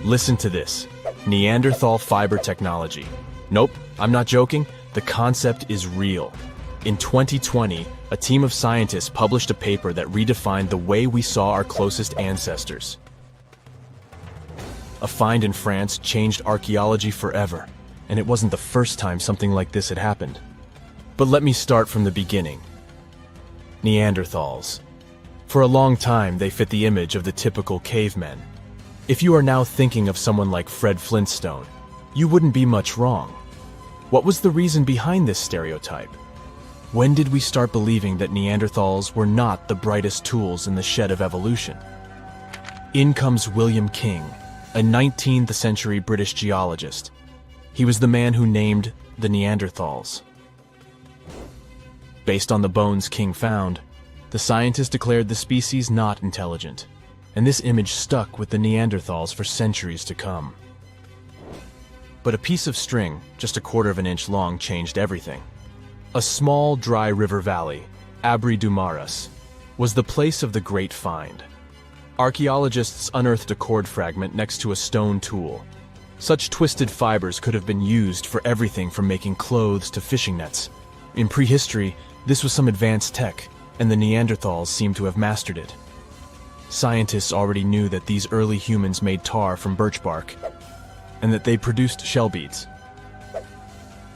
Listen to this. Neanderthal fiber technology. Nope, I'm not joking. The concept is real. In 2020, a team of scientists published a paper that redefined the way we saw our closest ancestors. A find in France changed archaeology forever, and it wasn't the first time something like this had happened. But let me start from the beginning. Neanderthals. For a long time, they fit the image of the typical cavemen. If you are now thinking of someone like Fred Flintstone, you wouldn't be much wrong. What was the reason behind this stereotype? When did we start believing that Neanderthals were not the brightest tools in the shed of evolution? In comes William King, a 19th century British geologist. He was the man who named the Neanderthals. Based on the bones King found, the scientist declared the species not intelligent, and this image stuck with the Neanderthals for centuries to come. But a piece of string, just a quarter of an inch long, changed everything. A small, dry river valley, Abri du Maras, was the place of the great find. Archaeologists unearthed a cord fragment next to a stone tool. Such twisted fibers could have been used for everything from making clothes to fishing nets. In prehistory, this was some advanced tech, and the Neanderthals seemed to have mastered it. Scientists already knew that these early humans made tar from birch bark, and that they produced shell beads.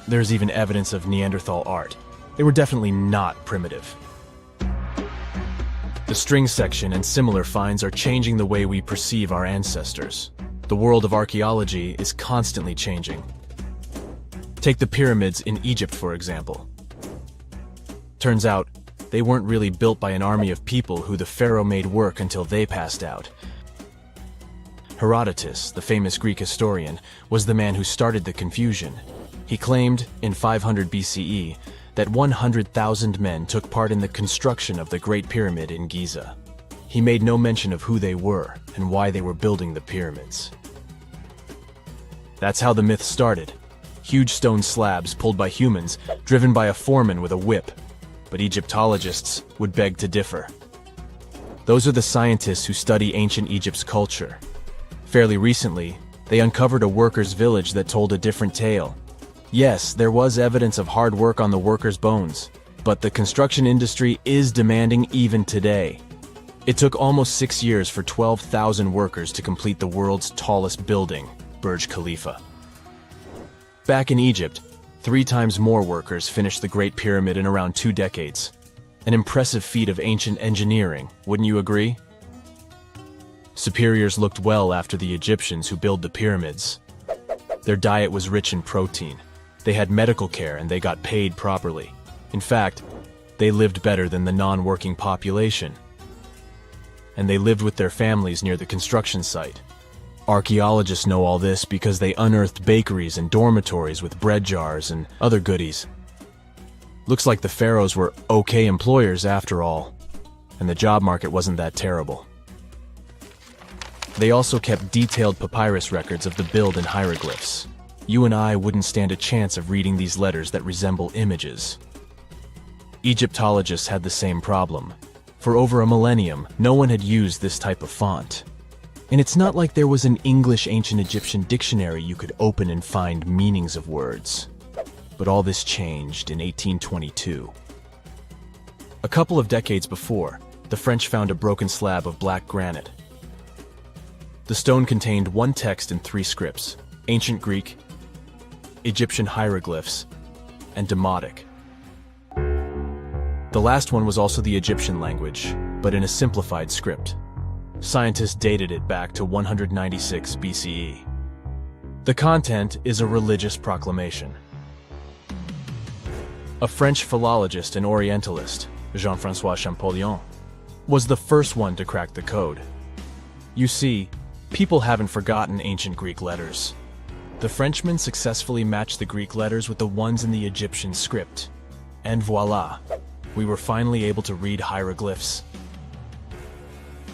There's even evidence of Neanderthal art. They were definitely not primitive. The string section and similar finds are changing the way we perceive our ancestors. The world of archaeology is constantly changing. Take the pyramids in Egypt, for example. Turns out, they weren't really built by an army of people who the pharaoh made work until they passed out. Herodotus, the famous Greek historian, was the man who started the confusion. He claimed, in 500 BCE, that 100,000 men took part in the construction of the Great Pyramid in Giza. He made no mention of who they were and why they were building the pyramids. That's how the myth started. Huge stone slabs pulled by humans, driven by a foreman with a whip. But Egyptologists would beg to differ. Those are the scientists who study ancient Egypt's culture. Fairly recently, they uncovered a workers' village that told a different tale. Yes, there was evidence of hard work on the workers' bones, but the construction industry is demanding even today. It took almost 6 years for 12,000 workers to complete the world's tallest building, Burj Khalifa. Back in Egypt, 3 times more workers finished the Great Pyramid in around 2 decades. An impressive feat of ancient engineering, wouldn't you agree? Superiors looked well after the Egyptians who built the pyramids. Their diet was rich in protein. They had medical care and they got paid properly. In fact, they lived better than the non-working population. And they lived with their families near the construction site. Archaeologists know all this because they unearthed bakeries and dormitories with bread jars and other goodies. Looks like the pharaohs were okay employers after all, and the job market wasn't that terrible. They also kept detailed papyrus records of the build and hieroglyphs. You and I wouldn't stand a chance of reading these letters that resemble images. Egyptologists had the same problem. For over a millennium, no one had used this type of font. And it's not like there was an English ancient Egyptian dictionary you could open and find meanings of words. But all this changed in 1822. A couple of decades before, the French found a broken slab of black granite. The stone contained one text in 3 scripts: Ancient Greek, Egyptian hieroglyphs, and Demotic. The last one was also the Egyptian language, but in a simplified script. Scientists dated it back to 196 BCE. The content is a religious proclamation. A French philologist and Orientalist, Jean-François Champollion, was the first one to crack the code. You see, people haven't forgotten ancient Greek letters. The Frenchman successfully matched the Greek letters with the ones in the Egyptian script. And voila, we were finally able to read hieroglyphs.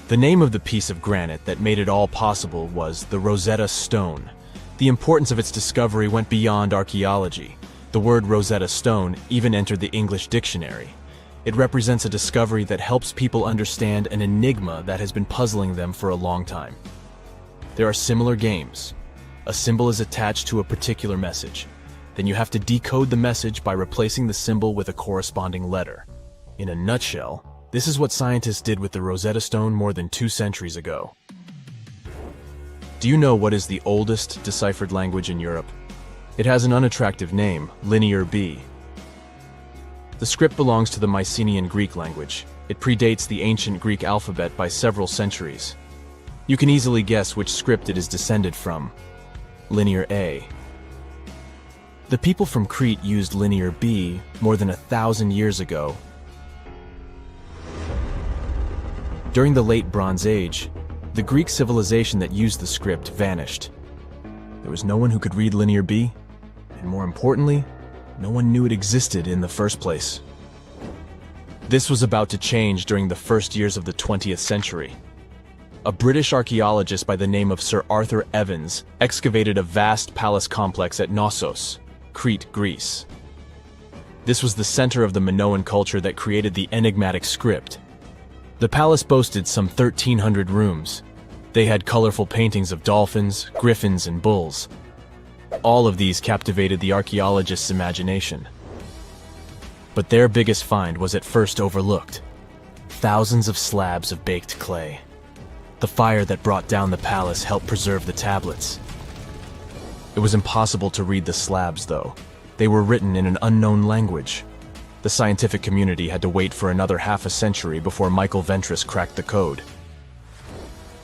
The name of the piece of granite that made it all possible was the Rosetta Stone. The importance of its discovery went beyond archaeology. The word Rosetta Stone even entered the English dictionary. It represents a discovery that helps people understand an enigma that has been puzzling them for a long time. There are similar games. A symbol is attached to a particular message. Then you have to decode the message by replacing the symbol with a corresponding letter. In a nutshell, this is what scientists did with the Rosetta Stone more than 2 centuries ago. Do you know what is the oldest deciphered language in Europe? It has an unattractive name, Linear B. The script belongs to the Mycenaean Greek language. It predates the ancient Greek alphabet by several centuries. You can easily guess which script it is descended from. Linear A. The people from Crete used Linear B more than 1,000 years ago. During the Late Bronze Age, the Greek civilization that used the script vanished. There was no one who could read Linear B, and more importantly, no one knew it existed in the first place. This was about to change during the first years of the 20th century. A British archaeologist by the name of Sir Arthur Evans excavated a vast palace complex at Knossos, Crete, Greece. This was the center of the Minoan culture that created the enigmatic script. The palace boasted some 1,300 rooms. They had colorful paintings of dolphins, griffins, and bulls. All of these captivated the archaeologists' imagination. But their biggest find was at first overlooked. Thousands of slabs of baked clay. The fire that brought down the palace helped preserve the tablets. It was impossible to read the slabs, though. They were written in an unknown language. The scientific community had to wait for another half a century before Michael Ventris cracked the code.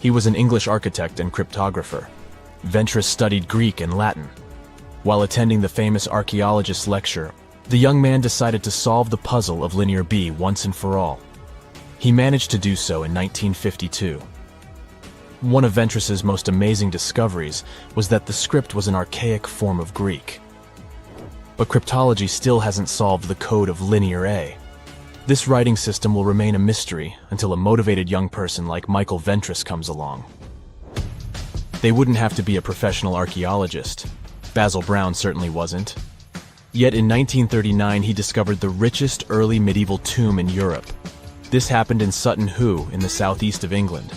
He was an English architect and cryptographer. Ventris studied Greek and Latin. While attending the famous archaeologist's lecture, the young man decided to solve the puzzle of Linear B once and for all. He managed to do so in 1952. One of Ventris's most amazing discoveries was that the script was an archaic form of Greek. But cryptology still hasn't solved the code of Linear A. This writing system will remain a mystery until a motivated young person like Michael Ventris comes along. They wouldn't have to be a professional archaeologist. Basil Brown certainly wasn't. Yet in 1939 he discovered the richest early medieval tomb in Europe. This happened in Sutton Hoo in the southeast of England.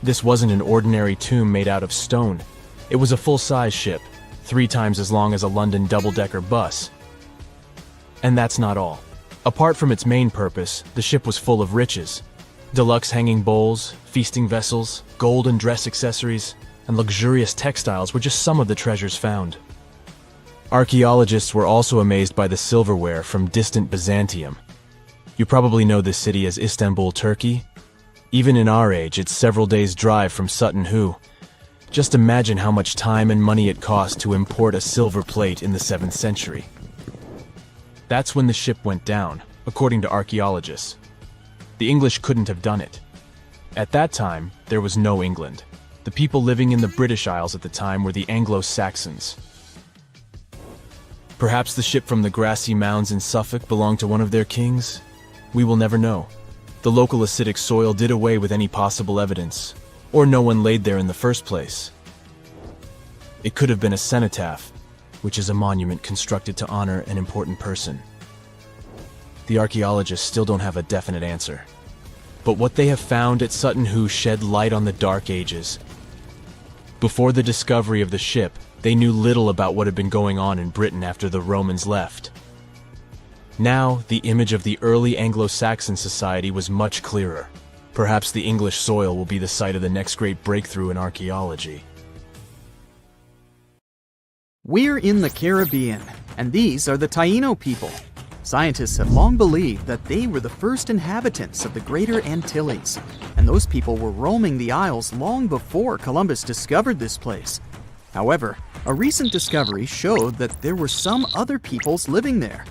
This wasn't an ordinary tomb made out of stone. It was a full-size ship, 3 times as long as a London double-decker bus. And that's not all. Apart from its main purpose, the ship was full of riches. Deluxe hanging bowls, feasting vessels, gold and dress accessories, and luxurious textiles were just some of the treasures found. Archaeologists were also amazed by the silverware from distant Byzantium. You probably know this city as Istanbul, Turkey. Even in our age, it's several days' drive from Sutton Hoo. Just imagine how much time and money it cost to import a silver plate in the 7th century. That's when the ship went down, according to archaeologists. The English couldn't have done it. At that time, there was no England. The people living in the British Isles at the time were the Anglo-Saxons. Perhaps the ship from the grassy mounds in Suffolk belonged to one of their kings? We will never know. The local acidic soil did away with any possible evidence, or no one laid there in the first place. It could have been a cenotaph, which is a monument constructed to honor an important person. The archaeologists still don't have a definite answer. But what they have found at Sutton Hoo shed light on the Dark Ages. Before the discovery of the ship, they knew little about what had been going on in Britain after the Romans left. Now, the image of the early Anglo-Saxon society was much clearer. Perhaps the English soil will be the site of the next great breakthrough in archaeology. We're in the Caribbean, and these are the Taino people. Scientists have long believed that they were the first inhabitants of the Greater Antilles, and those people were roaming the Isles long before Columbus discovered this place. However, a recent discovery showed that there were some other peoples living there.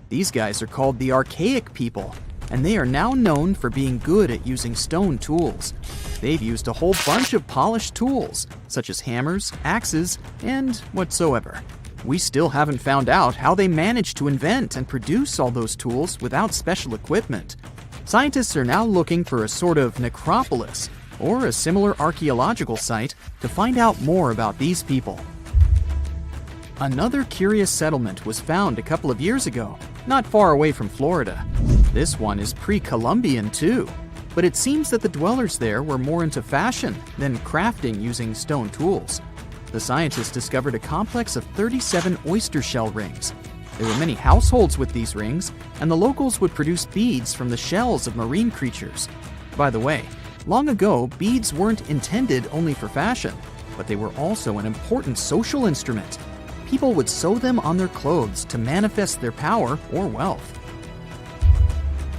These guys are called the Archaic people, and they are now known for being good at using stone tools. They've used a whole bunch of polished tools, such as hammers, axes, and whatsoever. We still haven't found out how they managed to invent and produce all those tools without special equipment. Scientists are now looking for a sort of necropolis, or a similar archaeological site, to find out more about these people. Another curious settlement was found a couple of years ago, not far away from Florida. This one is pre-Columbian too, but it seems that the dwellers there were more into fashion than crafting using stone tools. The scientists discovered a complex of 37 oyster shell rings. There were many households with these rings, and the locals would produce beads from the shells of marine creatures. By the way, long ago, beads weren't intended only for fashion, but they were also an important social instrument. People would sew them on their clothes to manifest their power or wealth.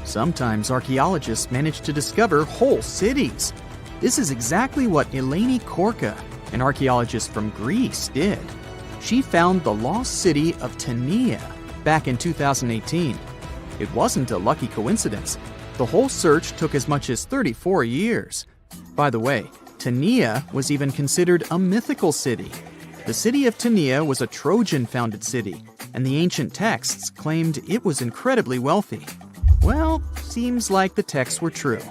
Sometimes archaeologists manage to discover whole cities. This is exactly what Eleni Korka, an archaeologist from Greece, did. She found the lost city of Tania back in 2018. It wasn't a lucky coincidence. The whole search took as much as 34 years. By the way, Tania was even considered a mythical city. The city of Tania was a Trojan-founded city, and the ancient texts claimed it was incredibly wealthy. Well, seems like the texts were true.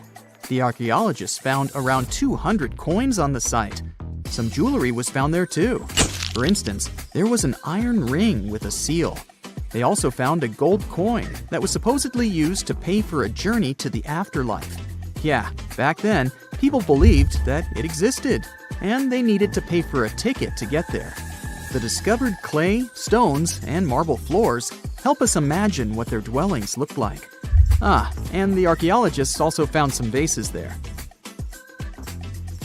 The archaeologists found around 200 coins on the site. Some jewelry was found there too. For instance, there was an iron ring with a seal. They also found a gold coin that was supposedly used to pay for a journey to the afterlife. Yeah, back then, people believed that it existed, and they needed to pay for a ticket to get there. The discovered clay, stones, and marble floors help us imagine what their dwellings looked like. And the archaeologists also found some vases there.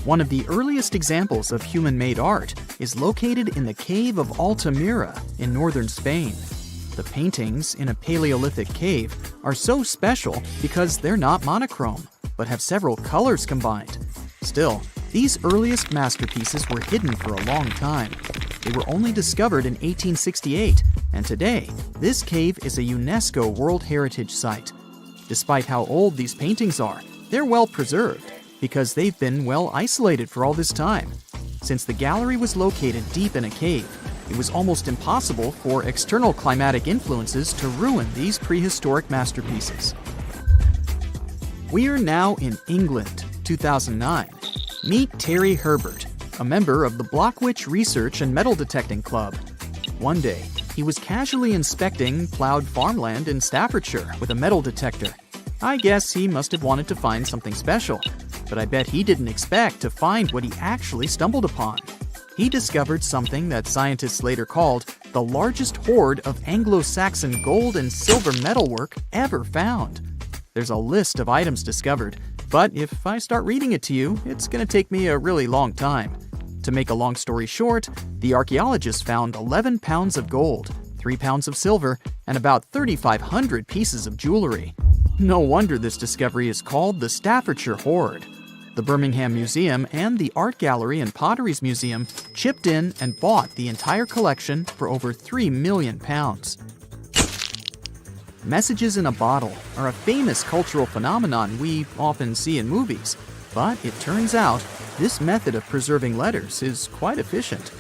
One of the earliest examples of human-made art is located in the cave of Altamira in northern Spain. The paintings in a Paleolithic cave are so special because they're not monochrome, but have several colors combined. Still, these earliest masterpieces were hidden for a long time. They were only discovered in 1868, and today, this cave is a UNESCO World Heritage Site. Despite how old these paintings are, they're well preserved because they've been well isolated for all this time. Since the gallery was located deep in a cave, it was almost impossible for external climatic influences to ruin these prehistoric masterpieces. We're now in England, 2009. Meet Terry Herbert, a member of the Blockwitch Research and Metal Detecting Club. One day, he was casually inspecting plowed farmland in Staffordshire with a metal detector. I guess he must have wanted to find something special, but I bet he didn't expect to find what he actually stumbled upon. He discovered something that scientists later called the largest hoard of Anglo-Saxon gold and silver metalwork ever found. There's a list of items discovered, but if I start reading it to you, it's going to take me a really long time. To make a long story short, the archaeologists found 11 pounds of gold, 3 pounds of silver, and about 3,500 pieces of jewelry. No wonder this discovery is called the Staffordshire Hoard. The Birmingham Museum and the Art Gallery and Potteries Museum chipped in and bought the entire collection for over £3 million. Messages in a bottle are a famous cultural phenomenon we often see in movies, but it turns out this method of preserving letters is quite efficient.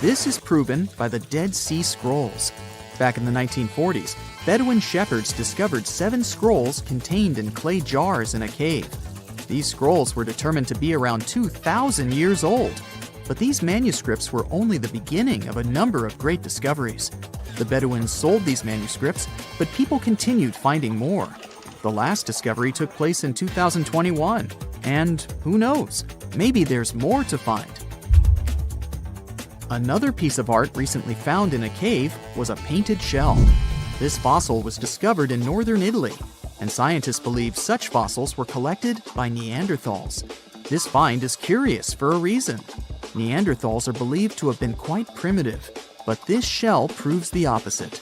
This is proven by the Dead Sea Scrolls. Back in the 1940s, Bedouin shepherds discovered 7 scrolls contained in clay jars in a cave. These scrolls were determined to be around 2,000 years old. But these manuscripts were only the beginning of a number of great discoveries. The Bedouins sold these manuscripts, but people continued finding more. The last discovery took place in 2021, and who knows, maybe there's more to find. Another piece of art recently found in a cave was a painted shell. This fossil was discovered in northern Italy, and scientists believe such fossils were collected by Neanderthals. This find is curious for a reason. Neanderthals are believed to have been quite primitive, but this shell proves the opposite.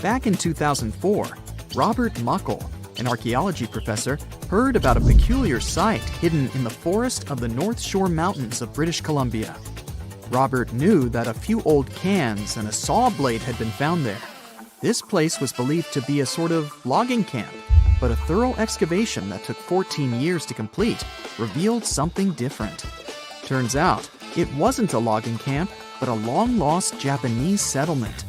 Back in 2004, Robert Muckle, an archaeology professor, heard about a peculiar site hidden in the forest of the North Shore Mountains of British Columbia. Robert knew that a few old cans and a saw blade had been found there. This place was believed to be a sort of logging camp, but a thorough excavation that took 14 years to complete revealed something different. Turns out, it wasn't a logging camp, but a long-lost Japanese settlement.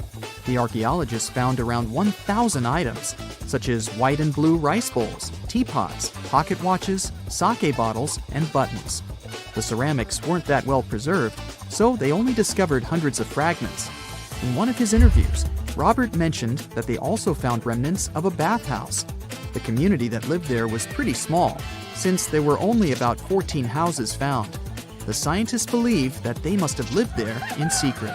The archaeologists found around 1,000 items, such as white and blue rice bowls, teapots, pocket watches, sake bottles, and buttons. The ceramics weren't that well preserved, so they only discovered hundreds of fragments. In one of his interviews, Robert mentioned that they also found remnants of a bathhouse. The community that lived there was pretty small, since there were only about 14 houses found. The scientists believe that they must have lived there in secret.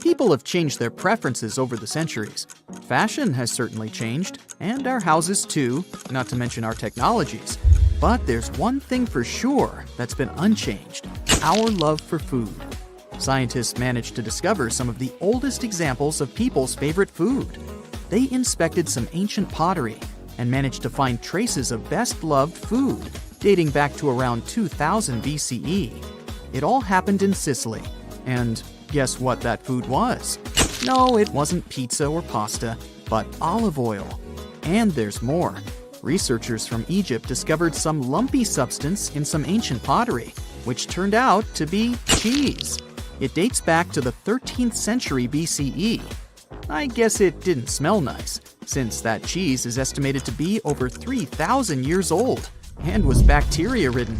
People have changed their preferences over the centuries. Fashion has certainly changed, and our houses too, not to mention our technologies. But there's one thing for sure that's been unchanged: our love for food. Scientists managed to discover some of the oldest examples of people's favorite food. They inspected some ancient pottery and managed to find traces of best-loved food dating back to around 2000 BCE. It all happened in Sicily. And guess what that food was? No, it wasn't pizza or pasta, but olive oil. And there's more. Researchers from Egypt discovered some lumpy substance in some ancient pottery, which turned out to be cheese. It dates back to the 13th century BCE. I guess it didn't smell nice, since that cheese is estimated to be over 3,000 years old and was bacteria-ridden.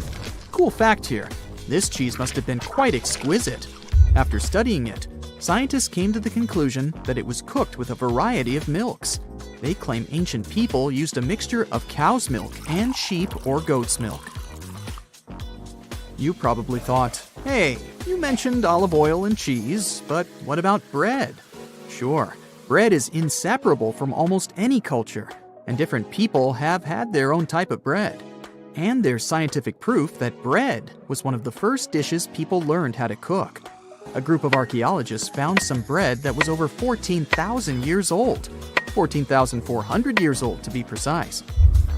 Cool fact here, this cheese must have been quite exquisite. After studying it, scientists came to the conclusion that it was cooked with a variety of milks. They claim ancient people used a mixture of cow's milk and sheep or goat's milk. You probably thought, hey, you mentioned olive oil and cheese, but what about bread? Sure, bread is inseparable from almost any culture, and different people have had their own type of bread. And there's scientific proof that bread was one of the first dishes people learned how to cook. A group of archaeologists found some bread that was over 14,000 years old. 14,400 years old, to be precise.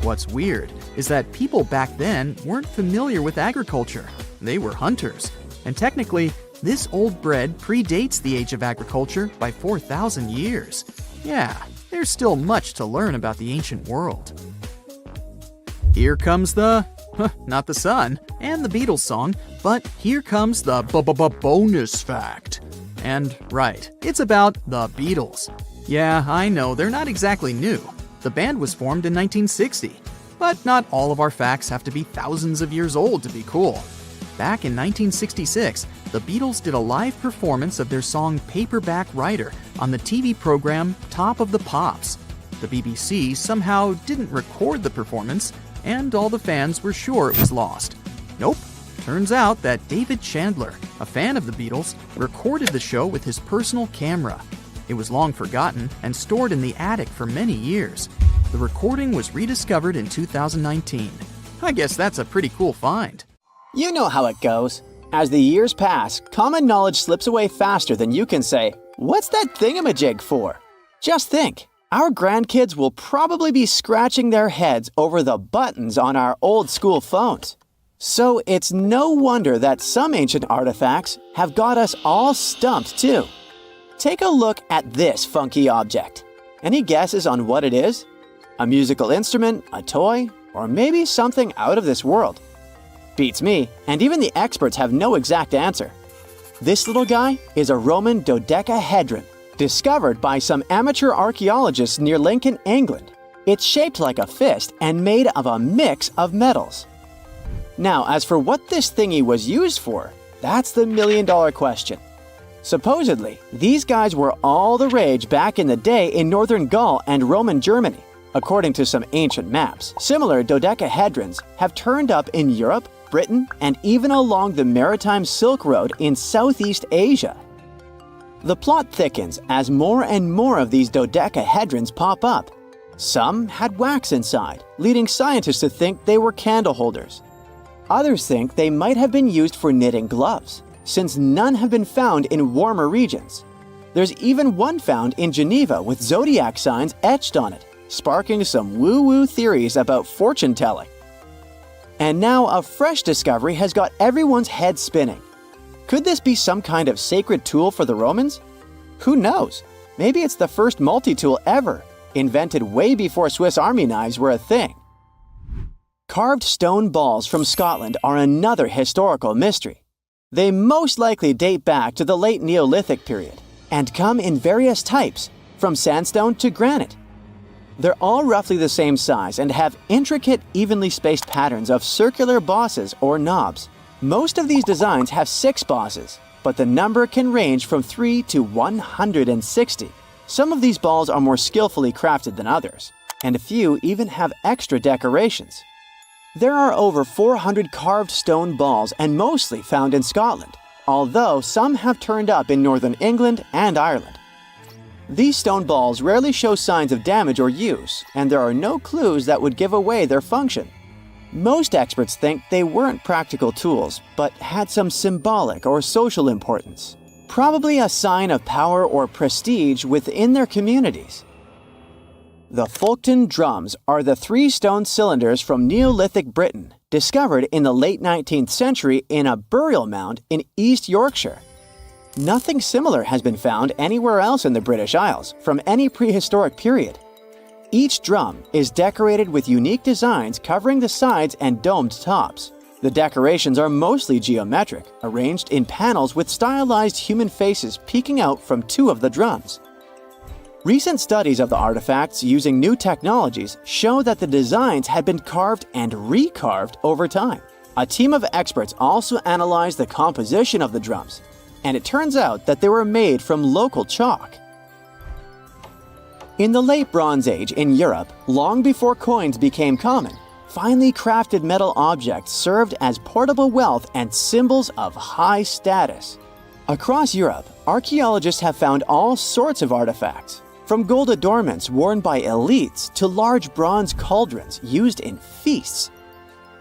What's weird is that people back then weren't familiar with agriculture. They were hunters. And technically, this old bread predates the age of agriculture by 4,000 years. Yeah, there's still much to learn about the ancient world. Here comes not the sun and the Beatles song, but here comes the bonus fact. And right, it's about the Beatles. Yeah, I know, they're not exactly new. The band was formed in 1960. But not all of our facts have to be thousands of years old to be cool. Back in 1966, the Beatles did a live performance of their song Paperback Writer on the TV program Top of the Pops. The BBC somehow didn't record the performance, and all the fans were sure it was lost. Nope. Turns out that David Chandler, a fan of the Beatles, recorded the show with his personal camera. It was long forgotten and stored in the attic for many years. The recording was rediscovered in 2019. I guess that's a pretty cool find. You know how it goes. As the years pass, common knowledge slips away faster than you can say, "What's that thingamajig for?" Just think, our grandkids will probably be scratching their heads over the buttons on our old school phones. So it's no wonder that some ancient artifacts have got us all stumped too. Take a look at this funky object. Any guesses on what it is? A musical instrument, a toy, or maybe something out of this world? Beats me, and even the experts have no exact answer. This little guy is a Roman dodecahedron, discovered by some amateur archaeologists near Lincoln, England. It's shaped like a fist and made of a mix of metals. Now, as for what this thingy was used for, that's the million-dollar question. Supposedly, these guys were all the rage back in the day in northern Gaul and Roman Germany. According to some ancient maps, similar dodecahedrons have turned up in Europe, Britain, and even along the maritime Silk Road in Southeast Asia. The plot thickens as more and more of these dodecahedrons pop up. Some had wax inside, leading scientists to think they were candle holders. Others think they might have been used for knitting gloves, since none have been found in warmer regions. There's even one found in Geneva with zodiac signs etched on it, sparking some woo-woo theories about fortune-telling. And now a fresh discovery has got everyone's head spinning. Could this be some kind of sacred tool for the Romans? Who knows? Maybe it's the first multi-tool ever, invented way before Swiss Army knives were a thing. Carved stone balls from Scotland are another historical mystery. They most likely date back to the late Neolithic period and come in various types, from sandstone to granite. They're all roughly the same size and have intricate, evenly spaced patterns of circular bosses or knobs. Most of these designs have 6 bosses, but the number can range from 3 to 160. Some of these balls are more skillfully crafted than others. and a few even have extra decorations. There are over 400 carved stone balls and mostly found in Scotland, although some have turned up in northern England and Ireland. These stone balls rarely show signs of damage or use, and there are no clues that would give away their function. Most experts think they weren't practical tools, but had some symbolic or social importance, probably a sign of power or prestige within their communities. The Fulkton drums are the 3 stone cylinders from Neolithic Britain, discovered in the late 19th century in a burial mound in East Yorkshire. Nothing similar has been found anywhere else in the British Isles from any prehistoric period. Each drum is decorated with unique designs covering the sides and domed tops. The decorations are mostly geometric, arranged in panels with stylized human faces peeking out from 2 of the drums. Recent studies of the artifacts using new technologies show that the designs had been carved and recarved over time. A team of experts also analyzed the composition of the drums, and it turns out that they were made from local chalk. In the late Bronze Age in Europe, long before coins became common, finely crafted metal objects served as portable wealth and symbols of high status. Across Europe, archaeologists have found all sorts of artifacts, from gold adornments worn by elites to large bronze cauldrons used in feasts.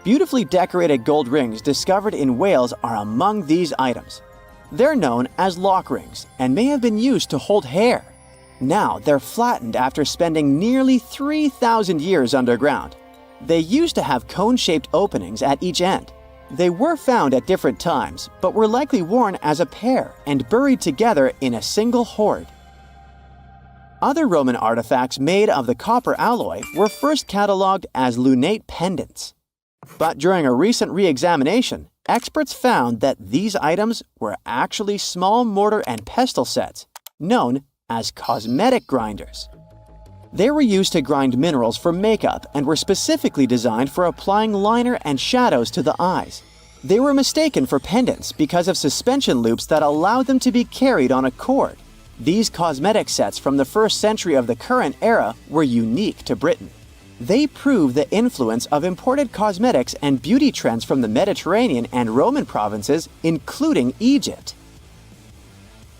Beautifully decorated gold rings discovered in Wales are among these items. They're known as lock rings and may have been used to hold hair. Now they're flattened after spending nearly 3,000 years underground. They used to have cone-shaped openings at each end. They were found at different times, but were likely worn as a pair and buried together in a single hoard. Other Roman artifacts made of the copper alloy were first catalogued as lunate pendants. But during a recent re-examination, experts found that these items were actually small mortar and pestle sets, known as cosmetic grinders. They were used to grind minerals for makeup and were specifically designed for applying liner and shadows to the eyes. They were mistaken for pendants because of suspension loops that allowed them to be carried on a cord. These cosmetic sets from the 1st century of the current era were unique to Britain. They prove the influence of imported cosmetics and beauty trends from the Mediterranean and Roman provinces, including Egypt.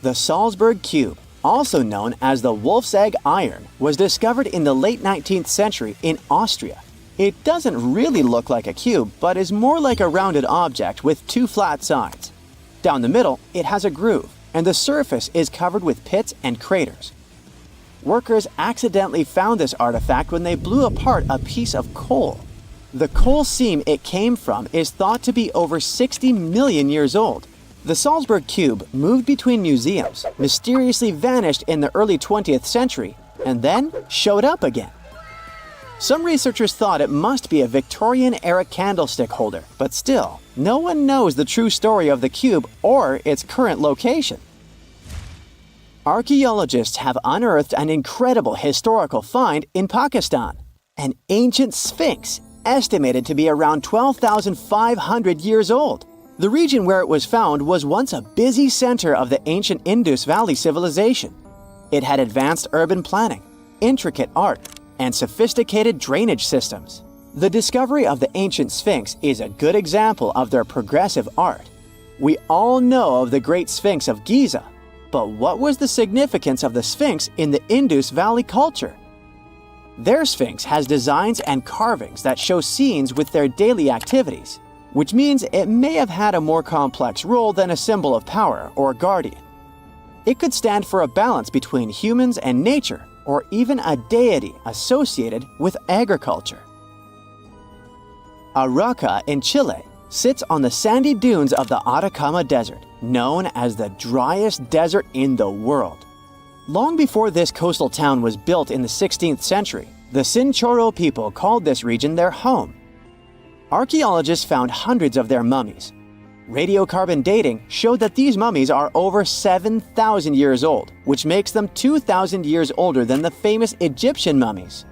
The Salzburg Cube, also known as the Wolf's Egg Iron, was discovered in the late 19th century in Austria. It doesn't really look like a cube, but is more like a rounded object with 2 flat sides. Down the middle, it has a groove, and the surface is covered with pits and craters. Workers accidentally found this artifact when they blew apart a piece of coal. The coal seam it came from is thought to be over 60 million years old. The Salzburg Cube moved between museums, mysteriously vanished in the early 20th century, and then showed up again. Some researchers thought it must be a Victorian-era candlestick holder, but still, no one knows the true story of the cube or its current location. Archaeologists have unearthed an incredible historical find in Pakistan, an ancient sphinx estimated to be around 12,500 years old. The region where it was found was once a busy center of the ancient Indus Valley civilization. It had advanced urban planning, intricate art, and sophisticated drainage systems. The discovery of the ancient Sphinx is a good example of their progressive art. We all know of the Great Sphinx of Giza, but what was the significance of the Sphinx in the Indus Valley culture? Their Sphinx has designs and carvings that show scenes with their daily activities, which means it may have had a more complex role than a symbol of power or guardian. It could stand for a balance between humans and nature, or even a deity associated with agriculture. Arauca in Chile sits on the sandy dunes of the Atacama Desert, known as the driest desert in the world. Long before this coastal town was built in the 16th century, the Chinchorro people called this region their home. Archaeologists found hundreds of their mummies. Radiocarbon dating showed that these mummies are over 7,000 years old, which makes them 2,000 years older than the famous Egyptian mummies.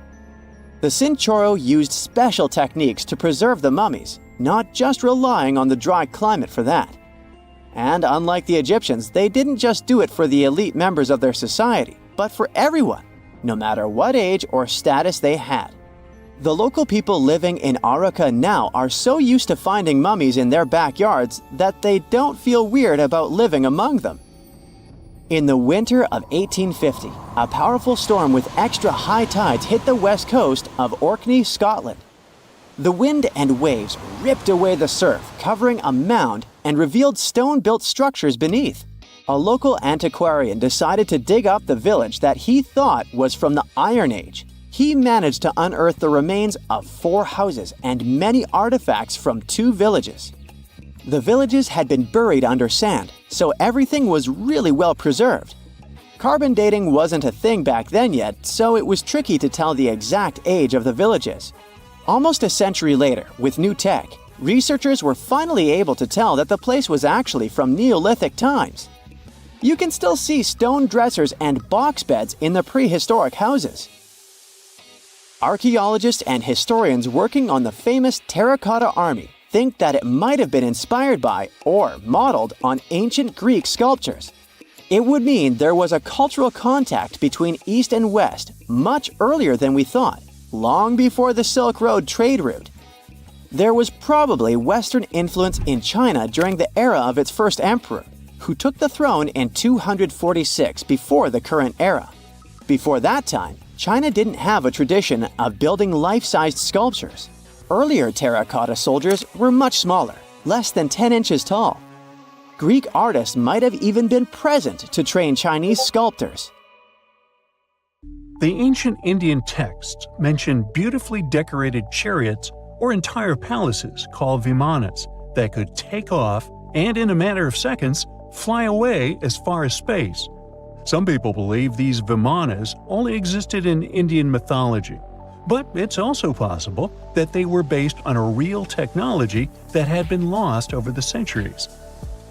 The Chinchorro used special techniques to preserve the mummies, not just relying on the dry climate for that. And unlike the Egyptians, they didn't just do it for the elite members of their society, but for everyone. no matter what age or status they had. The local people living in Aruca now are so used to finding mummies in their backyards that they don't feel weird about living among them. In the winter of 1850, a powerful storm with extra high tides hit the west coast of Orkney, Scotland. The wind and waves ripped away the surf, covering a mound, and revealed stone-built structures beneath. A local antiquarian decided to dig up the village that he thought was from the Iron Age. He managed to unearth the remains of 4 houses and many artifacts from 2 villages. The villages had been buried under sand, so everything was really well preserved. Carbon dating wasn't a thing back then yet, so it was tricky to tell the exact age of the villages. Almost a century later, with new tech, researchers were finally able to tell that the place was actually from Neolithic times. You can still see stone dressers and box beds in the prehistoric houses. Archaeologists and historians working on the famous terracotta army think that it might have been inspired by or modeled on ancient Greek sculptures. It would mean there was a cultural contact between East and West much earlier than we thought, long before the Silk Road trade route. There was probably Western influence in China during the era of its first emperor, who took the throne in 246 before the current era. Before that time, China didn't have a tradition of building life-sized sculptures. Earlier terracotta soldiers were much smaller, less than 10 inches tall. Greek artists might have even been present to train Chinese sculptors. The ancient Indian texts mention beautifully decorated chariots or entire palaces called vimanas that could take off and, in a matter of seconds, fly away as far as space. Some people believe these vimanas only existed in Indian mythology, but it's also possible that they were based on a real technology that had been lost over the centuries.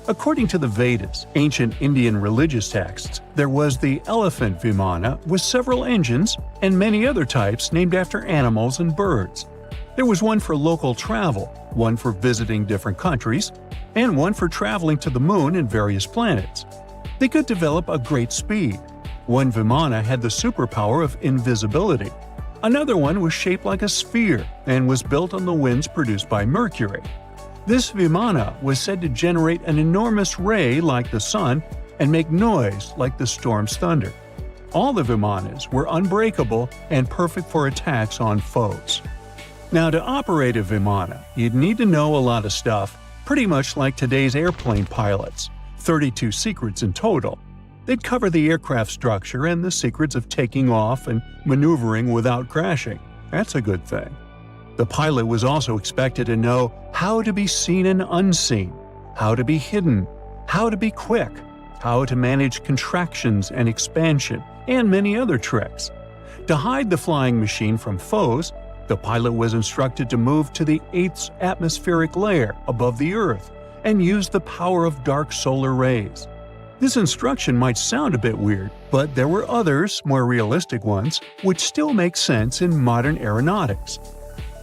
According to the Vedas, ancient Indian religious texts, there was the elephant vimana with several engines and many other types named after animals and birds. There was one for local travel, one for visiting different countries, and one for traveling to the moon and various planets. They could develop a great speed. One vimana had the superpower of invisibility. Another one was shaped like a sphere and was built on the winds produced by Mercury. This vimana was said to generate an enormous ray like the sun and make noise like the storm's thunder. All the vimanas were unbreakable and perfect for attacks on foes. Now, to operate a vimana, you'd need to know a lot of stuff, pretty much like today's airplane pilots, 32 secrets in total. They'd cover the aircraft structure and the secrets of taking off and maneuvering without crashing. That's a good thing. The pilot was also expected to know how to be seen and unseen, how to be hidden, how to be quick, how to manage contractions and expansion, and many other tricks. To hide the flying machine from foes, the pilot was instructed to move to the 8th atmospheric layer above the Earth and use the power of dark solar rays. This instruction might sound a bit weird, but there were others, more realistic ones, which still make sense in modern aeronautics.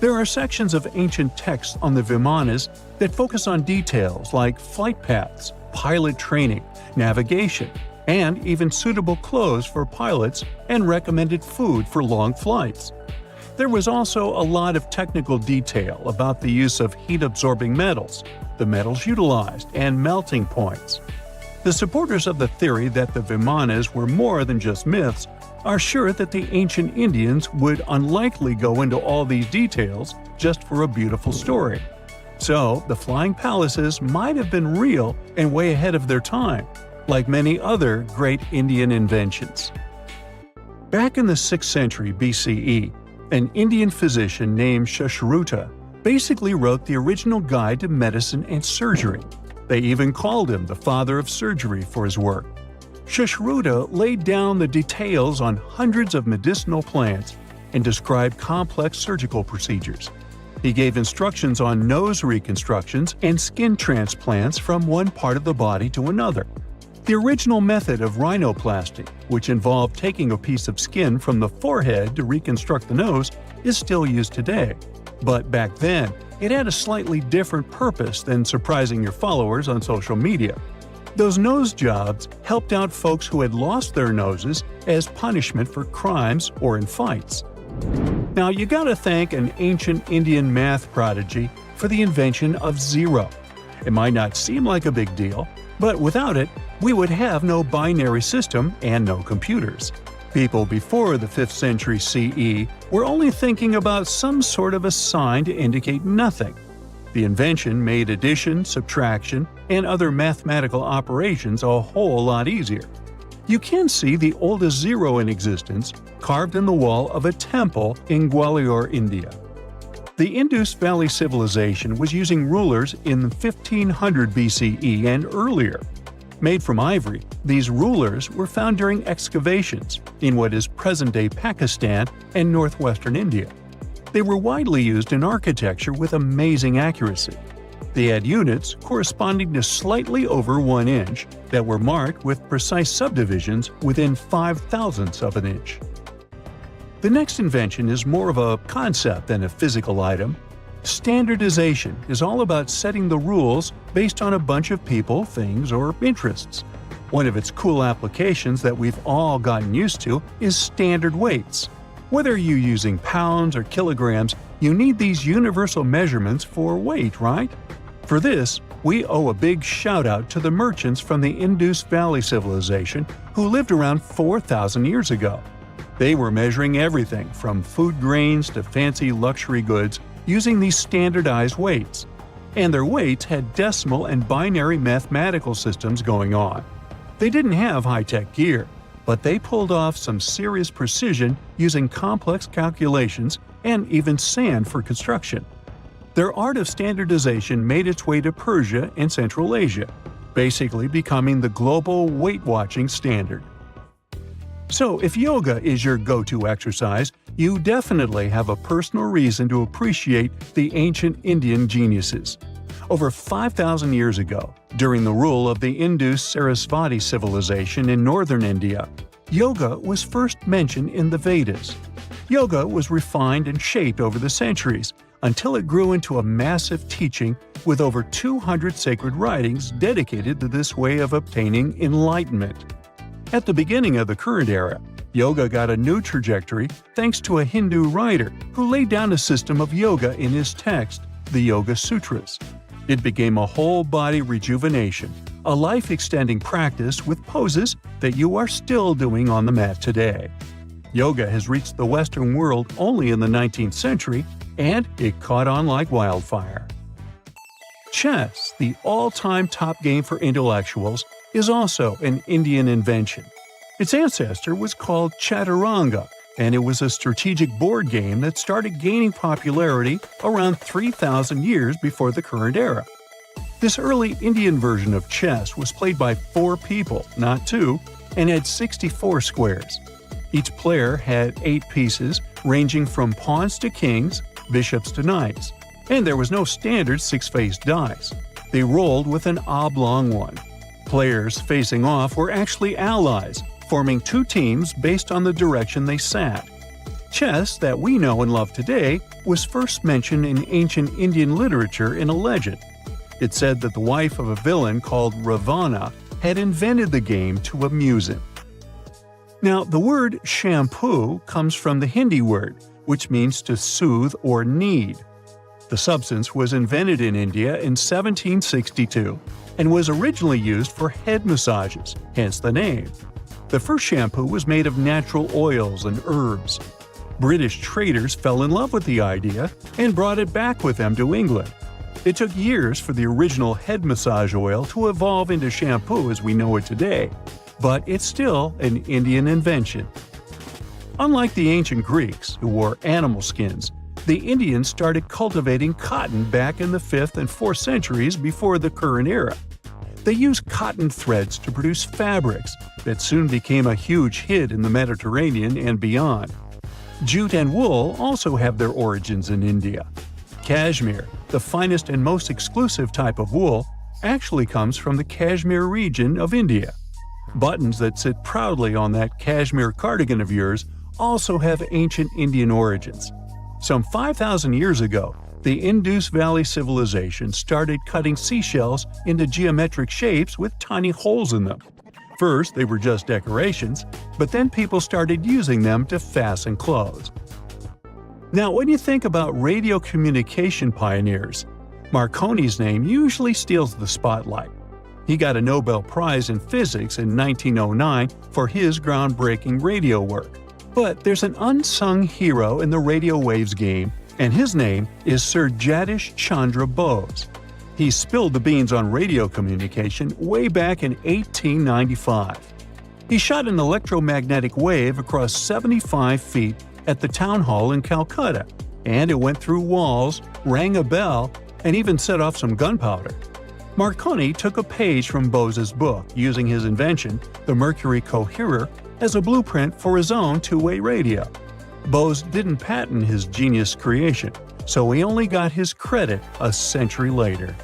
There are sections of ancient texts on the vimanas that focus on details like flight paths, pilot training, navigation, and even suitable clothes for pilots and recommended food for long flights. There was also a lot of technical detail about the use of heat-absorbing metals, the metals utilized, and melting points. The supporters of the theory that the vimanas were more than just myths are sure that the ancient Indians would unlikely go into all these details just for a beautiful story. So, the flying palaces might have been real and way ahead of their time, like many other great Indian inventions. Back in the 6th century BCE, an Indian physician named Sushruta basically wrote the original guide to medicine and surgery. They even called him the father of surgery for his work. Sushruta laid down the details on hundreds of medicinal plants and described complex surgical procedures. He gave instructions on nose reconstructions and skin transplants from one part of the body to another. The original method of rhinoplasty, which involved taking a piece of skin from the forehead to reconstruct the nose, is still used today. But back then, it had a slightly different purpose than surprising your followers on social media. Those nose jobs helped out folks who had lost their noses as punishment for crimes or in fights. Now you gotta thank an ancient Indian math prodigy for the invention of zero. It might not seem like a big deal, but without it, we would have no binary system and no computers. People before the 5th century CE were only thinking about some sort of a sign to indicate nothing. The invention made addition, subtraction, and other mathematical operations a whole lot easier. You can see the oldest zero in existence carved in the wall of a temple in Gwalior, India. The Indus Valley Civilization was using rulers in 1500 BCE and earlier. Made from ivory, these rulers were found during excavations in what is present-day Pakistan and northwestern India. They were widely used in architecture with amazing accuracy. They had units corresponding to slightly over 1 inch that were marked with precise subdivisions within 5/1000ths of an inch. The next invention is more of a concept than a physical item. Standardization is all about setting the rules based on a bunch of people, things, or interests. One of its cool applications that we've all gotten used to is standard weights. Whether you're using pounds or kilograms, you need these universal measurements for weight, right? For this, we owe a big shout-out to the merchants from the Indus Valley Civilization who lived around 4,000 years ago. They were measuring everything from food grains to fancy luxury goods using these standardized weights. And their weights had decimal and binary mathematical systems going on. They didn't have high-tech gear, but they pulled off some serious precision using complex calculations and even sand for construction. Their art of standardization made its way to Persia and Central Asia, basically becoming the global weight-watching standard. So if yoga is your go-to exercise, you definitely have a personal reason to appreciate the ancient Indian geniuses. Over 5,000 years ago, during the rule of the Indus-Sarasvati civilization in northern India, yoga was first mentioned in the Vedas. Yoga was refined and shaped over the centuries until it grew into a massive teaching with over 200 sacred writings dedicated to this way of obtaining enlightenment. At the beginning of the current era, yoga got a new trajectory thanks to a Hindu writer who laid down a system of yoga in his text, the Yoga Sutras. It became a whole-body rejuvenation, a life-extending practice with poses that you are still doing on the mat today. Yoga has reached the Western world only in the 19th century, and it caught on like wildfire. Chess, the all-time top game for intellectuals, is also an Indian invention. Its ancestor was called Chaturanga, and it was a strategic board game that started gaining popularity around 3,000 years before the current era. This early Indian version of chess was played by 4 people, not 2, and had 64 squares. Each player had 8 pieces, ranging from pawns to kings, bishops to knights, and there was no standard 6-faced dice. They rolled with an oblong one. Players facing off were actually allies, forming 2 teams based on the direction they sat. Chess, that we know and love today, was first mentioned in ancient Indian literature in a legend. It said that the wife of a villain called Ravana had invented the game to amuse him. Now, the word shampoo comes from the Hindi word, which means to soothe or knead. The substance was invented in India in 1762 and was originally used for head massages, hence the name. The first shampoo was made of natural oils and herbs. British traders fell in love with the idea and brought it back with them to England. It took years for the original head massage oil to evolve into shampoo as we know it today, but it's still an Indian invention. Unlike the ancient Greeks, who wore animal skins, the Indians started cultivating cotton back in the 5th and 4th centuries before the current era. They used cotton threads to produce fabrics that soon became a huge hit in the Mediterranean and beyond. Jute and wool also have their origins in India. Cashmere, the finest and most exclusive type of wool, actually comes from the Kashmir region of India. Buttons that sit proudly on that cashmere cardigan of yours also have ancient Indian origins. Some 5,000 years ago, the Indus Valley civilization started cutting seashells into geometric shapes with tiny holes in them. First, they were just decorations, but then people started using them to fasten clothes. Now, when you think about radio communication pioneers, Marconi's name usually steals the spotlight. He got a Nobel Prize in Physics in 1909 for his groundbreaking radio work. But there's an unsung hero in the radio waves game, and his name is Sir Jagdish Chandra Bose. He spilled the beans on radio communication way back in 1895. He shot an electromagnetic wave across 75 feet at the town hall in Calcutta, and it went through walls, rang a bell, and even set off some gunpowder. Marconi took a page from Bose's book, using his invention, the Mercury Coherer, as a blueprint for his own two-way radio. Bose didn't patent his genius creation, so he only got his credit a century later.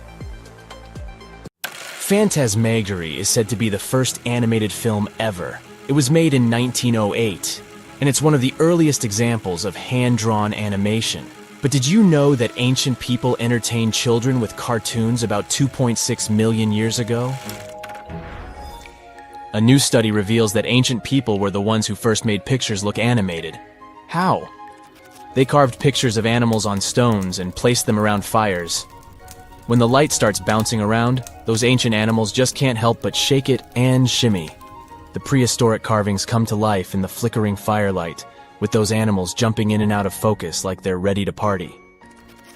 Phantasmagory is said to be the first animated film ever. It was made in 1908, and it's one of the earliest examples of hand-drawn animation. But did you know that ancient people entertained children with cartoons about 2.6 million years ago? A new study reveals that ancient people were the ones who first made pictures look animated. How? They carved pictures of animals on stones and placed them around fires. When the light starts bouncing around, those ancient animals just can't help but shake it and shimmy. The prehistoric carvings come to life in the flickering firelight, with those animals jumping in and out of focus like they're ready to party.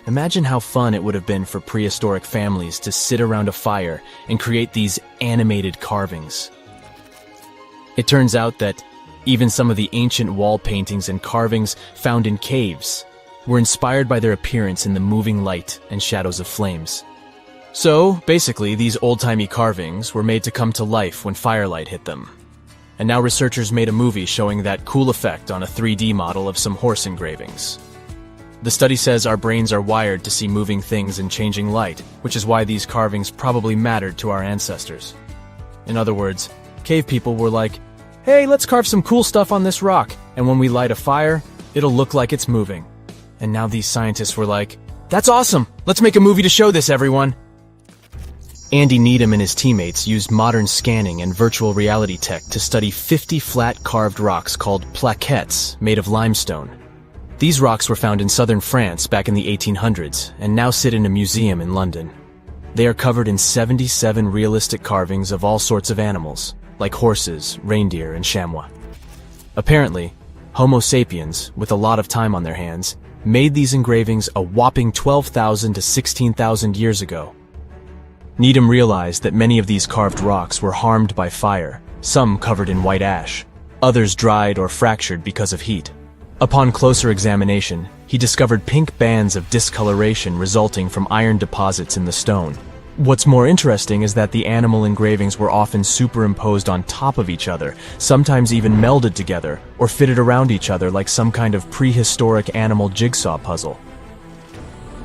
Imagine how fun it would have been for prehistoric families to sit around a fire and create these animated carvings. It turns out that even some of the ancient wall paintings and carvings found in caves were inspired by their appearance in the moving light and shadows of flames. So, basically, these old-timey carvings were made to come to life when firelight hit them. And now researchers made a movie showing that cool effect on a 3D model of some horse engravings. The study says our brains are wired to see moving things in changing light, which is why these carvings probably mattered to our ancestors. In other words, cave people were like, hey, let's carve some cool stuff on this rock, and when we light a fire, it'll look like it's moving. And now these scientists were like, that's awesome! Let's make a movie to show this, everyone! Andy Needham and his teammates used modern scanning and virtual reality tech to study 50 flat carved rocks called plaquettes made of limestone. These rocks were found in southern France back in the 1800s and now sit in a museum in London. They are covered in 77 realistic carvings of all sorts of animals, like horses, reindeer, and chamois. Apparently, Homo sapiens, with a lot of time on their hands, made these engravings a whopping 12,000 to 16,000 years ago. Needham realized that many of these carved rocks were harmed by fire, some covered in white ash, others dried or fractured because of heat. Upon closer examination, he discovered pink bands of discoloration resulting from iron deposits in the stone. What's more interesting is that the animal engravings were often superimposed on top of each other, sometimes even melded together, or fitted around each other like some kind of prehistoric animal jigsaw puzzle.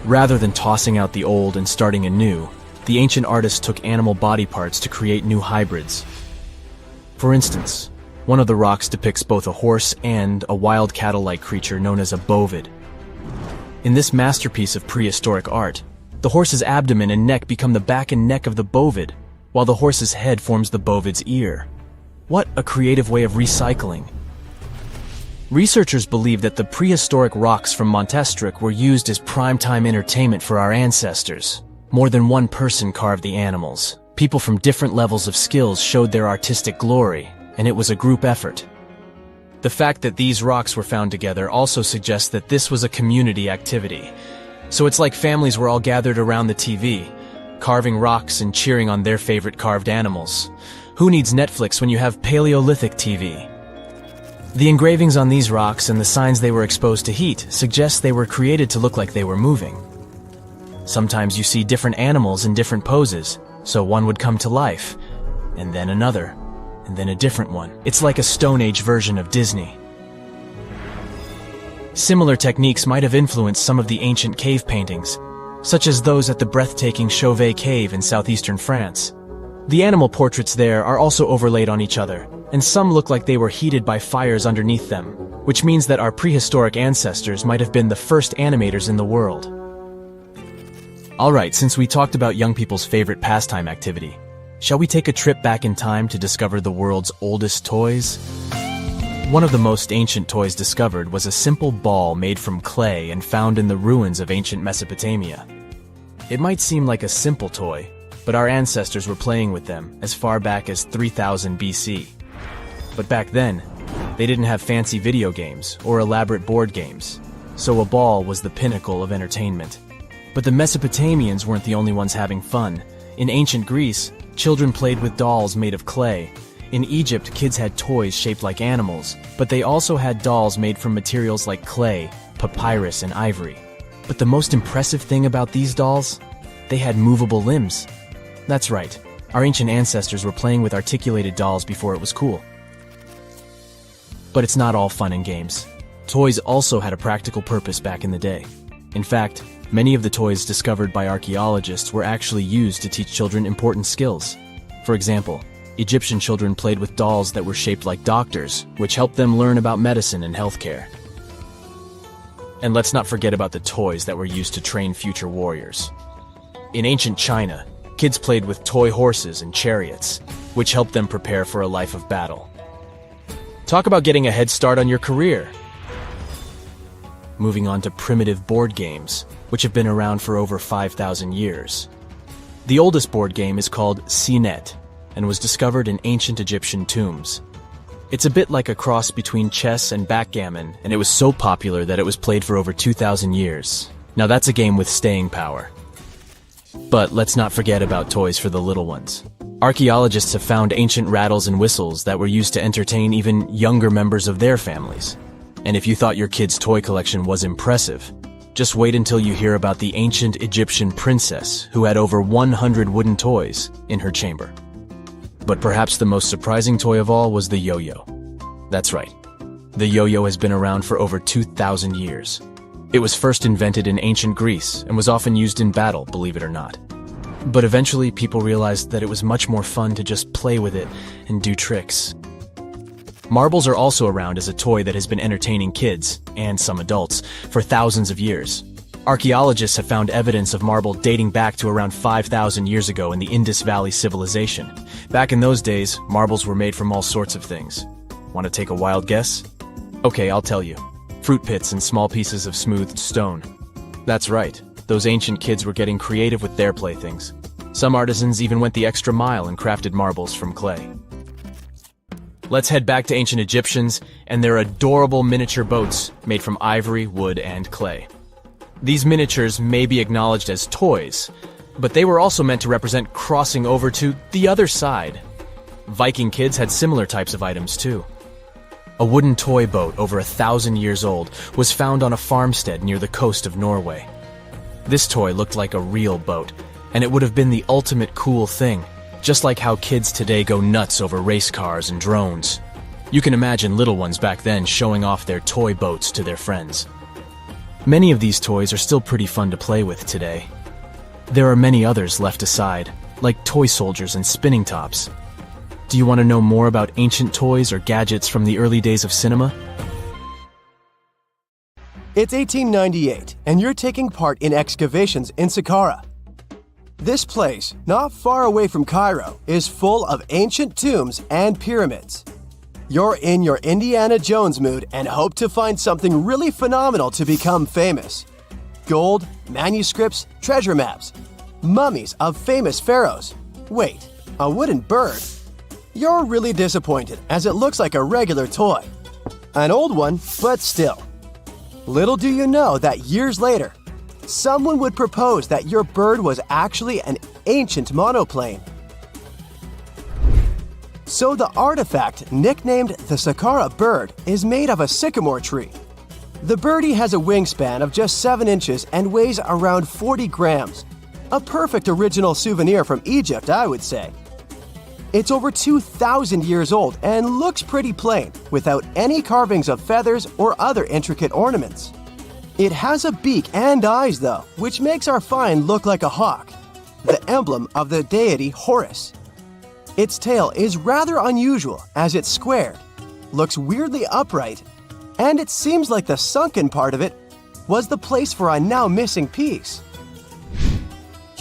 Rather than tossing out the old and starting anew, the ancient artists took animal body parts to create new hybrids. For instance, one of the rocks depicts both a horse and a wild cattle-like creature known as a bovid. In this masterpiece of prehistoric art, the horse's abdomen and neck become the back and neck of the bovid, while the horse's head forms the bovid's ear. What a creative way of recycling. Researchers believe that the prehistoric rocks from Montestric were used as primetime entertainment for our ancestors. More than one person carved the animals. People from different levels of skills showed their artistic glory, and it was a group effort. The fact that these rocks were found together also suggests that this was a community activity. So it's like families were all gathered around the TV, carving rocks and cheering on their favorite carved animals. Who needs Netflix when you have Paleolithic TV? The engravings on these rocks and the signs they were exposed to heat suggest they were created to look like they were moving. Sometimes you see different animals in different poses, so one would come to life, and then another, and then a different one. It's like a Stone Age version of Disney. Similar techniques might have influenced some of the ancient cave paintings, such as those at the breathtaking Chauvet Cave in southeastern France. The animal portraits there are also overlaid on each other, and some look like they were heated by fires underneath them, which means that our prehistoric ancestors might have been the first animators in the world. Alright, since we talked about young people's favorite pastime activity, shall we take a trip back in time to discover the world's oldest toys? One of the most ancient toys discovered was a simple ball made from clay and found in the ruins of ancient Mesopotamia. It might seem like a simple toy, but our ancestors were playing with them as far back as 3000 BC. But back then, they didn't have fancy video games or elaborate board games, so a ball was the pinnacle of entertainment. But the Mesopotamians weren't the only ones having fun. In ancient Greece, children played with dolls made of clay. In Egypt, kids had toys shaped like animals, but they also had dolls made from materials like clay, papyrus, and ivory. But the most impressive thing about these dolls? They had movable limbs. That's right, our ancient ancestors were playing with articulated dolls before it was cool. But it's not all fun and games. Toys also had a practical purpose back in the day. In fact, many of the toys discovered by archaeologists were actually used to teach children important skills. For example, Egyptian children played with dolls that were shaped like doctors, which helped them learn about medicine and healthcare. And let's not forget about the toys that were used to train future warriors. In ancient China, kids played with toy horses and chariots, which helped them prepare for a life of battle. Talk about getting a head start on your career. Moving on to primitive board games, which have been around for over 5,000 years. The oldest board game is called sediment and was discovered in ancient Egyptian tombs. It's a bit like a cross between chess and backgammon, and it was so popular that it was played for over 2,000 years. Now that's a game with staying power. But let's not forget about toys for the little ones. Archaeologists have found ancient rattles and whistles that were used to entertain even younger members of their families. And if you thought your kid's toy collection was impressive, just wait until you hear about the ancient Egyptian princess who had over 100 wooden toys in her chamber. But perhaps the most surprising toy of all was the yo-yo. That's right. The yo-yo has been around for over 2,000 years. It was first invented in ancient Greece and was often used in battle, believe it or not. But eventually people realized that it was much more fun to just play with it and do tricks. Marbles are also around as a toy that has been entertaining kids, and some adults, for thousands of years. Archaeologists have found evidence of marble dating back to around 5,000 years ago in the Indus Valley civilization. Back in those days, marbles were made from all sorts of things. Want to take a wild guess? Okay, I'll tell you. Fruit pits and small pieces of smoothed stone. That's right, those ancient kids were getting creative with their playthings. Some artisans even went the extra mile and crafted marbles from clay. Let's head back to ancient Egyptians and their adorable miniature boats made from ivory, wood, and clay. These miniatures may be acknowledged as toys, but they were also meant to represent crossing over to the other side. Viking kids had similar types of items too. A wooden toy boat over 1,000 years old was found on a farmstead near the coast of Norway. This toy looked like a real boat, and it would have been the ultimate cool thing, just like how kids today go nuts over race cars and drones. You can imagine little ones back then showing off their toy boats to their friends. Many of these toys are still pretty fun to play with today. There are many others left aside, like toy soldiers and spinning tops. Do you want to know more about ancient toys or gadgets from the early days of cinema? It's 1898, and you're taking part in excavations in Saqqara. This place, not far away from Cairo, is full of ancient tombs and pyramids. You're in your Indiana Jones mood and hope to find something really phenomenal to become famous. Gold, manuscripts, treasure maps, mummies of famous pharaohs. Wait, a wooden bird? You're really disappointed as it looks like a regular toy. An old one, but still. Little do you know that years later, someone would propose that your bird was actually an ancient monoplane. So the artifact, nicknamed the Saqqara bird, is made of a sycamore tree. The birdie has a wingspan of just 7 inches and weighs around 40 grams. A perfect original souvenir from Egypt, I would say. It's over 2,000 years old and looks pretty plain, without any carvings of feathers or other intricate ornaments. It has a beak and eyes though, which makes our find look like a hawk, the emblem of the deity Horus. Its tail is rather unusual as it's squared, looks weirdly upright, and it seems like the sunken part of it was the place for a now missing piece.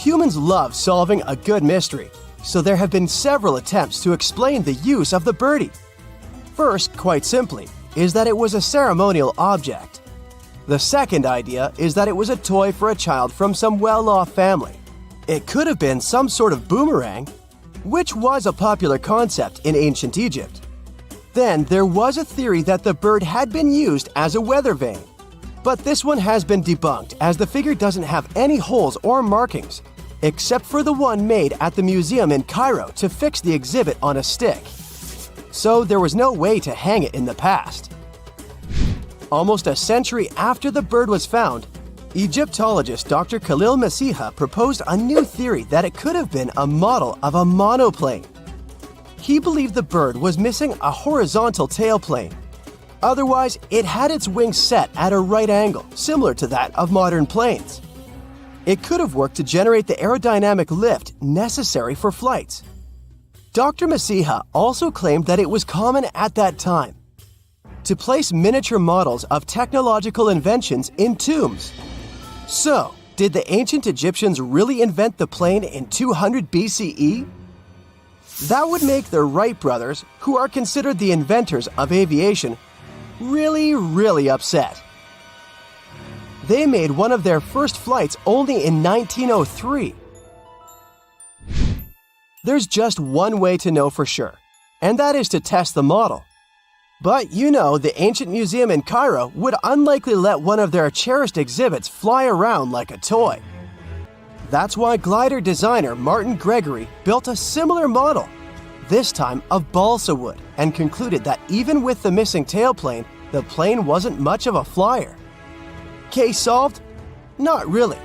Humans love solving a good mystery, so there have been several attempts to explain the use of the birdie. First, quite simply, is that it was a ceremonial object. The second idea is that it was a toy for a child from some well-off family. It could have been some sort of boomerang, which was a popular concept in ancient Egypt. Then there was a theory that the bird had been used as a weather vane. But this one has been debunked as the figure doesn't have any holes or markings, except for the one made at the museum in Cairo to fix the exhibit on a stick. So there was no way to hang it in the past. Almost a century after the bird was found, Egyptologist Dr. Khalil Masiha proposed a new theory that it could have been a model of a monoplane. He believed the bird was missing a horizontal tailplane. Otherwise, it had its wings set at a right angle, similar to that of modern planes. It could have worked to generate the aerodynamic lift necessary for flights. Dr. Masiha also claimed that it was common at that time to place miniature models of technological inventions in tombs. So, did the ancient Egyptians really invent the plane in 200 BCE? That would make the Wright brothers, who are considered the inventors of aviation, really upset. They made one of their first flights only in 1903. There's just one way to know for sure, and that is to test the model. But you know, the ancient museum in Cairo would unlikely let one of their cherished exhibits fly around like a toy. That's why glider designer Martin Gregory built a similar model, this time of balsa wood, and concluded that even with the missing tailplane, the plane wasn't much of a flyer. Case solved? Not really.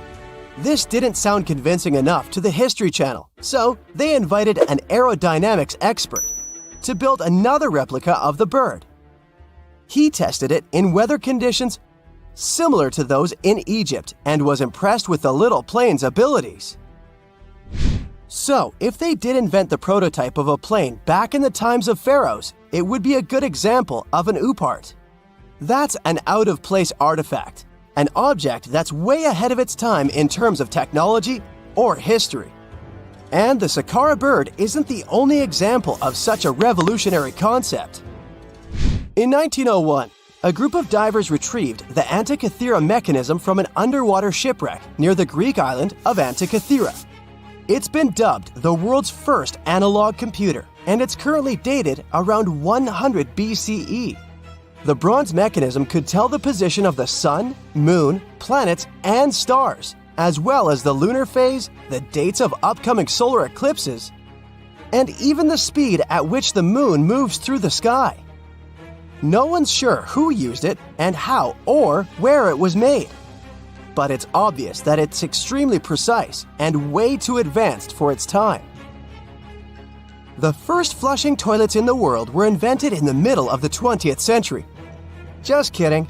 This didn't sound convincing enough to the History Channel, so they invited an aerodynamics expert to build another replica of the bird. He tested it in weather conditions similar to those in Egypt and was impressed with the little plane's abilities. So, if they did invent the prototype of a plane back in the times of pharaohs, it would be a good example of an oopart. That's an out-of-place artifact, an object that's way ahead of its time in terms of technology or history. And the Saqqara bird isn't the only example of such a revolutionary concept. In 1901, a group of divers retrieved the Antikythera mechanism from an underwater shipwreck near the Greek island of Antikythera. It's been dubbed the world's first analog computer, and it's currently dated around 100 BCE. The bronze mechanism could tell the position of the sun, moon, planets, and stars, as well as the lunar phase, the dates of upcoming solar eclipses, and even the speed at which the moon moves through the sky. No one's sure who used it and how or where it was made. But it's obvious that it's extremely precise and way too advanced for its time. The first flushing toilets in the world were invented in the middle of the 20th century. Just kidding.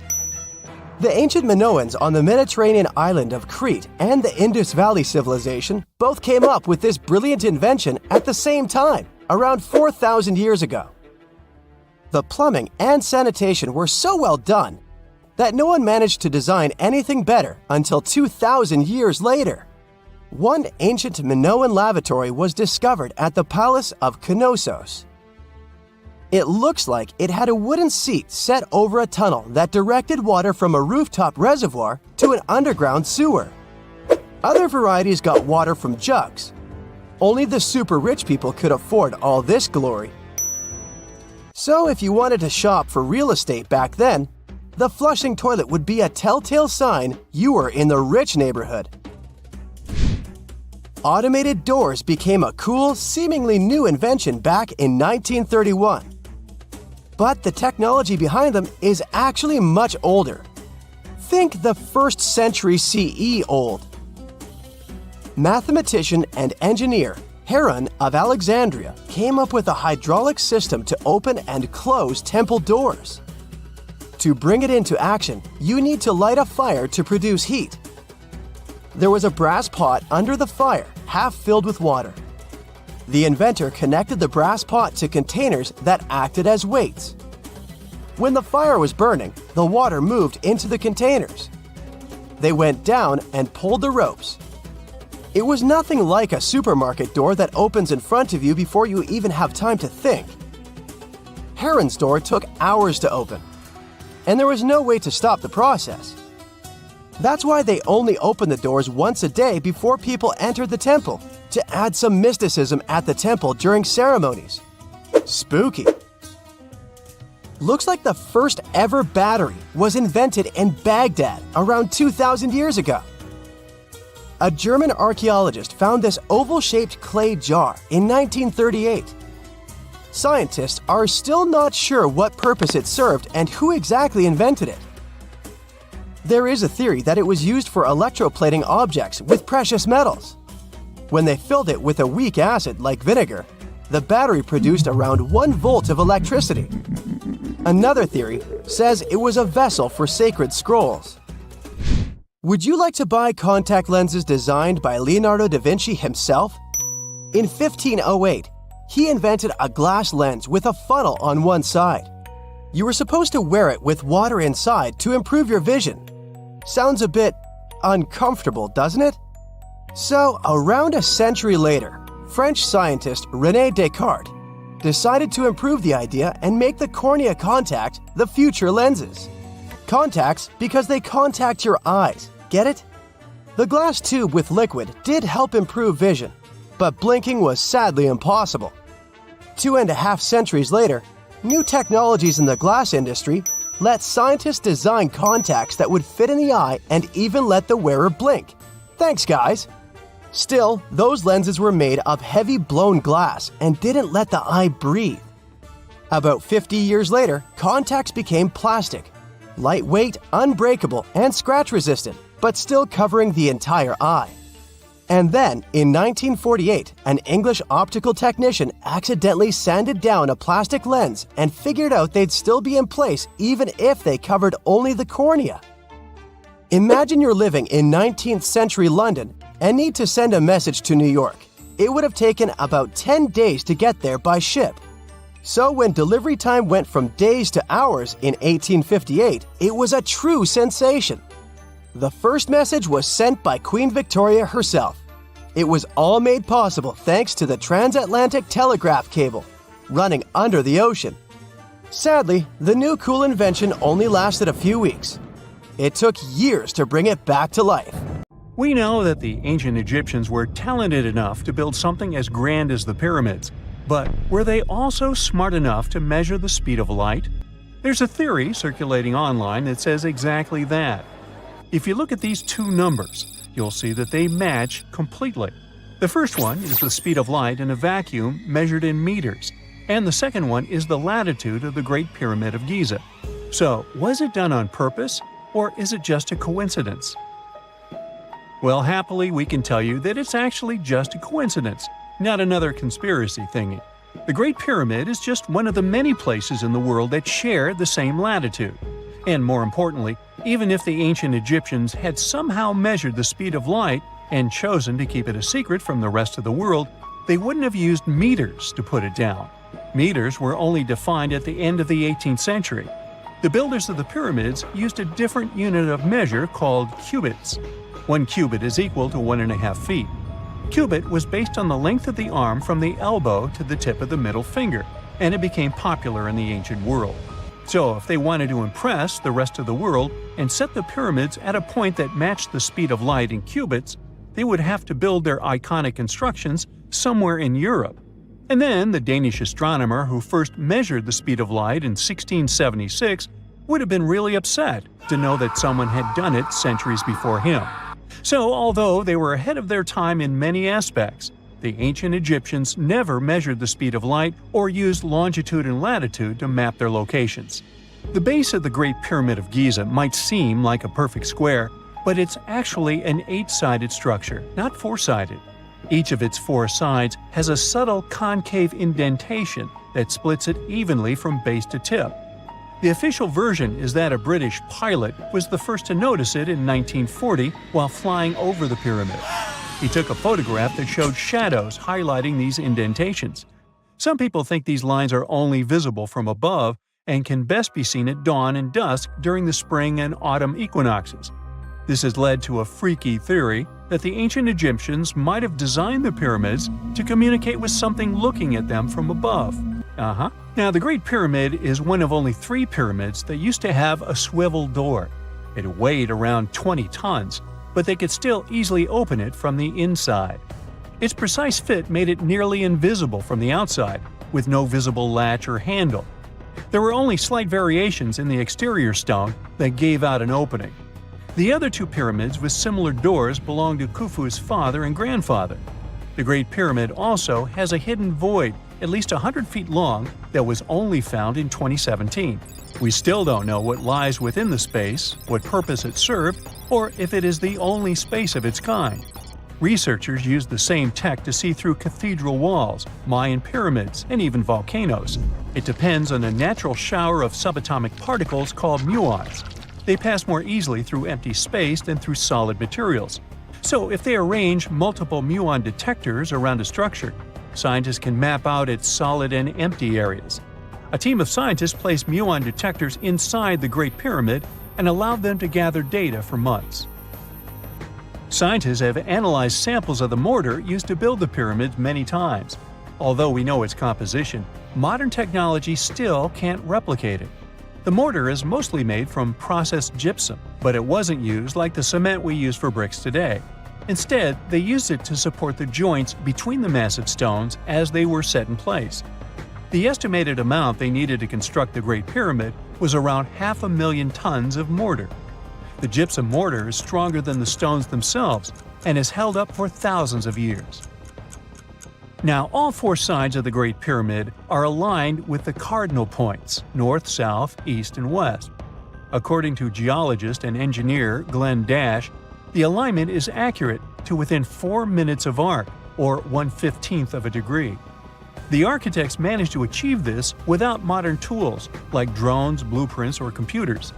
The ancient Minoans on the Mediterranean island of Crete and the Indus Valley civilization both came up with this brilliant invention at the same time, around 4,000 years ago. The plumbing and sanitation were so well done that no one managed to design anything better until 2,000 years later. One ancient Minoan lavatory was discovered at the Palace of Knossos. It looks like it had a wooden seat set over a tunnel that directed water from a rooftop reservoir to an underground sewer. Other varieties got water from jugs. Only the super rich people could afford all this glory. So if you wanted to shop for real estate back then, the flushing toilet would be a telltale sign you were in the rich neighborhood. Automated doors became a cool, seemingly new invention back in 1931. But the technology behind them is actually much older. Think the 1st century CE old. Mathematician and engineer Heron of Alexandria came up with a hydraulic system to open and close temple doors. To bring it into action, you need to light a fire to produce heat. There was a brass pot under the fire, half filled with water. The inventor connected the brass pot to containers that acted as weights. When the fire was burning, the water moved into the containers. They went down and pulled the ropes. It was nothing like a supermarket door that opens in front of you before you even have time to think. Heron's door took hours to open, and there was no way to stop the process. That's why they only opened the doors once a day before people entered the temple, to add some mysticism at the temple during ceremonies. Spooky. Looks like the first ever battery was invented in Baghdad around 2,000 years ago. A German archaeologist found this oval-shaped clay jar in 1938. Scientists are still not sure what purpose it served and who exactly invented it. There is a theory that it was used for electroplating objects with precious metals. When they filled it with a weak acid like vinegar, the battery produced around 1 volt of electricity. Another theory says it was a vessel for sacred scrolls. Would you like to buy contact lenses designed by Leonardo da Vinci himself? In 1508, he invented a glass lens with a funnel on one side. You were supposed to wear it with water inside to improve your vision. Sounds a bit uncomfortable, doesn't it? So, around a century later, French scientist René Descartes decided to improve the idea and make the cornea contact the future lenses. Contacts because they contact your eyes, get it? The glass tube with liquid did help improve vision, but blinking was sadly impossible. 2.5 centuries later, new technologies in the glass industry let scientists design contacts that would fit in the eye and even let the wearer blink. Thanks, guys! Still, those lenses were made of heavy blown glass and didn't let the eye breathe. About 50 years later, contacts became plastic, lightweight, unbreakable, and scratch-resistant, but still covering the entire eye. And then, in 1948, an English optical technician accidentally sanded down a plastic lens and figured out they'd still be in place even if they covered only the cornea. Imagine you're living in 19th century London and need to send a message to New York. It would have taken about 10 days to get there by ship. So when delivery time went from days to hours in 1858, it was a true sensation. The first message was sent by Queen Victoria herself. It was all made possible thanks to the transatlantic telegraph cable, running under the ocean. Sadly, the new cool invention only lasted a few weeks. It took years to bring it back to life. We know that the ancient Egyptians were talented enough to build something as grand as the pyramids, but were they also smart enough to measure the speed of light? There's a theory circulating online that says exactly that. If you look at these two numbers, you'll see that they match completely. The first one is the speed of light in a vacuum measured in meters, and the second one is the latitude of the Great Pyramid of Giza. So, was it done on purpose, or is it just a coincidence? Well, happily, we can tell you that it's actually just a coincidence, not another conspiracy thingy. The Great Pyramid is just one of the many places in the world that share the same latitude. And more importantly, even if the ancient Egyptians had somehow measured the speed of light and chosen to keep it a secret from the rest of the world, they wouldn't have used meters to put it down. Meters were only defined at the end of the 18th century. The builders of the pyramids used a different unit of measure called cubits. 1 cubit is equal to 1.5 feet. Cubit was based on the length of the arm from the elbow to the tip of the middle finger, and it became popular in the ancient world. So if they wanted to impress the rest of the world and set the pyramids at a point that matched the speed of light in cubits, they would have to build their iconic constructions somewhere in Europe. And then the Danish astronomer who first measured the speed of light in 1676 would have been really upset to know that someone had done it centuries before him. So although they were ahead of their time in many aspects, the ancient Egyptians never measured the speed of light or used longitude and latitude to map their locations. The base of the Great Pyramid of Giza might seem like a perfect square, but it's actually an 8-sided structure, not 4-sided. Each of its 4 sides has a subtle concave indentation that splits it evenly from base to tip. The official version is that a British pilot was the first to notice it in 1940 while flying over the pyramid. He took a photograph that showed shadows highlighting these indentations. Some people think these lines are only visible from above and can best be seen at dawn and dusk during the spring and autumn equinoxes. This has led to a freaky theory that the ancient Egyptians might have designed the pyramids to communicate with something looking at them from above. Now, the Great Pyramid is one of only 3 pyramids that used to have a swivel door. It weighed around 20 tons, but they could still easily open it from the inside. Its precise fit made it nearly invisible from the outside, with no visible latch or handle. There were only slight variations in the exterior stone that gave out an opening. The other 2 pyramids with similar doors belonged to Khufu's father and grandfather. The Great Pyramid also has a hidden void at least 100 feet long that was only found in 2017. We still don't know what lies within the space, what purpose it served, or if it is the only space of its kind. Researchers used the same tech to see through cathedral walls, Mayan pyramids, and even volcanoes. It depends on a natural shower of subatomic particles called muons. They pass more easily through empty space than through solid materials. So if they arrange multiple muon detectors around a structure, scientists can map out its solid and empty areas. A team of scientists placed muon detectors inside the Great Pyramid and allowed them to gather data for months. Scientists have analyzed samples of the mortar used to build the pyramids many times. Although we know its composition, modern technology still can't replicate it. The mortar is mostly made from processed gypsum, but it wasn't used like the cement we use for bricks today. Instead, they used it to support the joints between the massive stones as they were set in place. The estimated amount they needed to construct the Great Pyramid was around 500,000 tons of mortar. The gypsum mortar is stronger than the stones themselves and has held up for thousands of years. Now, all 4 sides of the Great Pyramid are aligned with the cardinal points – north, south, east, and west. According to geologist and engineer Glenn Dash, the alignment is accurate to within 4 minutes of arc, or 1/15th of a degree. The architects managed to achieve this without modern tools like drones, blueprints, or computers.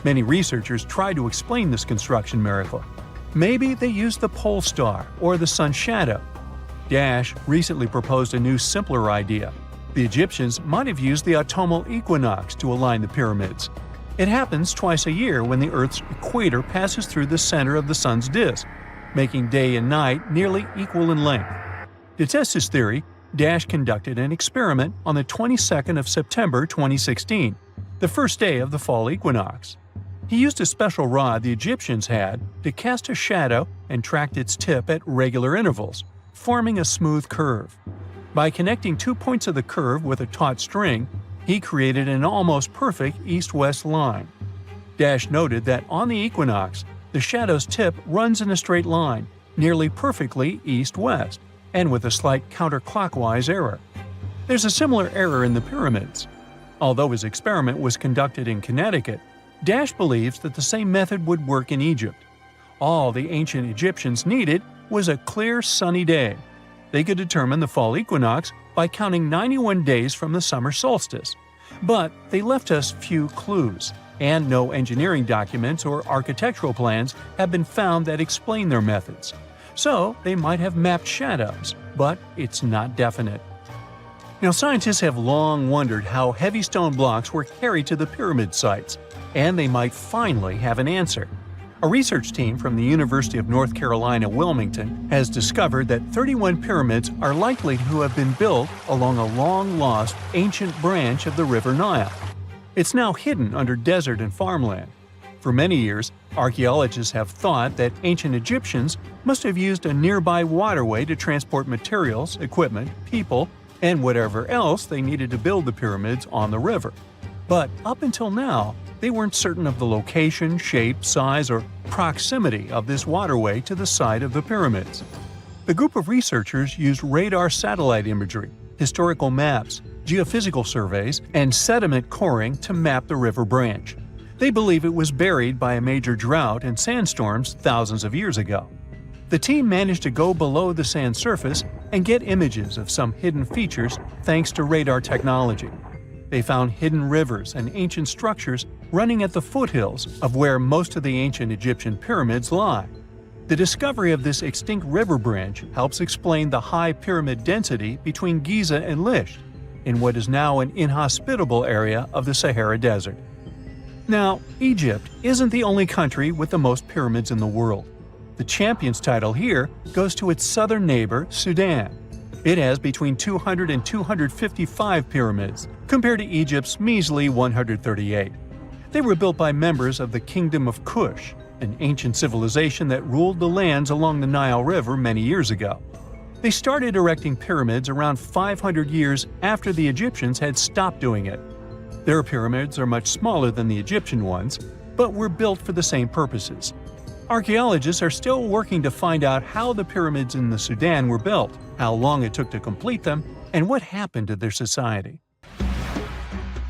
Many researchers try to explain this construction miracle. Maybe they used the pole star or the sun's shadow. Dash recently proposed a new, simpler idea. The Egyptians might have used the autumnal equinox to align the pyramids. It happens twice a year when the Earth's equator passes through the center of the sun's disk, making day and night nearly equal in length. To test his theory, Dash conducted an experiment on the 22nd of September 2016, the first day of the fall equinox. He used a special rod the Egyptians had to cast a shadow and tracked its tip at regular intervals, forming a smooth curve. By connecting 2 points of the curve with a taut string, he created an almost perfect east-west line. Dash noted that on the equinox, the shadow's tip runs in a straight line, nearly perfectly east-west, and with a slight counterclockwise error. There's a similar error in the pyramids. Although his experiment was conducted in Connecticut, Dash believes that the same method would work in Egypt. All the ancient Egyptians needed was a clear, sunny day. They could determine the fall equinox by counting 91 days from the summer solstice. But they left us few clues, and no engineering documents or architectural plans have been found that explain their methods. So they might have mapped shadows, but it's not definite. Now, scientists have long wondered how heavy stone blocks were carried to the pyramid sites, and they might finally have an answer. A research team from the University of North Carolina, Wilmington, has discovered that 31 pyramids are likely to have been built along a long-lost ancient branch of the River Nile. It's now hidden under desert and farmland. For many years, archaeologists have thought that ancient Egyptians must have used a nearby waterway to transport materials, equipment, people, and whatever else they needed to build the pyramids on the river. But up until now, they weren't certain of the location, shape, size, or proximity of this waterway to the site of the pyramids. The group of researchers used radar satellite imagery, historical maps, geophysical surveys, and sediment coring to map the river branch. They believe it was buried by a major drought and sandstorms thousands of years ago. The team managed to go below the sand surface and get images of some hidden features thanks to radar technology. They found hidden rivers and ancient structures running at the foothills of where most of the ancient Egyptian pyramids lie. The discovery of this extinct river branch helps explain the high pyramid density between Giza and Lisht, in what is now an inhospitable area of the Sahara Desert. Now, Egypt isn't the only country with the most pyramids in the world. The champion's title here goes to its southern neighbor, Sudan. It has between 200 and 255 pyramids, compared to Egypt's measly 138. They were built by members of the Kingdom of Kush, an ancient civilization that ruled the lands along the Nile River many years ago. They started erecting pyramids around 500 years after the Egyptians had stopped doing it. Their pyramids are much smaller than the Egyptian ones, but were built for the same purposes. Archaeologists are still working to find out how the pyramids in the Sudan were built, how long it took to complete them, and what happened to their society.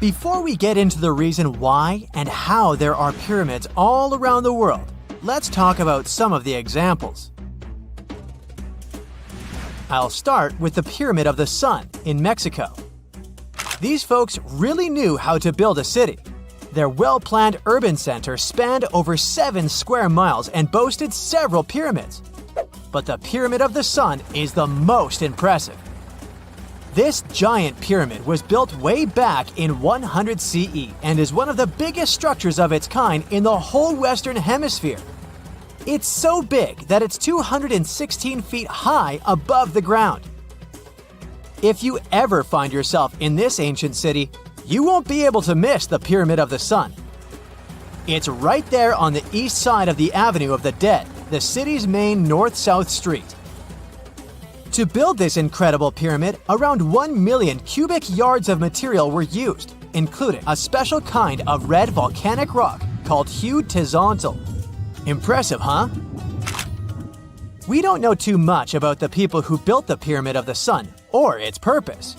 Before we get into the reason why and how there are pyramids all around the world, let's talk about some of the examples. I'll start with the Pyramid of the Sun in Mexico. These folks really knew how to build a city. Their well-planned urban center spanned over 7 square miles and boasted several pyramids. But the Pyramid of the Sun is the most impressive. This giant pyramid was built way back in 100 CE and is one of the biggest structures of its kind in the whole Western Hemisphere. It's so big that it's 216 feet high above the ground. If you ever find yourself in this ancient city, you won't be able to miss the Pyramid of the Sun. It's right there on the east side of the Avenue of the Dead, the city's main north-south street. To build this incredible pyramid, around 1 million cubic yards of material were used, including a special kind of red volcanic rock called hued tezontle. Impressive, huh? We don't know too much about the people who built the Pyramid of the Sun or its purpose.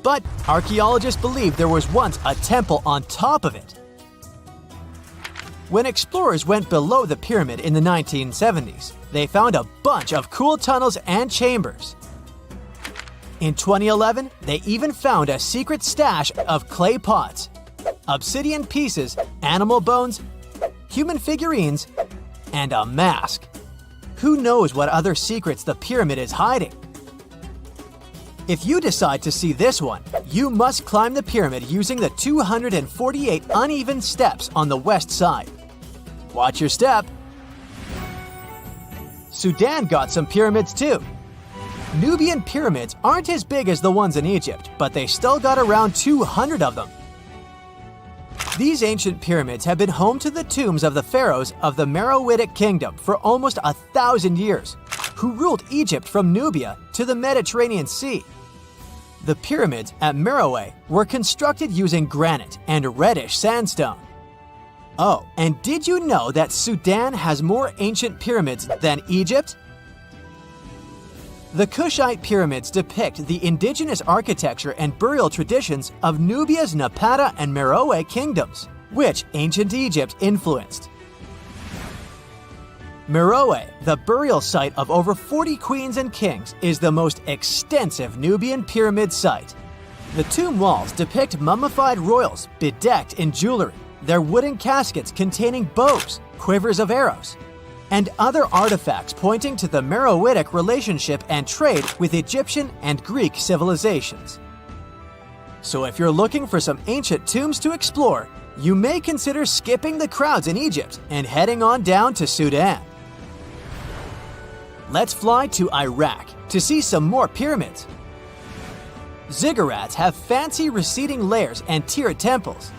But archaeologists believe there was once a temple on top of it. When explorers went below the pyramid in the 1970s, they found a bunch of cool tunnels and chambers. In 2011, they even found a secret stash of clay pots, obsidian pieces, animal bones, human figurines, and a mask. Who knows what other secrets the pyramid is hiding? If you decide to see this one, you must climb the pyramid using the 248 uneven steps on the west side. Watch your step. Sudan got some pyramids too. Nubian pyramids aren't as big as the ones in Egypt, but they still got around 200 of them. These ancient pyramids have been home to the tombs of the pharaohs of the Meroitic Kingdom for almost 1,000 years, who ruled Egypt from Nubia to the Mediterranean Sea. The pyramids at Meroe were constructed using granite and reddish sandstone. Oh, and did you know that Sudan has more ancient pyramids than Egypt? The Kushite pyramids depict the indigenous architecture and burial traditions of Nubia's Napata and Meroe kingdoms, which ancient Egypt influenced. Meroe, the burial site of over 40 queens and kings, is the most extensive Nubian pyramid site. The tomb walls depict mummified royals bedecked in jewelry, their wooden caskets containing bows, quivers of arrows, and other artifacts pointing to the Meroitic relationship and trade with Egyptian and Greek civilizations. So if you're looking for some ancient tombs to explore, you may consider skipping the crowds in Egypt and heading on down to Sudan. Let's fly to Iraq to see some more pyramids. Ziggurats have fancy receding layers and tiered temples.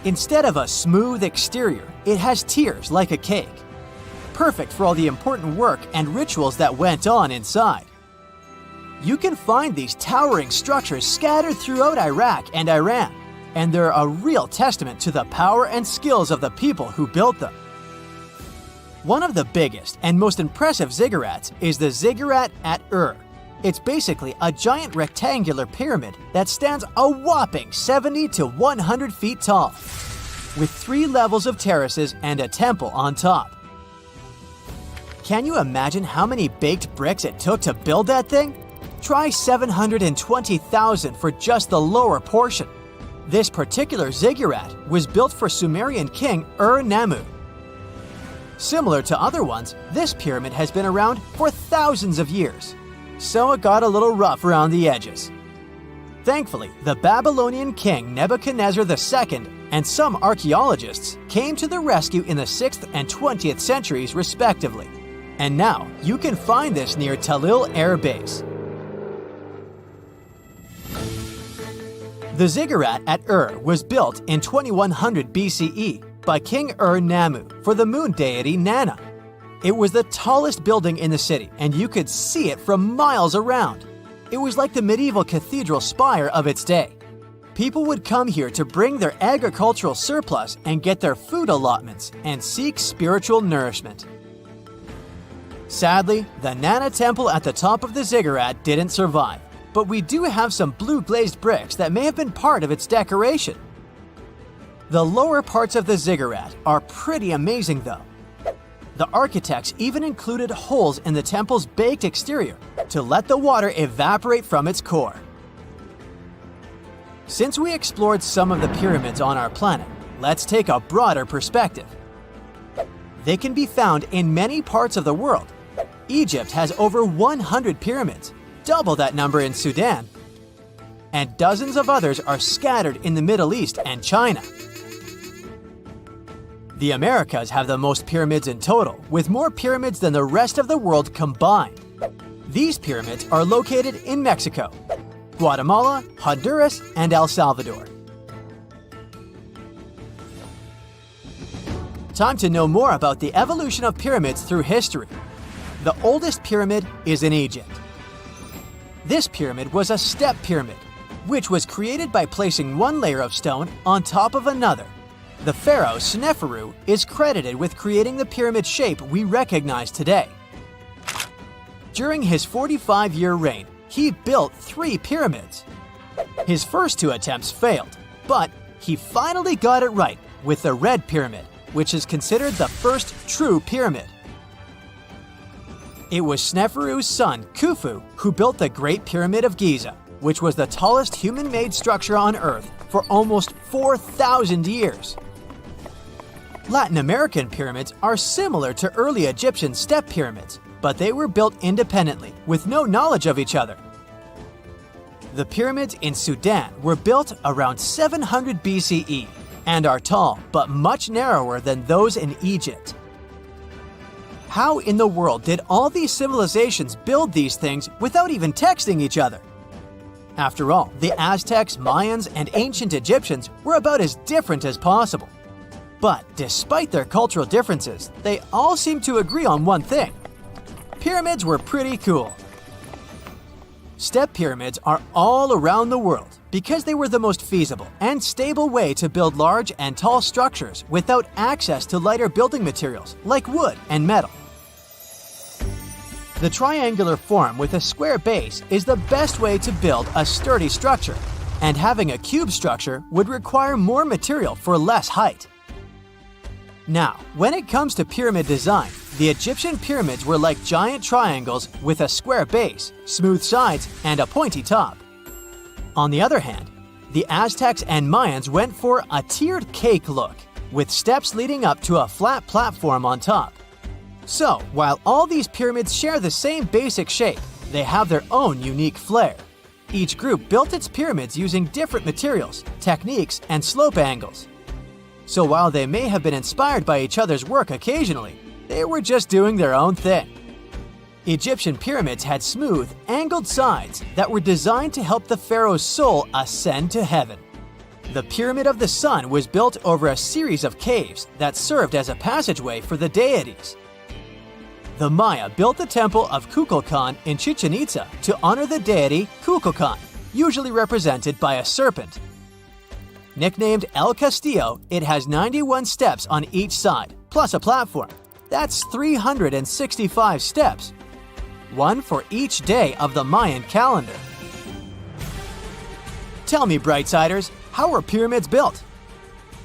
Instead of a smooth exterior, it has tiers like a cake. Perfect for all the important work and rituals that went on inside. You can find these towering structures scattered throughout Iraq and Iran, and they're a real testament to the power and skills of the people who built them. One of the biggest and most impressive ziggurats is the ziggurat at Ur. It's basically a giant rectangular pyramid that stands a whopping 70 to 100 feet tall, with 3 levels of terraces and a temple on top. Can you imagine how many baked bricks it took to build that thing? Try 720,000 for just the lower portion. This particular ziggurat was built for Sumerian king Ur-Nammu. Similar to other ones, this pyramid has been around for thousands of years, so it got a little rough around the edges. Thankfully, the Babylonian king Nebuchadnezzar II and some archaeologists came to the rescue in the 6th and 20th centuries respectively. And now you can find this near Talil Air Base. The ziggurat at Ur was built in 2100 BCE by King Ur-Nammu for the moon deity Nana. It was the tallest building in the city, and you could see it from miles around. It was like the medieval cathedral spire of its day. People would come here to bring their agricultural surplus and get their food allotments and seek spiritual nourishment. Sadly, the Nana temple at the top of the ziggurat didn't survive, but we do have some blue glazed bricks that may have been part of its decoration. The lower parts of the ziggurat are pretty amazing though. The architects even included holes in the temple's baked exterior to let the water evaporate from its core. Since we explored some of the pyramids on our planet, let's take a broader perspective. They can be found in many parts of the world. Egypt has over 100 pyramids, double that number in Sudan, and dozens of others are scattered in the Middle East and China. The Americas have the most pyramids in total, with more pyramids than the rest of the world combined. These pyramids are located in Mexico, Guatemala, Honduras, and El Salvador. Time to know more about the evolution of pyramids through history. The oldest pyramid is in Egypt. This pyramid was a step pyramid, which was created by placing one layer of stone on top of another. The pharaoh Sneferu is credited with creating the pyramid shape we recognize today. During his 45-year reign, he built 3 pyramids. His first 2 attempts failed, but he finally got it right with the Red Pyramid, which is considered the first true pyramid. It was Sneferu's son, Khufu, who built the Great Pyramid of Giza, which was the tallest human-made structure on Earth for almost 4,000 years. Latin American pyramids are similar to early Egyptian step pyramids, but they were built independently, with no knowledge of each other. The pyramids in Sudan were built around 700 BCE and are tall but much narrower than those in Egypt. How in the world did all these civilizations build these things without even texting each other? After all, the Aztecs, Mayans, and ancient Egyptians were about as different as possible. But despite their cultural differences, they all seem to agree on one thing. Pyramids were pretty cool. Step pyramids are all around the world because they were the most feasible and stable way to build large and tall structures without access to lighter building materials like wood and metal. The triangular form with a square base is the best way to build a sturdy structure, and having a cube structure would require more material for less height. Now, when it comes to pyramid design, the Egyptian pyramids were like giant triangles with a square base, smooth sides, and a pointy top. On the other hand, the Aztecs and Mayans went for a tiered cake look, with steps leading up to a flat platform on top. So, while all these pyramids share the same basic shape, they have their own unique flair. Each group built its pyramids using different materials, techniques, and slope angles. So while they may have been inspired by each other's work occasionally, they were just doing their own thing. Egyptian pyramids had smooth, angled sides that were designed to help the pharaoh's soul ascend to heaven. The Pyramid of the Sun was built over a series of caves that served as a passageway for the deities. The Maya built the temple of Kukulkan in Chichen Itza to honor the deity Kukulkan, usually represented by a serpent. Nicknamed El Castillo, it has 91 steps on each side, plus a platform. That's 365 steps, one for each day of the Mayan calendar. Tell me, Brightsiders, how were pyramids built?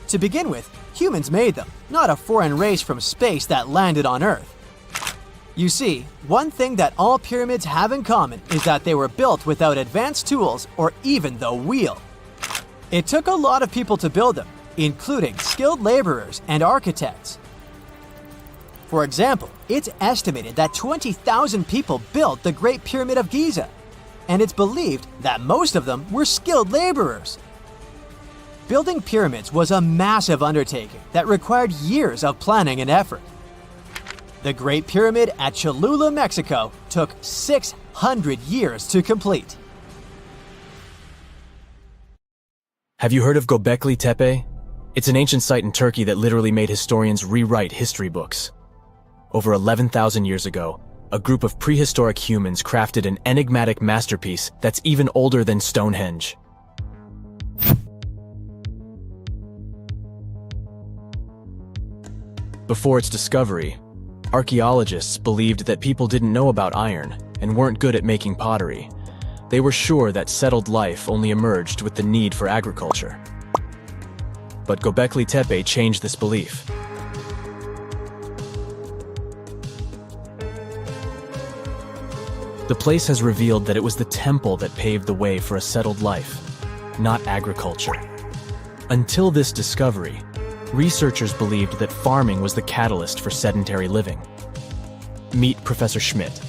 To begin with, humans made them, not a foreign race from space that landed on Earth. You see, one thing that all pyramids have in common is that they were built without advanced tools or even the wheel. It took a lot of people to build them, including skilled laborers and architects. For example, it's estimated that 20,000 people built the Great Pyramid of Giza, and it's believed that most of them were skilled laborers. Building pyramids was a massive undertaking that required years of planning and effort. The Great Pyramid at Cholula, Mexico, took 600 years to complete. Have you heard of Göbekli Tepe? It's an ancient site in Turkey that literally made historians rewrite history books. Over 11,000 years ago, a group of prehistoric humans crafted an enigmatic masterpiece that's even older than Stonehenge. Before its discovery, archaeologists believed that people didn't know about iron and weren't good at making pottery. They were sure that settled life only emerged with the need for agriculture. But Göbekli Tepe changed this belief. The place has revealed that it was the temple that paved the way for a settled life, not agriculture. Until this discovery, researchers believed that farming was the catalyst for sedentary living. Meet Professor Schmidt,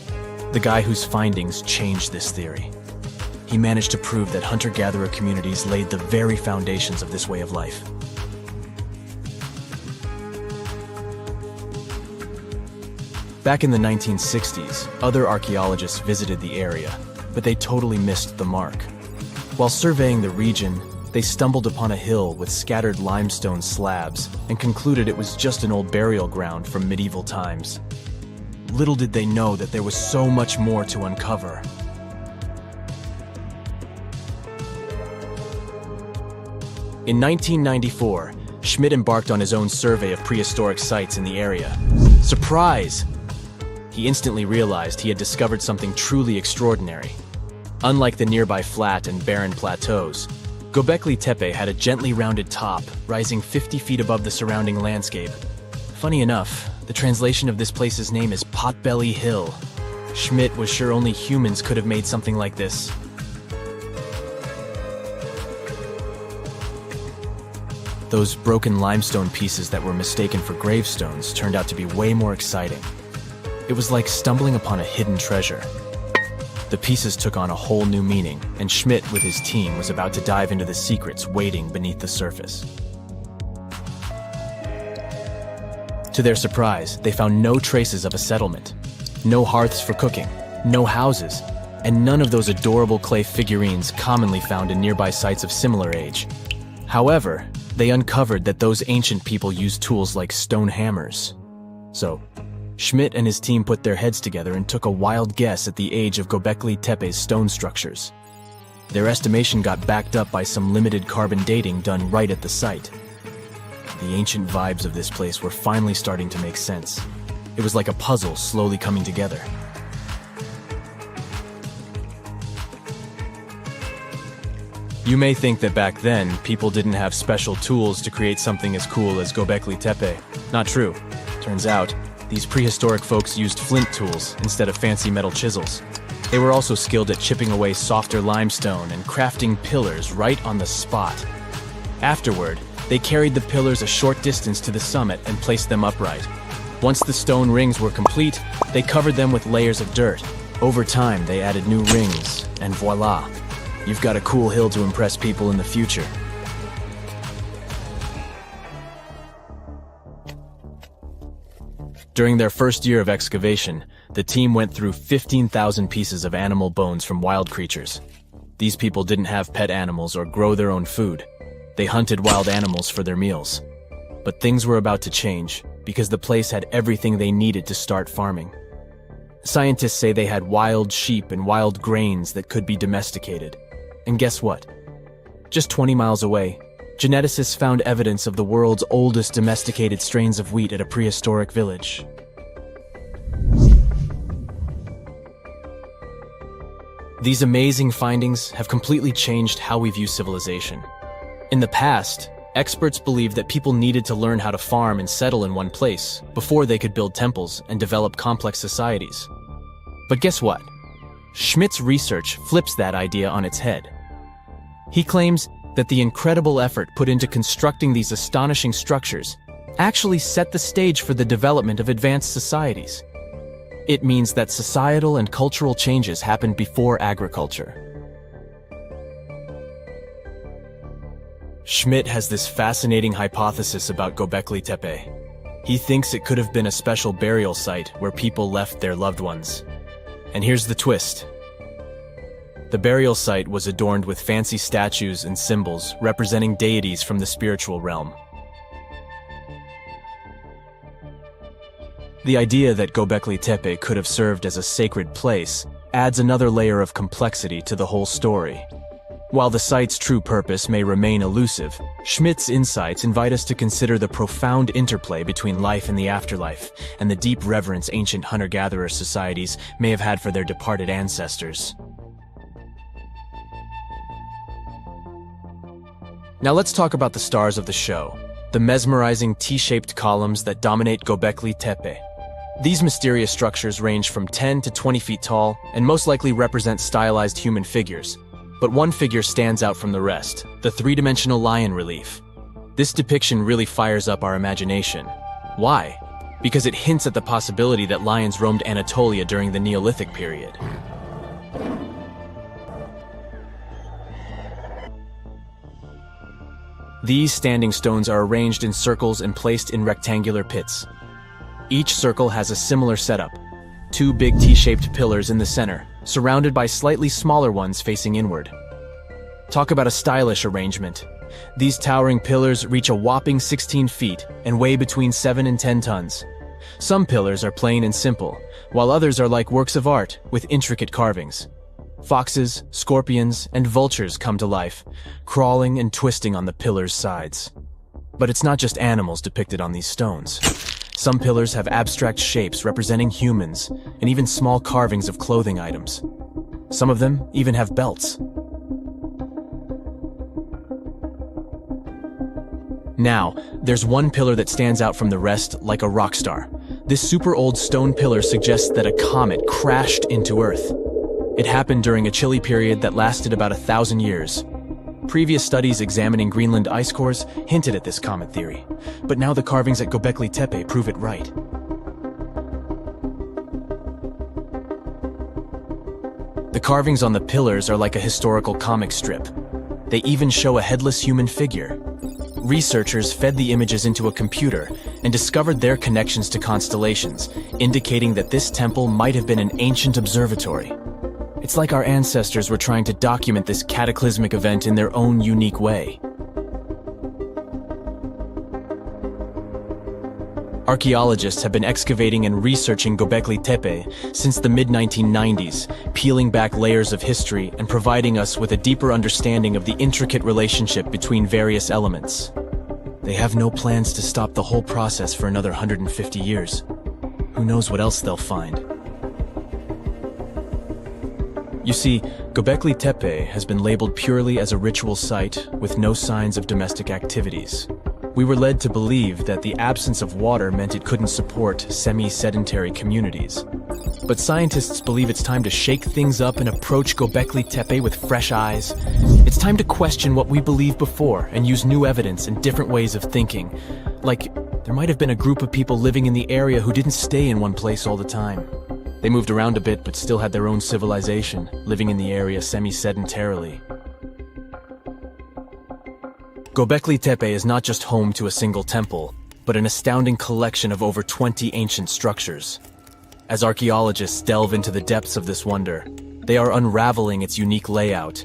the guy whose findings changed this theory. He managed to prove that hunter-gatherer communities laid the very foundations of this way of life. Back in the 1960s, other archaeologists visited the area, but they totally missed the mark. While surveying the region, they stumbled upon a hill with scattered limestone slabs and concluded it was just an old burial ground from medieval times. Little did they know that there was so much more to uncover. In 1994, Schmidt embarked on his own survey of prehistoric sites in the area. Surprise! He instantly realized he had discovered something truly extraordinary. Unlike the nearby flat and barren plateaus, Göbekli Tepe had a gently rounded top, rising 50 feet above the surrounding landscape. Funny enough, the translation of this place's name is Potbelly Hill. Schmidt was sure only humans could have made something like this. Those broken limestone pieces that were mistaken for gravestones turned out to be way more exciting. It was like stumbling upon a hidden treasure. The pieces took on a whole new meaning, and Schmidt with his team was about to dive into the secrets waiting beneath the surface. To their surprise, they found no traces of a settlement. No hearths for cooking, no houses, and none of those adorable clay figurines commonly found in nearby sites of similar age. However, they uncovered that those ancient people used tools like stone hammers. So, Schmidt and his team put their heads together and took a wild guess at the age of Göbekli Tepe's stone structures. Their estimation got backed up by some limited carbon dating done right at the site. The ancient vibes of this place were finally starting to make sense. It was like a puzzle slowly coming together. You may think that back then, people didn't have special tools to create something as cool as Göbekli Tepe. Not true. Turns out, these prehistoric folks used flint tools instead of fancy metal chisels. They were also skilled at chipping away softer limestone and crafting pillars right on the spot. Afterward, they carried the pillars a short distance to the summit and placed them upright. Once the stone rings were complete, they covered them with layers of dirt. Over time, they added new rings, and voila! You've got a cool hill to impress people in the future. During their first year of excavation, the team went through 15,000 pieces of animal bones from wild creatures. These people didn't have pet animals or grow their own food. They hunted wild animals for their meals. But things were about to change, because the place had everything they needed to start farming. Scientists say they had wild sheep and wild grains that could be domesticated. And guess what? Just 20 miles away, geneticists found evidence of the world's oldest domesticated strains of wheat at a prehistoric village. These amazing findings have completely changed how we view civilization. In the past, experts believed that people needed to learn how to farm and settle in one place before they could build temples and develop complex societies. But guess what? Schmidt's research flips that idea on its head. He claims that the incredible effort put into constructing these astonishing structures actually set the stage for the development of advanced societies. It means that societal and cultural changes happened before agriculture. Schmidt has this fascinating hypothesis about Göbekli Tepe. He thinks it could have been a special burial site where people left their loved ones. And here's the twist. The burial site was adorned with fancy statues and symbols representing deities from the spiritual realm. The idea that Göbekli Tepe could have served as a sacred place adds another layer of complexity to the whole story. While the site's true purpose may remain elusive, Schmidt's insights invite us to consider the profound interplay between life and the afterlife, and the deep reverence ancient hunter-gatherer societies may have had for their departed ancestors. Now let's talk about the stars of the show, the mesmerizing T-shaped columns that dominate Göbekli Tepe. These mysterious structures range from 10 to 20 feet tall and most likely represent stylized human figures. But one figure stands out from the rest, the three-dimensional lion relief. This depiction really fires up our imagination. Why? Because it hints at the possibility that lions roamed Anatolia during the Neolithic period. These standing stones are arranged in circles and placed in rectangular pits. Each circle has a similar setup. Two big T-shaped pillars in the center, surrounded by slightly smaller ones facing inward. Talk about a stylish arrangement. These towering pillars reach a whopping 16 feet and weigh between 7 and 10 tons. Some pillars are plain and simple, while others are like works of art with intricate carvings. Foxes, scorpions, and vultures come to life, crawling and twisting on the pillars' sides. But it's not just animals depicted on these stones. Some pillars have abstract shapes representing humans, and even small carvings of clothing items. Some of them even have belts. Now, there's one pillar that stands out from the rest like a rock star. This super old stone pillar suggests that a comet crashed into Earth. It happened during a chilly period that lasted about 1,000 years. Previous studies examining Greenland ice cores hinted at this comet theory, but now the carvings at Göbekli Tepe prove it right. The carvings on the pillars are like a historical comic strip. They even show a headless human figure. Researchers fed the images into a computer and discovered their connections to constellations, indicating that this temple might have been an ancient observatory. It's like our ancestors were trying to document this cataclysmic event in their own unique way. Archaeologists have been excavating and researching Göbekli Tepe since the mid-1990s, peeling back layers of history and providing us with a deeper understanding of the intricate relationship between various elements. They have no plans to stop the whole process for another 150 years. Who knows what else they'll find? You see, Göbekli Tepe has been labeled purely as a ritual site with no signs of domestic activities. We were led to believe that the absence of water meant it couldn't support semi-sedentary communities. But scientists believe it's time to shake things up and approach Göbekli Tepe with fresh eyes. It's time to question what we believed before and use new evidence and different ways of thinking. Like, there might have been a group of people living in the area who didn't stay in one place all the time. They moved around a bit but still had their own civilization, living in the area semi-sedentarily. Göbekli Tepe is not just home to a single temple, but an astounding collection of over 20 ancient structures. As archaeologists delve into the depths of this wonder, they are unraveling its unique layout,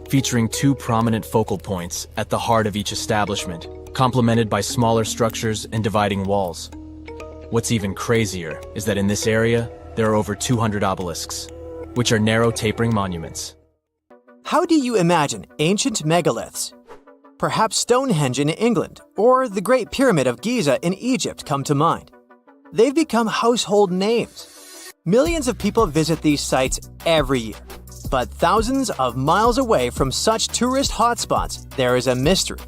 featuring two prominent focal points at the heart of each establishment, complemented by smaller structures and dividing walls. What's even crazier is that in this area, there are over 200 obelisks, which are narrow tapering monuments. How do you imagine ancient megaliths? Perhaps Stonehenge in England or the Great Pyramid of Giza in Egypt come to mind. They've become household names. Millions of people visit these sites every year. But thousands of miles away from such tourist hotspots, there is a mystery.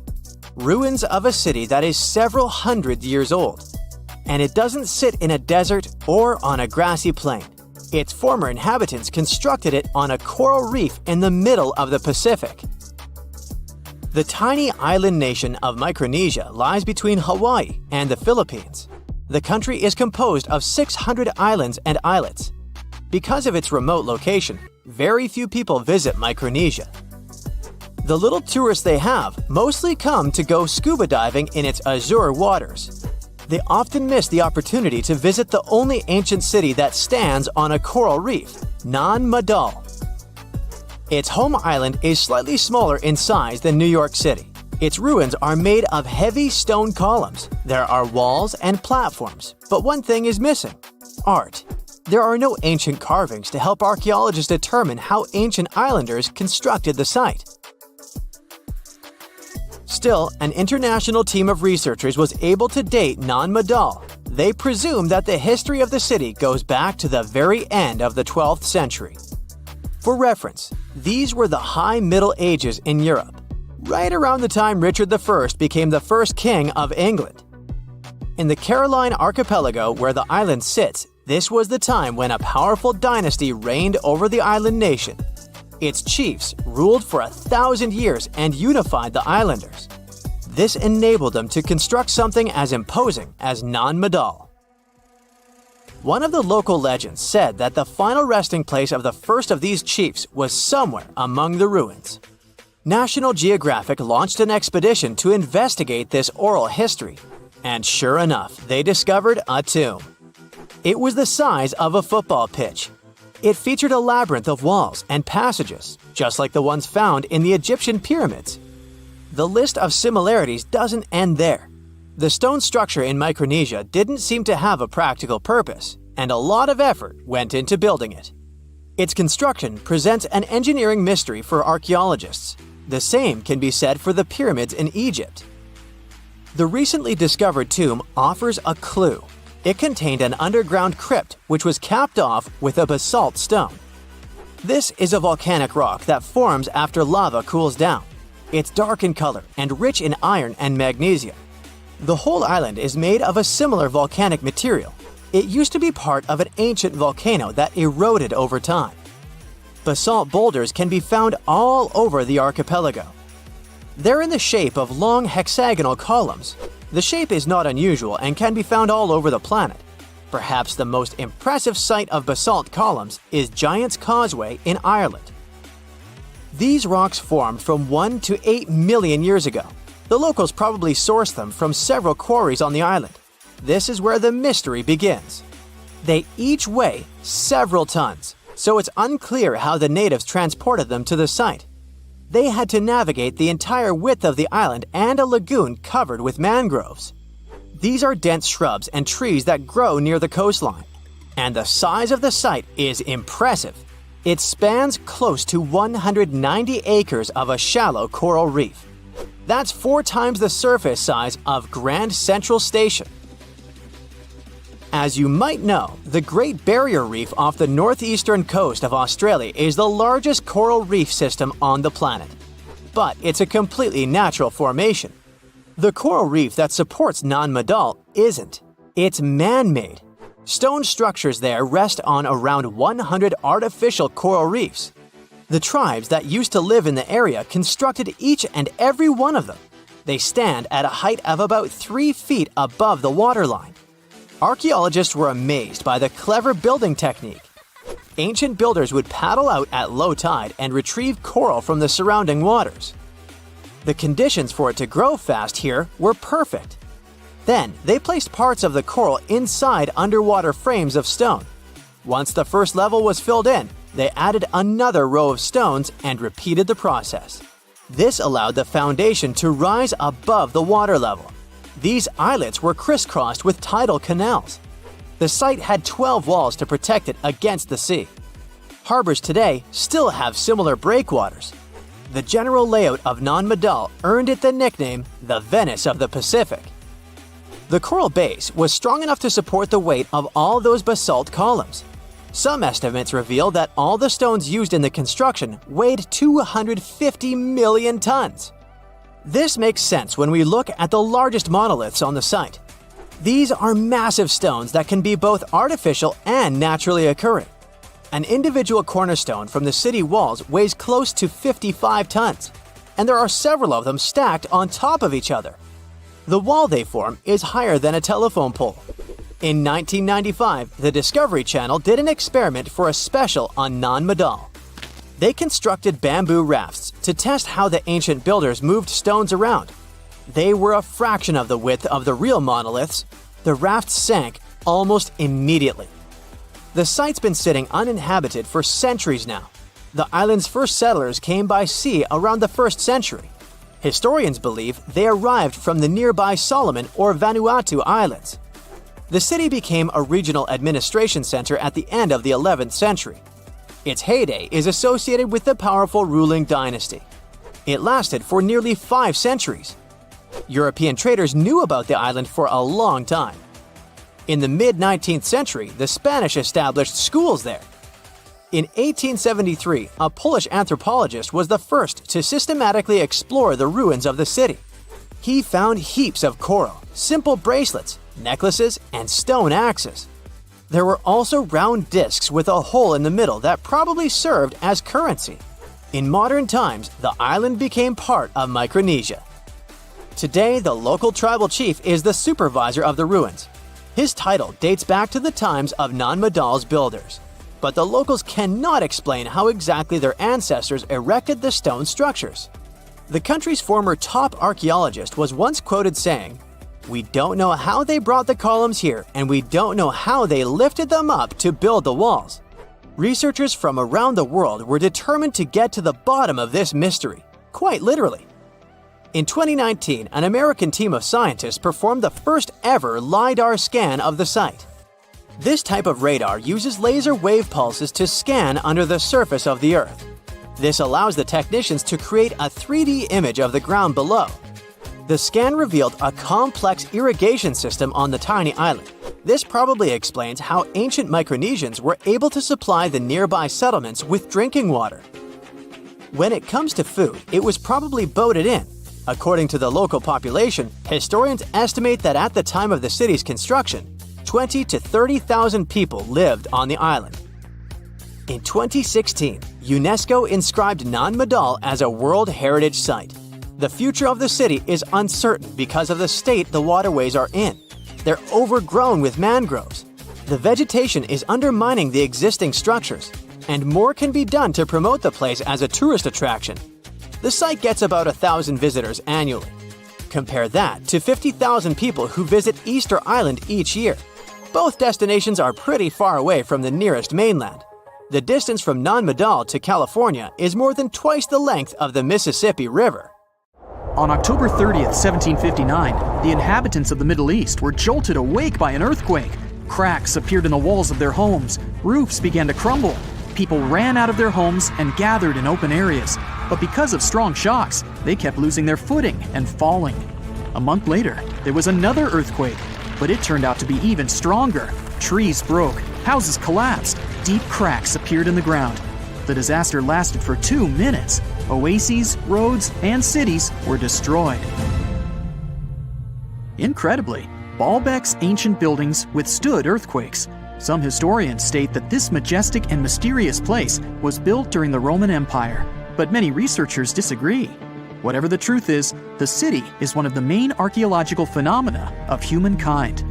Ruins of a city that is several hundred years old. And it doesn't sit in a desert or on a grassy plain. Its former inhabitants constructed it on a coral reef in the middle of the Pacific. The tiny island nation of Micronesia lies between Hawaii and the Philippines. The country is composed of 600 islands and islets. Because of its remote location, very few people visit Micronesia. The little tourists they have mostly come to go scuba diving in its azure waters. they often miss the opportunity to visit the only ancient city that stands on a coral reef, Nan Madol. Its home island is slightly smaller in size than New York City. Its ruins are made of heavy stone columns. There are walls and platforms, but one thing is missing: art. There are no ancient carvings to help archaeologists determine how ancient islanders constructed the site. Still, an international team of researchers was able to date Nan Madol. They presume that the history of the city goes back to the very end of the 12th century. For reference, these were the High Middle Ages in Europe, right around the time Richard I became the first king of England. In the Caroline archipelago where the island sits, this was the time when a powerful dynasty reigned over the island nation. Its chiefs ruled for 1,000 years and unified the islanders. This enabled them to construct something as imposing as Nan Madol. One of the local legends said that the final resting place of the first of these chiefs was somewhere among the ruins. National Geographic launched an expedition to investigate this oral history, and sure enough, they discovered a tomb. It was the size of a football pitch. It featured a labyrinth of walls and passages, just like the ones found in the Egyptian pyramids. The list of similarities doesn't end there. The stone structure in Micronesia didn't seem to have a practical purpose, and a lot of effort went into building it. Its construction presents an engineering mystery for archaeologists. The same can be said for the pyramids in Egypt. The recently discovered tomb offers a clue. It contained an underground crypt which was capped off with a basalt stone. This is a volcanic rock that forms after lava cools down. It's dark in color and rich in iron and magnesium. The whole island is made of a similar volcanic material. It used to be part of an ancient volcano that eroded over time. Basalt boulders can be found all over the archipelago. They're in the shape of long hexagonal columns. The shape is not unusual and can be found all over the planet. Perhaps the most impressive sight of basalt columns is Giant's Causeway in Ireland. These rocks formed from 1 to 8 million years ago. The locals probably sourced them from several quarries on the island. This is where the mystery begins. They each weigh several tons, so it's unclear how the natives transported them to the site. They had to navigate the entire width of the island and a lagoon covered with mangroves. These are dense shrubs and trees that grow near the coastline. And the size of the site is impressive. It spans close to 190 acres of a shallow coral reef. That's 4 times the surface size of Grand Central Station. As you might know, the Great Barrier Reef off the northeastern coast of Australia is the largest coral reef system on the planet. But it's a completely natural formation. The coral reef that supports Nan Madol isn't. It's man-made. Stone structures there rest on around 100 artificial coral reefs. The tribes that used to live in the area constructed each and every one of them. They stand at a height of about 3 feet above the waterline. Archaeologists were amazed by the clever building technique. Ancient builders would paddle out at low tide and retrieve coral from the surrounding waters. The conditions for it to grow fast here were perfect. Then, they placed parts of the coral inside underwater frames of stone. Once the first level was filled in, they added another row of stones and repeated the process. This allowed the foundation to rise above the water level. These islets were crisscrossed with tidal canals. The site had 12 walls to protect it against the sea. Harbors today still have similar breakwaters. The general layout of Nan Madol earned it the nickname the Venice of the Pacific. The coral base was strong enough to support the weight of all those basalt columns. Some estimates reveal that all the stones used in the construction weighed 250 million tons. This makes sense when we look at the largest monoliths on the site. These are massive stones that can be both artificial and naturally occurring. An individual cornerstone from the city walls weighs close to 55 tons, and there are several of them stacked on top of each other. The wall they form is higher than a telephone pole. In 1995, the Discovery Channel did an experiment for a special on Nan Madol. They constructed bamboo rafts to test how the ancient builders moved stones around. They were a fraction of the width of the real monoliths, The raft sank almost immediately. The site's been sitting uninhabited for centuries now. The island's first settlers came by sea around the 1st century. Historians believe they arrived from the nearby Solomon or Vanuatu Islands. The city became a regional administration center at the end of the 11th century. Its heyday is associated with the powerful ruling dynasty. It lasted for nearly 5 centuries. European traders knew about the island for a long time. In the mid-19th century, the Spanish established schools there. In 1873, a Polish anthropologist was the first to systematically explore the ruins of the city. He found heaps of coral, simple bracelets, necklaces, and stone axes. There were also round discs with a hole in the middle that probably served as currency. In modern times, the island became part of Micronesia. Today, the local tribal chief is the supervisor of the ruins. His title dates back to the times of Nan-Madol's builders. But the locals cannot explain how exactly their ancestors erected the stone structures. The country's former top archaeologist was once quoted saying, "We don't know how they brought the columns here, and we don't know how they lifted them up to build the walls." Researchers from around the world were determined to get to the bottom of this mystery, quite literally. In 2019, an American team of scientists performed the first ever LiDAR scan of the site. This type of radar uses laser wave pulses to scan under the surface of the Earth. This allows the technicians to create a 3D image of the ground below. The scan revealed a complex irrigation system on the tiny island. This probably explains how ancient Micronesians were able to supply the nearby settlements with drinking water. When it comes to food, it was probably boated in. According to the local population, historians estimate that at the time of the city's construction, 20 to 30,000 people lived on the island. In 2016, UNESCO inscribed Nan-Madol as a World Heritage Site. The future of the city is uncertain because of the state the waterways are in. They're overgrown with mangroves. The vegetation is undermining the existing structures, and more can be done to promote the place as a tourist attraction. The site gets about 1,000 visitors annually. Compare that to 50,000 people who visit Easter Island each year. Both destinations are pretty far away from the nearest mainland. The distance from Nan-Madol to California is more than twice the length of the Mississippi River. On October 30th, 1759, the inhabitants of the Middle East were jolted awake by an earthquake. Cracks appeared in the walls of their homes, roofs began to crumble. People ran out of their homes and gathered in open areas. But because of strong shocks, they kept losing their footing and falling. A month later, there was another earthquake, but it turned out to be even stronger. Trees broke, houses collapsed, deep cracks appeared in the ground. The disaster lasted for 2 minutes. Oases, roads, and cities were destroyed. Incredibly, Baalbek's ancient buildings withstood earthquakes. Some historians state that this majestic and mysterious place was built during the Roman Empire, but many researchers disagree. Whatever the truth is, the city is one of the main archaeological phenomena of humankind.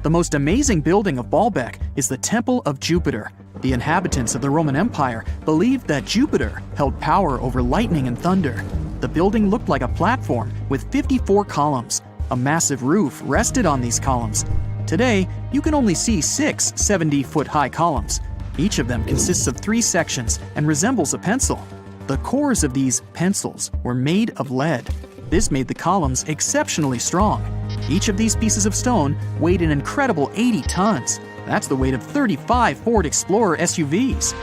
The most amazing building of Baalbek is the Temple of Jupiter. The inhabitants of the Roman Empire believed that Jupiter held power over lightning and thunder. The building looked like a platform with 54 columns. A massive roof rested on these columns. Today, you can only see 6 70-foot-high columns. Each of them consists of 3 sections and resembles a pencil. The cores of these pencils were made of lead. This made the columns exceptionally strong. Each of these pieces of stone weighed an incredible 80 tons. That's the weight of 35 Ford Explorer SUVs.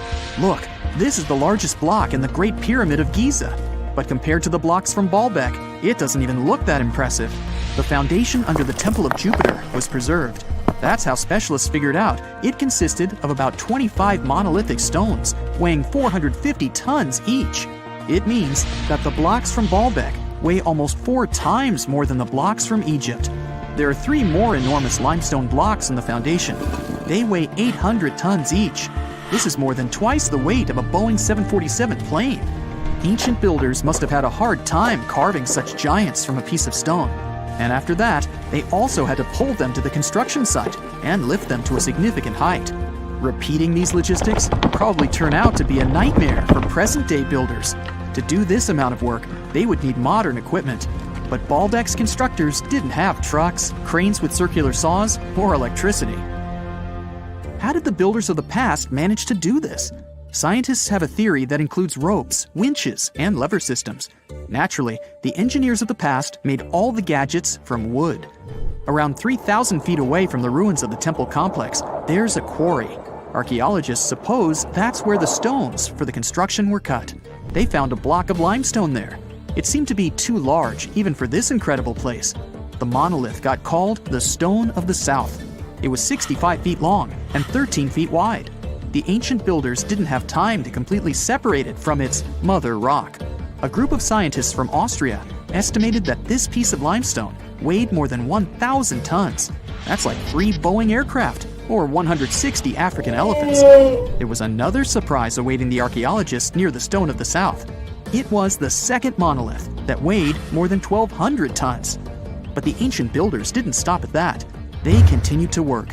Look, this is the largest block in the Great Pyramid of Giza. But compared to the blocks from Baalbek, it doesn't even look that impressive. The foundation under the Temple of Jupiter was preserved. That's how specialists figured out it consisted of about 25 monolithic stones, weighing 450 tons each. It means that the blocks from Baalbek weigh almost 4 times more than the blocks from Egypt. There are 3 more enormous limestone blocks in the foundation. They weigh 800 tons each. This is more than twice the weight of a Boeing 747 plane. Ancient builders must have had a hard time carving such giants from a piece of stone. And after that, they also had to pull them to the construction site and lift them to a significant height. Repeating these logistics would probably turn out to be a nightmare for present-day builders. To do this amount of work, they would need modern equipment. But Baalbek's constructors didn't have trucks, cranes with circular saws, or electricity. How did the builders of the past manage to do this? Scientists have a theory that includes ropes, winches, and lever systems. Naturally, the engineers of the past made all the gadgets from wood. Around 3,000 feet away from the ruins of the temple complex, there's a quarry. Archaeologists suppose that's where the stones for the construction were cut. They found a block of limestone there. It seemed to be too large, even for this incredible place. The monolith got called the Stone of the South. It was 65 feet long and 13 feet wide. The ancient builders didn't have time to completely separate it from its mother rock. A group of scientists from Austria estimated that this piece of limestone weighed more than 1,000 tons. That's like 3 Boeing aircraft or 160 African elephants. There was another surprise awaiting the archaeologists near the Stone of the South. It was the second monolith that weighed more than 1,200 tons. But the ancient builders didn't stop at that. They continued to work.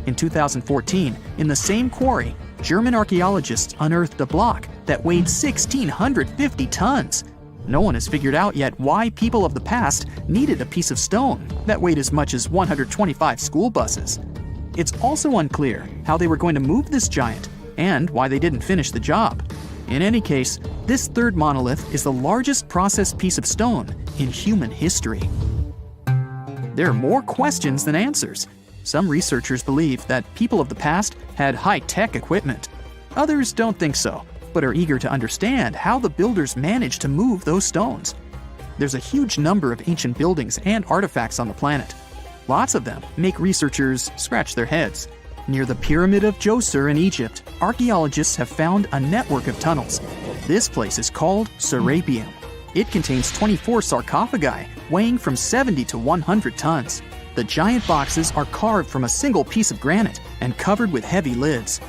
In 2014, in the same quarry, German archaeologists unearthed a block that weighed 1,650 tons. No one has figured out yet why people of the past needed a piece of stone that weighed as much as 125 school buses. It's also unclear how they were going to move this giant and why they didn't finish the job. In any case, this third monolith is the largest processed piece of stone in human history. There are more questions than answers. Some researchers believe that people of the past had high-tech equipment. Others don't think so, but are eager to understand how the builders managed to move those stones. There's a huge number of ancient buildings and artifacts on the planet. Lots of them make researchers scratch their heads. Near the Pyramid of Djoser in Egypt, archaeologists have found a network of tunnels. This place is called Serapeum. It contains 24 sarcophagi weighing from 70 to 100 tons. The giant boxes are carved from a single piece of granite and covered with heavy lids.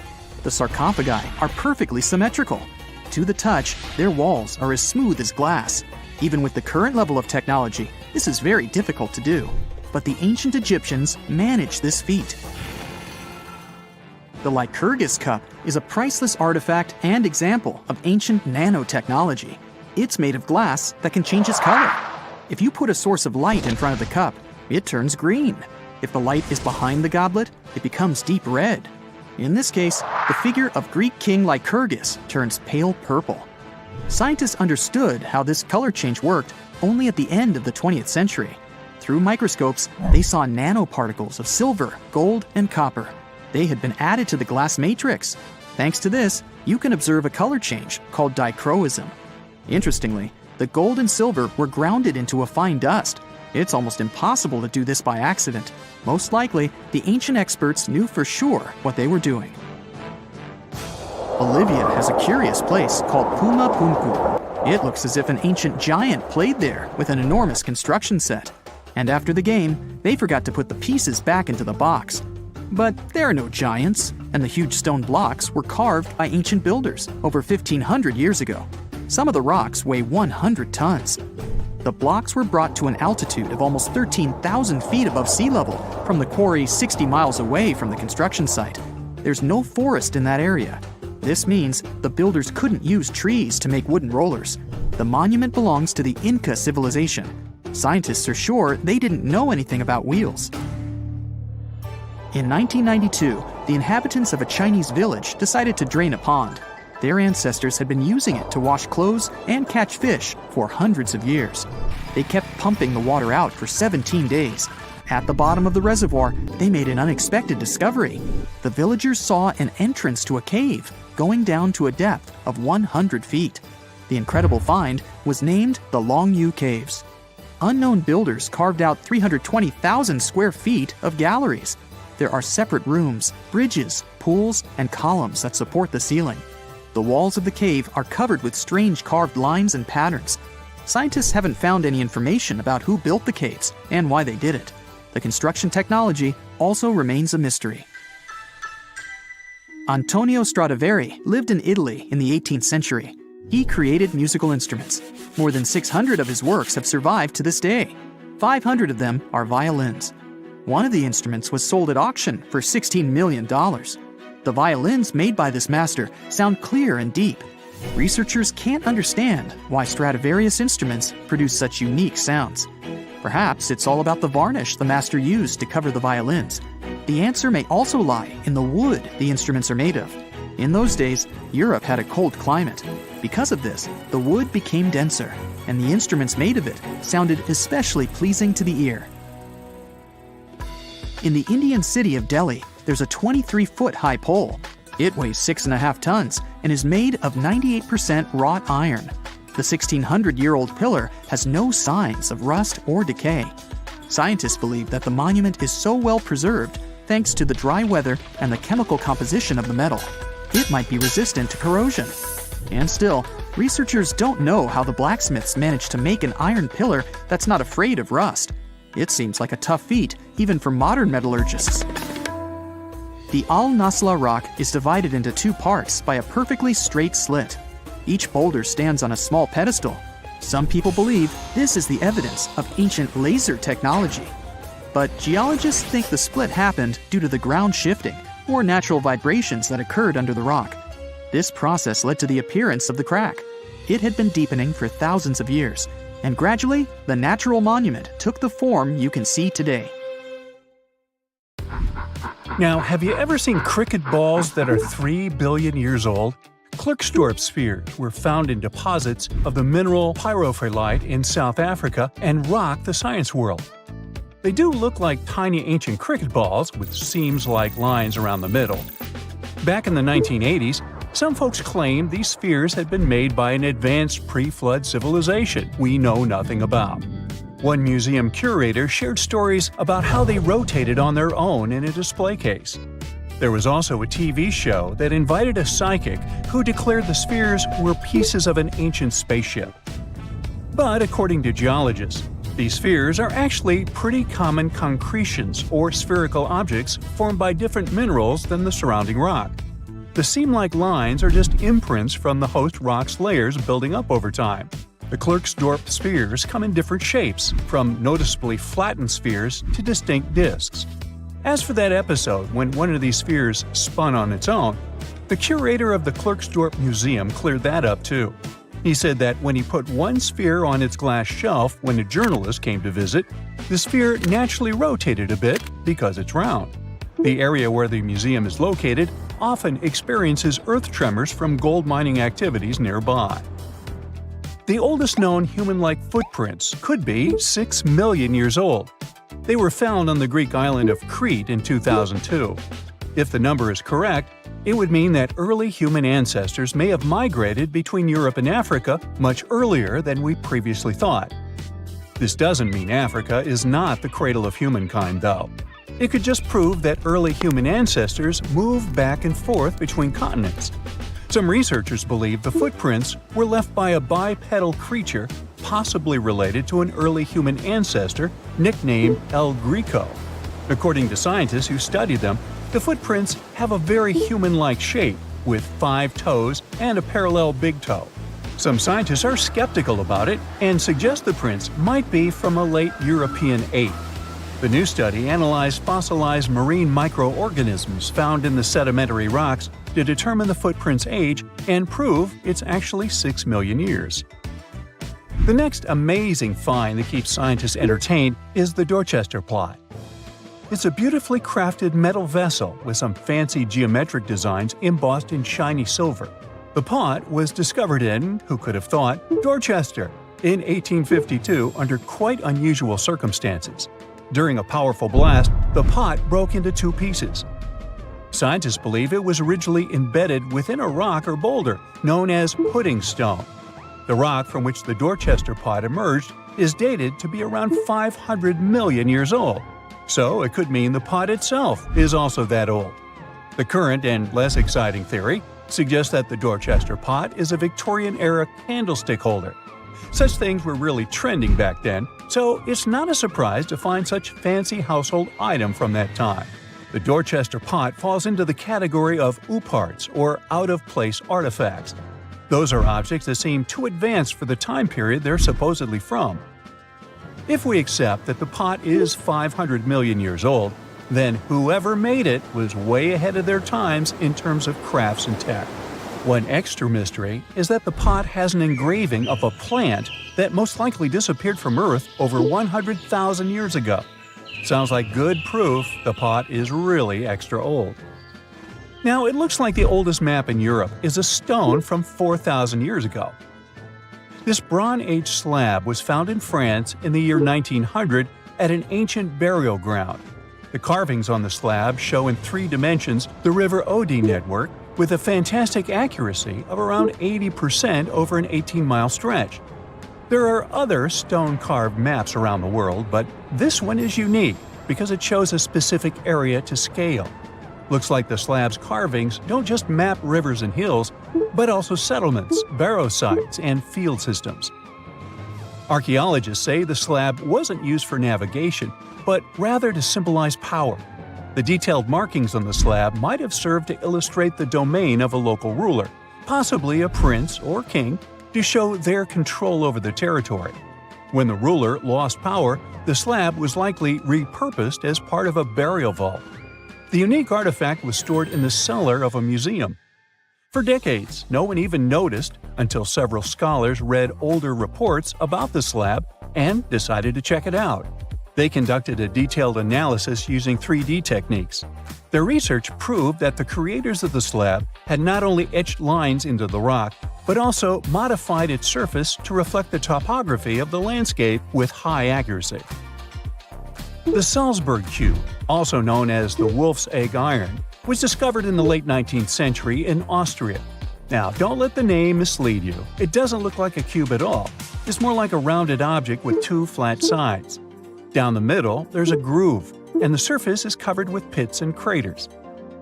The sarcophagi are perfectly symmetrical. To the touch, their walls are as smooth as glass. Even with the current level of technology, this is very difficult to do. But the ancient Egyptians managed this feat. The Lycurgus cup is a priceless artifact and example of ancient nanotechnology. It's made of glass that can change its color. If you put a source of light in front of the cup, it turns green. If the light is behind the goblet, it becomes deep red. In this case, the figure of Greek king Lycurgus turns pale purple. Scientists understood how this color change worked only at the end of the 20th century. Through microscopes, they saw nanoparticles of silver, gold, and copper. They had been added to the glass matrix. Thanks to this, you can observe a color change called dichroism. Interestingly, the gold and silver were grounded into a fine dust. It's almost impossible to do this by accident. Most likely, the ancient experts knew for sure what they were doing. Bolivia has a curious place called Puma Punku. It looks as if an ancient giant played there with an enormous construction set. And after the game, they forgot to put the pieces back into the box. But there are no giants, and the huge stone blocks were carved by ancient builders over 1,500 years ago. Some of the rocks weigh 100 tons. The blocks were brought to an altitude of almost 13,000 feet above sea level from the quarry 60 miles away from the construction site. There's no forest in that area. This means the builders couldn't use trees to make wooden rollers. The monument belongs to the Inca civilization. Scientists are sure they didn't know anything about wheels. In 1992, the inhabitants of a Chinese village decided to drain a pond. Their ancestors had been using it to wash clothes and catch fish for hundreds of years. They kept pumping the water out for 17 days. At the bottom of the reservoir, they made an unexpected discovery. The villagers saw an entrance to a cave going down to a depth of 100 feet. The incredible find was named the Longyu Caves. Unknown builders carved out 320,000 square feet of galleries. There are separate rooms, bridges, pools, and columns that support the ceiling. The walls of the cave are covered with strange carved lines and patterns. Scientists haven't found any information about who built the caves and why they did it. The construction technology also remains a mystery. Antonio Stradivari lived in Italy in the 18th century. He created musical instruments. More than 600 of his works have survived to this day. 500 of them are violins. One of the instruments was sold at auction for $16 million. The violins made by this master sound clear and deep. Researchers can't understand why Stradivarius instruments produce such unique sounds. Perhaps it's all about the varnish the master used to cover the violins. The answer may also lie in the wood the instruments are made of. In those days, Europe had a cold climate. Because of this, the wood became denser, and the instruments made of it sounded especially pleasing to the ear. In the Indian city of Delhi, there's a 23-foot high pole. It weighs 6.5 tons and is made of 98% wrought iron. The 1,600-year-old pillar has no signs of rust or decay. Scientists believe that the monument is so well preserved thanks to the dry weather and the chemical composition of the metal. It might be resistant to corrosion. And still, researchers don't know how the blacksmiths managed to make an iron pillar that's not afraid of rust. It seems like a tough feat, even for modern metallurgists. The Al-Nasla rock is divided into 2 parts by a perfectly straight slit. Each boulder stands on a small pedestal. Some people believe this is the evidence of ancient laser technology. But geologists think the split happened due to the ground shifting or natural vibrations that occurred under the rock. This process led to the appearance of the crack. It had been deepening for thousands of years, and gradually, the natural monument took the form you can see today. Now, have you ever seen cricket balls that are 3 billion years old? Klerksdorp spheres were found in deposits of the mineral pyrophyllite in South Africa and rock the science world. They do look like tiny ancient cricket balls with seams-like lines around the middle. Back in the 1980s, some folks claimed these spheres had been made by an advanced pre-flood civilization we know nothing about. One museum curator shared stories about how they rotated on their own in a display case. There was also a TV show that invited a psychic who declared the spheres were pieces of an ancient spaceship. But according to geologists, these spheres are actually pretty common concretions or spherical objects formed by different minerals than the surrounding rock. The seam-like lines are just imprints from the host rock's layers building up over time. The Klerksdorp spheres come in different shapes, from noticeably flattened spheres to distinct discs. As for that episode when one of these spheres spun on its own, the curator of the Klerksdorp Museum cleared that up too. He said that when he put one sphere on its glass shelf when a journalist came to visit, the sphere naturally rotated a bit because it's round. The area where the museum is located often experiences earth tremors from gold mining activities nearby. The oldest known human-like footprints could be 6 million years old. They were found on the Greek island of Crete in 2002. If the number is correct, it would mean that early human ancestors may have migrated between Europe and Africa much earlier than we previously thought. This doesn't mean Africa is not the cradle of humankind, though. It could just prove that early human ancestors moved back and forth between continents. Some researchers believe the footprints were left by a bipedal creature possibly related to an early human ancestor nicknamed El Greco. According to scientists who studied them, the footprints have a very human-like shape, with 5 toes and a parallel big toe. Some scientists are skeptical about it and suggest the prints might be from a late European ape. The new study analyzed fossilized marine microorganisms found in the sedimentary rocks to determine the footprint's age and prove it's actually 6 million years. The next amazing find that keeps scientists entertained is the Dorchester plot. It's a beautifully crafted metal vessel with some fancy geometric designs embossed in shiny silver. The pot was discovered in, who could have thought, Dorchester in 1852 under quite unusual circumstances. During a powerful blast, the pot broke into 2 pieces. Scientists believe it was originally embedded within a rock or boulder known as pudding stone. The rock from which the Dorchester pot emerged is dated to be around 500 million years old, so it could mean the pot itself is also that old. The current and less exciting theory suggests that the Dorchester pot is a Victorian-era candlestick holder. Such things were really trending back then, so it's not a surprise to find such fancy household item from that time. The Dorchester pot falls into the category of ooparts, or out-of-place artifacts. Those are objects that seem too advanced for the time period they're supposedly from. If we accept that the pot is 500 million years old, then whoever made it was way ahead of their times in terms of crafts and tech. One extra mystery is that the pot has an engraving of a plant that most likely disappeared from Earth over 100,000 years ago. Sounds like good proof the pot is really extra old. Now, it looks like the oldest map in Europe is a stone from 4,000 years ago. This Bronze Age slab was found in France in the year 1900 at an ancient burial ground. The carvings on the slab show in 3 dimensions the River Odie network with a fantastic accuracy of around 80% over an 18-mile stretch. There are other stone-carved maps around the world, but this one is unique because it shows a specific area to scale. Looks like the slab's carvings don't just map rivers and hills, but also settlements, barrow sites, and field systems. Archaeologists say the slab wasn't used for navigation, but rather to symbolize power. The detailed markings on the slab might have served to illustrate the domain of a local ruler, possibly a prince or king, to show their control over the territory. When the ruler lost power, the slab was likely repurposed as part of a burial vault. The unique artifact was stored in the cellar of a museum. For decades, no one even noticed until several scholars read older reports about the slab and decided to check it out. They conducted a detailed analysis using 3D techniques. Their research proved that the creators of the slab had not only etched lines into the rock, but also modified its surface to reflect the topography of the landscape with high accuracy. The Salzburg Cube, also known as the Wolf's Egg Iron, was discovered in the late 19th century in Austria. Now, don't let the name mislead you. It doesn't look like a cube at all. It's more like a rounded object with 2 flat sides. Down the middle, there's a groove, and the surface is covered with pits and craters.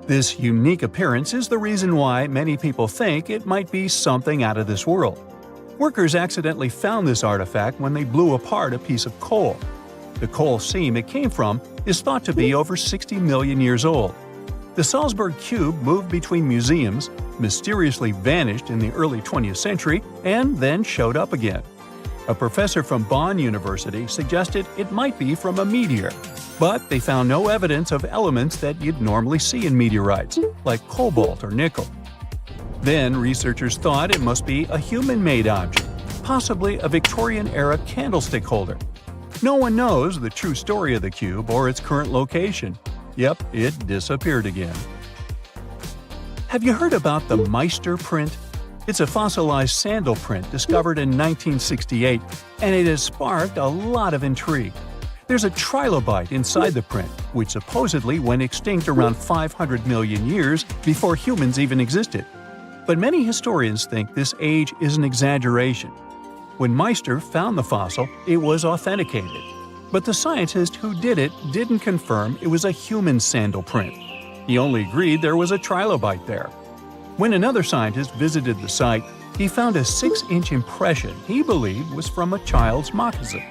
This unique appearance is the reason why many people think it might be something out of this world. Workers accidentally found this artifact when they blew apart a piece of coal. The coal seam it came from is thought to be over 60 million years old. The Salzburg Cube moved between museums, mysteriously vanished in the early 20th century, and then showed up again. A professor from Bonn University suggested it might be from a meteor, but they found no evidence of elements that you'd normally see in meteorites, like cobalt or nickel. Then researchers thought it must be a human-made object, possibly a Victorian-era candlestick holder. No one knows the true story of the cube or its current location. Yep, it disappeared again. Have you heard about the Meister print? It's a fossilized sandal print discovered in 1968, and it has sparked a lot of intrigue. There's a trilobite inside the print, which supposedly went extinct around 500 million years before humans even existed. But many historians think this age is an exaggeration. When Meister found the fossil, it was authenticated. But the scientist who did it didn't confirm it was a human sandal print. He only agreed there was a trilobite there. When another scientist visited the site, he found a 6-inch impression he believed was from a child's moccasin.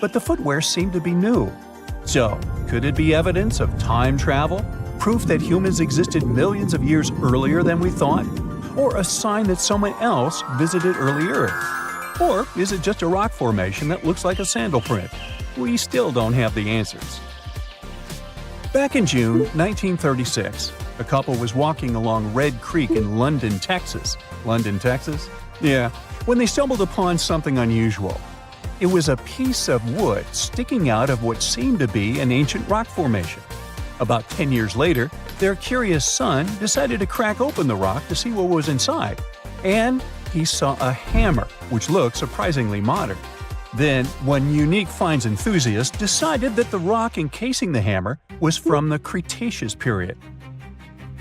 But the footwear seemed to be new. So, could it be evidence of time travel? Proof that humans existed millions of years earlier than we thought? Or a sign that someone else visited early Earth? Or is it just a rock formation that looks like a sandal print? We still don't have the answers. Back in June 1936, a couple was walking along Red Creek in London, Texas. London, Texas? Yeah, when they stumbled upon something unusual. It was a piece of wood sticking out of what seemed to be an ancient rock formation. About 10 years later, their curious son decided to crack open the rock to see what was inside. And he saw a hammer, which looked surprisingly modern. Then, one unique finds enthusiast decided that the rock encasing the hammer was from the Cretaceous period.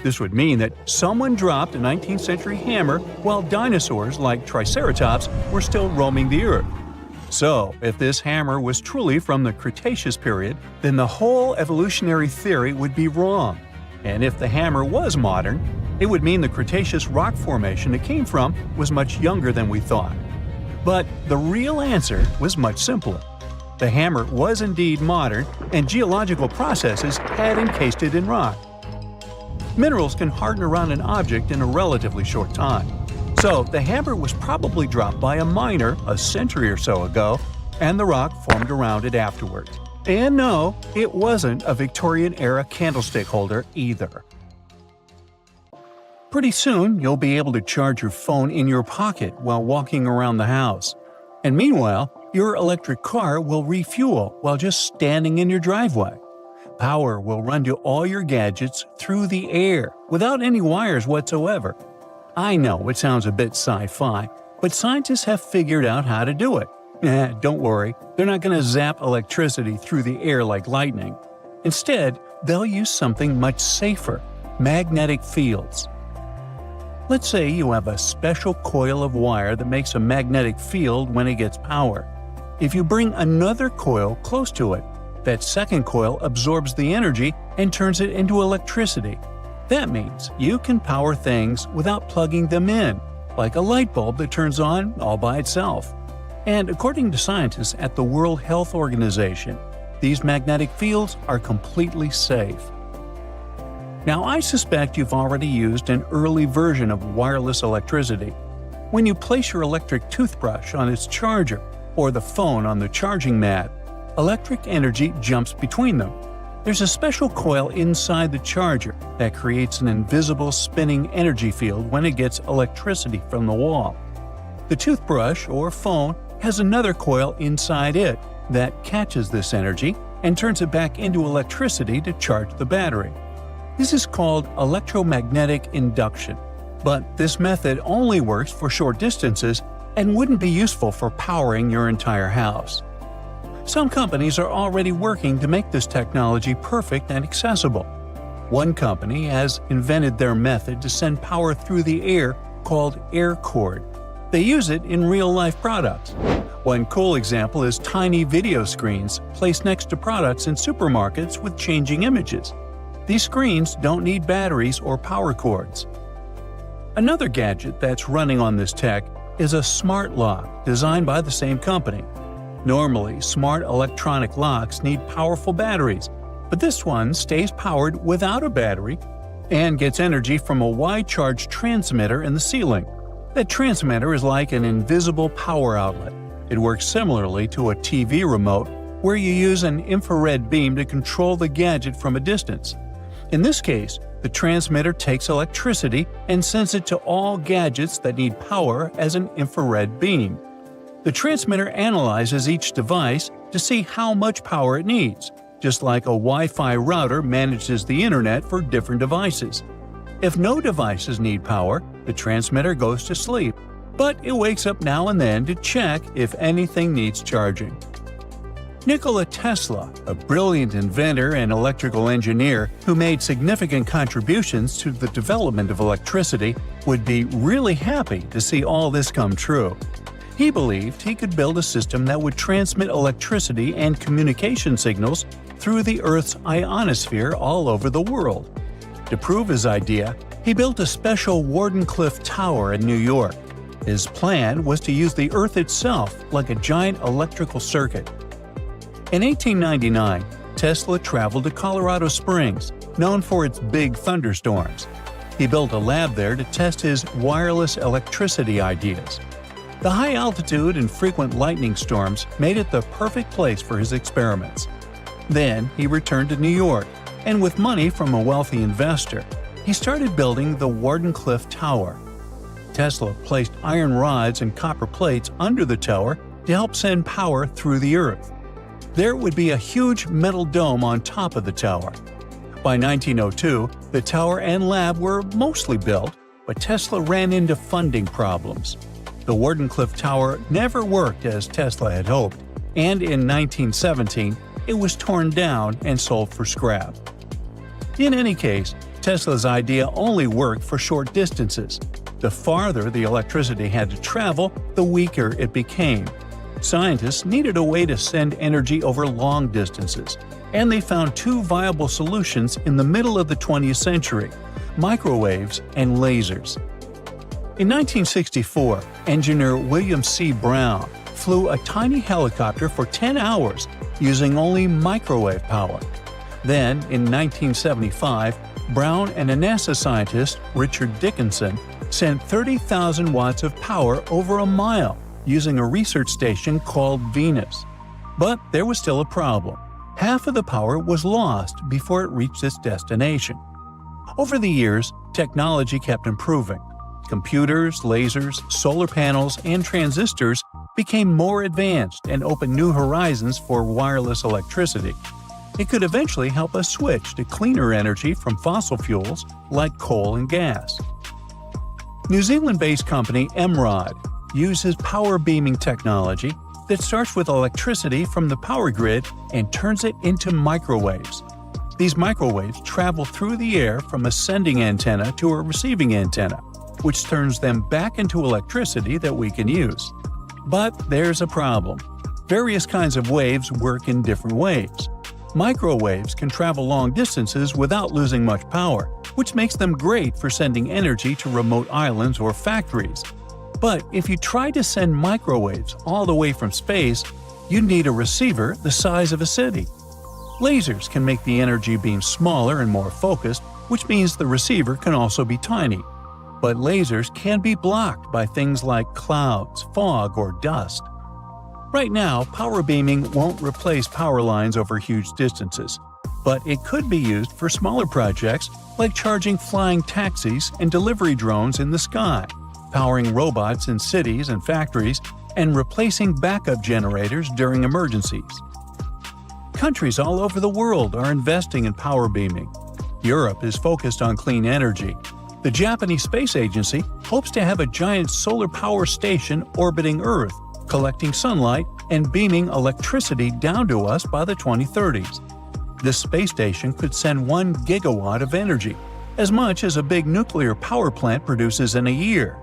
This would mean that someone dropped a 19th century hammer while dinosaurs like Triceratops were still roaming the earth. So, if this hammer was truly from the Cretaceous period, then the whole evolutionary theory would be wrong. And if the hammer was modern, it would mean the Cretaceous rock formation it came from was much younger than we thought. But the real answer was much simpler. The hammer was indeed modern, and geological processes had encased it in rock. Minerals can harden around an object in a relatively short time. So the hammer was probably dropped by a miner a century or so ago, and the rock formed around it afterward. And no, it wasn't a Victorian-era candlestick holder either. Pretty soon, you'll be able to charge your phone in your pocket while walking around the house. And meanwhile, your electric car will refuel while just standing in your driveway. Power will run to all your gadgets through the air without any wires whatsoever. I know it sounds a bit sci-fi, but scientists have figured out how to do it. Don't worry, they're not going to zap electricity through the air like lightning. Instead, they'll use something much safer: magnetic fields. Let's say you have a special coil of wire that makes a magnetic field when it gets power. If you bring another coil close to it, that second coil absorbs the energy and turns it into electricity. That means you can power things without plugging them in, like a light bulb that turns on all by itself. And according to scientists at the World Health Organization, these magnetic fields are completely safe. Now, I suspect you've already used an early version of wireless electricity. When you place your electric toothbrush on its charger or the phone on the charging mat, electric energy jumps between them. There's a special coil inside the charger that creates an invisible spinning energy field when it gets electricity from the wall. The toothbrush or phone has another coil inside it that catches this energy and turns it back into electricity to charge the battery. This is called electromagnetic induction, but this method only works for short distances and wouldn't be useful for powering your entire house. Some companies are already working to make this technology perfect and accessible. One company has invented their method to send power through the air called air cord. They use it in real-life products. One cool example is tiny video screens placed next to products in supermarkets with changing images. These screens don't need batteries or power cords. Another gadget that's running on this tech is a smart lock designed by the same company. Normally, smart electronic locks need powerful batteries, but this one stays powered without a battery and gets energy from a wide-charge transmitter in the ceiling. That transmitter is like an invisible power outlet. It works similarly to a TV remote, where you use an infrared beam to control the gadget from a distance. In this case, the transmitter takes electricity and sends it to all gadgets that need power as an infrared beam. The transmitter analyzes each device to see how much power it needs, just like a Wi-Fi router manages the internet for different devices. If no devices need power, the transmitter goes to sleep, but it wakes up now and then to check if anything needs charging. Nikola Tesla, a brilliant inventor and electrical engineer who made significant contributions to the development of electricity, would be really happy to see all this come true. He believed he could build a system that would transmit electricity and communication signals through the Earth's ionosphere all over the world. To prove his idea, he built a special Wardenclyffe Tower in New York. His plan was to use the Earth itself like a giant electrical circuit. In 1899, Tesla traveled to Colorado Springs, known for its big thunderstorms. He built a lab there to test his wireless electricity ideas. The high altitude and frequent lightning storms made it the perfect place for his experiments. Then he returned to New York, and with money from a wealthy investor, he started building the Wardenclyffe Tower. Tesla placed iron rods and copper plates under the tower to help send power through the Earth. There would be a huge metal dome on top of the tower. By 1902, the tower and lab were mostly built, but Tesla ran into funding problems. The Wardenclyffe Tower never worked as Tesla had hoped, and in 1917, it was torn down and sold for scrap. In any case, Tesla's idea only worked for short distances. The farther the electricity had to travel, the weaker it became. Scientists needed a way to send energy over long distances, and they found two viable solutions in the middle of the 20th century: microwaves and lasers. In 1964, engineer William C. Brown flew a tiny helicopter for 10 hours using only microwave power. Then, in 1975, Brown and a NASA scientist, Richard Dickinson, sent 30,000 watts of power over a mile using a research station called Venus. But there was still a problem. Half of the power was lost before it reached its destination. Over the years, technology kept improving. Computers, lasers, solar panels, and transistors became more advanced and opened new horizons for wireless electricity. It could eventually help us switch to cleaner energy from fossil fuels like coal and gas. New Zealand-based company Emerald uses power beaming technology that starts with electricity from the power grid and turns it into microwaves. These microwaves travel through the air from a sending antenna to a receiving antenna, which turns them back into electricity that we can use. But there's a problem. Various kinds of waves work in different ways. Microwaves can travel long distances without losing much power, which makes them great for sending energy to remote islands or factories. But if you try to send microwaves all the way from space, you'd need a receiver the size of a city. Lasers can make the energy beam smaller and more focused, which means the receiver can also be tiny. But lasers can be blocked by things like clouds, fog, or dust. Right now, power beaming won't replace power lines over huge distances, but it could be used for smaller projects like charging flying taxis and delivery drones in the sky, powering robots in cities and factories, and replacing backup generators during emergencies. Countries all over the world are investing in power beaming. Europe is focused on clean energy. The Japanese Space Agency hopes to have a giant solar power station orbiting Earth, collecting sunlight and beaming electricity down to us by the 2030s. This space station could send 1 gigawatt of energy, as much as a big nuclear power plant produces in a year.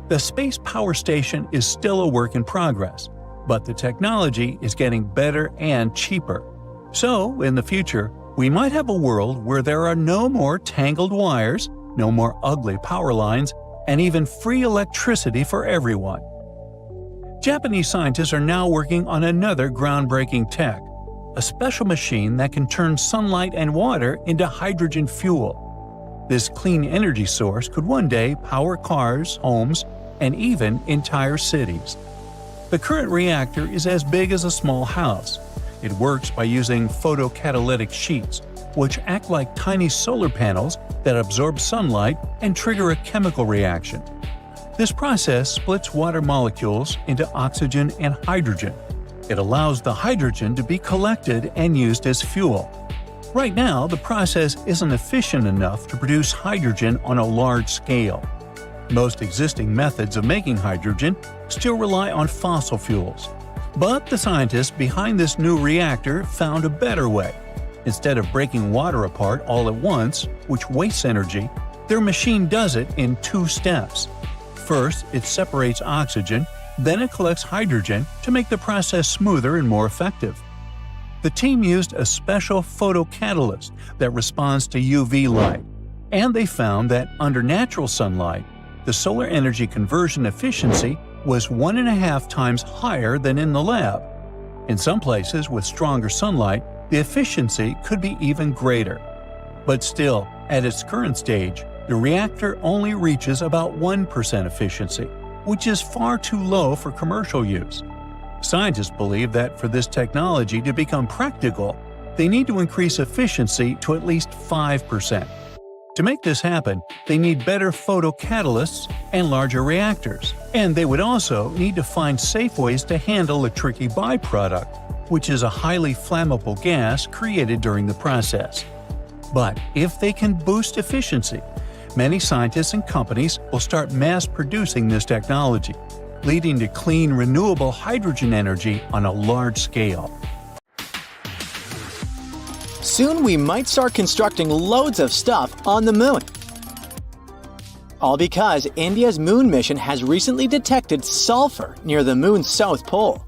The space power station is still a work in progress, but the technology is getting better and cheaper. So, in the future, we might have a world where there are no more tangled wires, no more ugly power lines, and even free electricity for everyone. Japanese scientists are now working on another groundbreaking tech, a special machine that can turn sunlight and water into hydrogen fuel. This clean energy source could one day power cars, homes, and even entire cities. The current reactor is as big as a small house. It works by using photocatalytic sheets, which act like tiny solar panels that absorb sunlight and trigger a chemical reaction. This process splits water molecules into oxygen and hydrogen. It allows the hydrogen to be collected and used as fuel. Right now, the process isn't efficient enough to produce hydrogen on a large scale. Most existing methods of making hydrogen still rely on fossil fuels. But the scientists behind this new reactor found a better way. Instead of breaking water apart all at once, which wastes energy, their machine does it in 2 steps. First, it separates oxygen, then it collects hydrogen to make the process smoother and more effective. The team used a special photocatalyst that responds to UV light, and they found that under natural sunlight, the solar energy conversion efficiency was 1.5 times higher than in the lab. In some places with stronger sunlight, the efficiency could be even greater. But still, at its current stage, the reactor only reaches about 1% efficiency, which is far too low for commercial use. Scientists believe that for this technology to become practical, they need to increase efficiency to at least 5%. To make this happen, they need better photocatalysts and larger reactors, and they would also need to find safe ways to handle a tricky byproduct, which is a highly flammable gas created during the process. But if they can boost efficiency, many scientists and companies will start mass-producing this technology, leading to clean, renewable hydrogen energy on a large scale. Soon we might start constructing loads of stuff on the moon. All because India's moon mission has recently detected sulfur near the moon's south pole.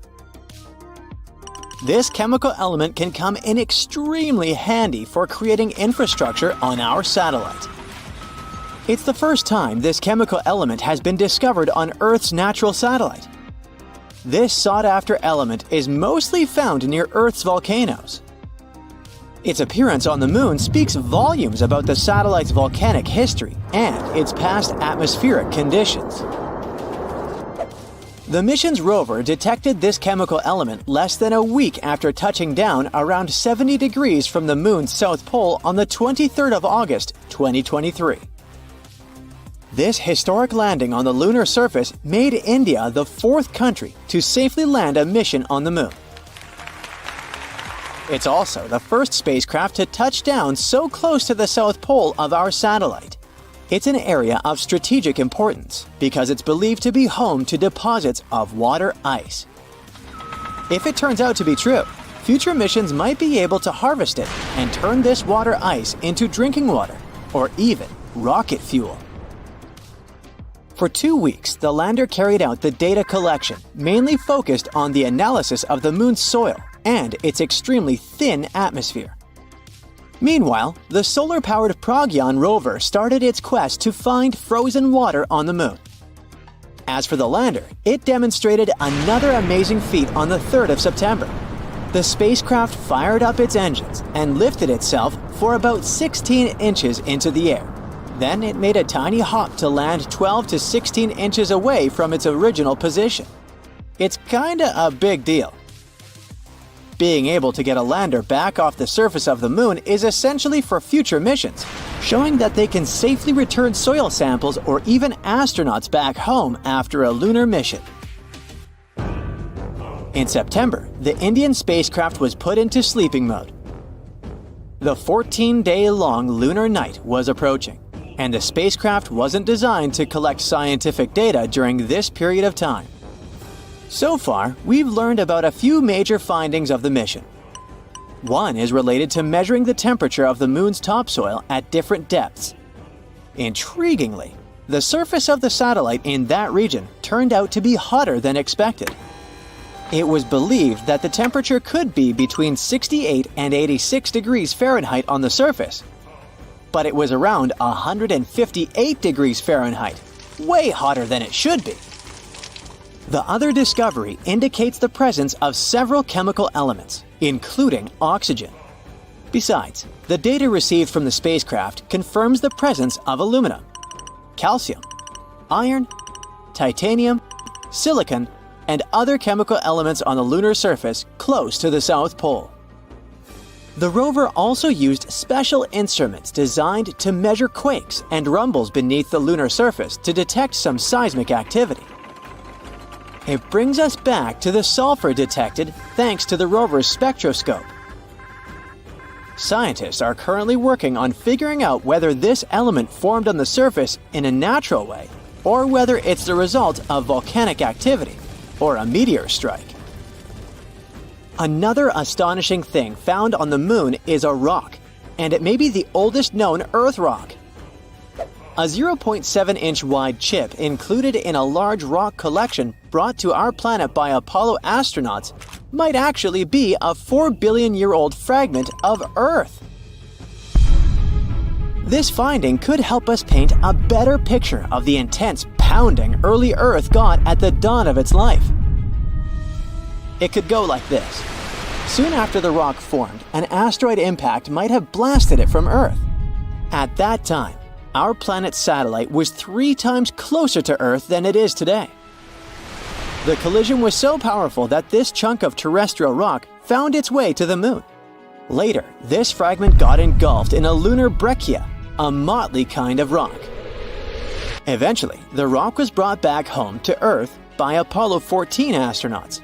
This chemical element can come in extremely handy for creating infrastructure on our satellite. It's the first time this chemical element has been discovered on Earth's natural satellite. This sought-after element is mostly found near Earth's volcanoes. Its appearance on the moon speaks volumes about the satellite's volcanic history and its past atmospheric conditions. The mission's rover detected this chemical element less than a week after touching down around 70 degrees from the moon's south pole on the 23rd of August, 2023. This historic landing on the lunar surface made India the 4th country to safely land a mission on the moon. It's also the first spacecraft to touch down so close to the South Pole of our satellite. It's an area of strategic importance because it's believed to be home to deposits of water ice. If it turns out to be true, future missions might be able to harvest it and turn this water ice into drinking water or even rocket fuel. For 2 weeks, the lander carried out the data collection, mainly focused on the analysis of the moon's soil and its extremely thin atmosphere. Meanwhile, the solar-powered Pragyan rover started its quest to find frozen water on the moon. As for the lander, it demonstrated another amazing feat on the 3rd of September. The spacecraft fired up its engines and lifted itself for about 16 inches into the air. Then it made a tiny hop to land 12 to 16 inches away from its original position. It's kinda a big deal. Being able to get a lander back off the surface of the moon is essentially for future missions, showing that they can safely return soil samples or even astronauts back home after a lunar mission. In September, the Indian spacecraft was put into sleeping mode. The 14-day-long lunar night was approaching, and the spacecraft wasn't designed to collect scientific data during this period of time. So far, we've learned about a few major findings of the mission. One is related to measuring the temperature of the moon's topsoil at different depths. Intriguingly, the surface of the satellite in that region turned out to be hotter than expected. It was believed that the temperature could be between 68 and 86 degrees Fahrenheit on the surface, but it was around 158 degrees Fahrenheit, way hotter than it should be. The other discovery indicates the presence of several chemical elements, including oxygen. Besides, the data received from the spacecraft confirms the presence of aluminum, calcium, iron, titanium, silicon, and other chemical elements on the lunar surface close to the South Pole. The rover also used special instruments designed to measure quakes and rumbles beneath the lunar surface to detect some seismic activity. It brings us back to the sulfur detected thanks to the rover's spectroscope. Scientists are currently working on figuring out whether this element formed on the surface in a natural way or whether it's the result of volcanic activity or a meteor strike. Another astonishing thing found on the moon is a rock, and it may be the oldest known Earth rock. A 0.7-inch wide chip included in a large rock collection brought to our planet by Apollo astronauts might actually be a 4-billion-year-old fragment of Earth. This finding could help us paint a better picture of the intense pounding early Earth got at the dawn of its life. It could go like this. Soon after the rock formed, an asteroid impact might have blasted it from Earth. At that time, our planet's satellite was 3 times closer to Earth than it is today. The collision was so powerful that this chunk of terrestrial rock found its way to the moon. Later, this fragment got engulfed in a lunar breccia, a motley kind of rock. Eventually, the rock was brought back home to Earth by Apollo 14 astronauts.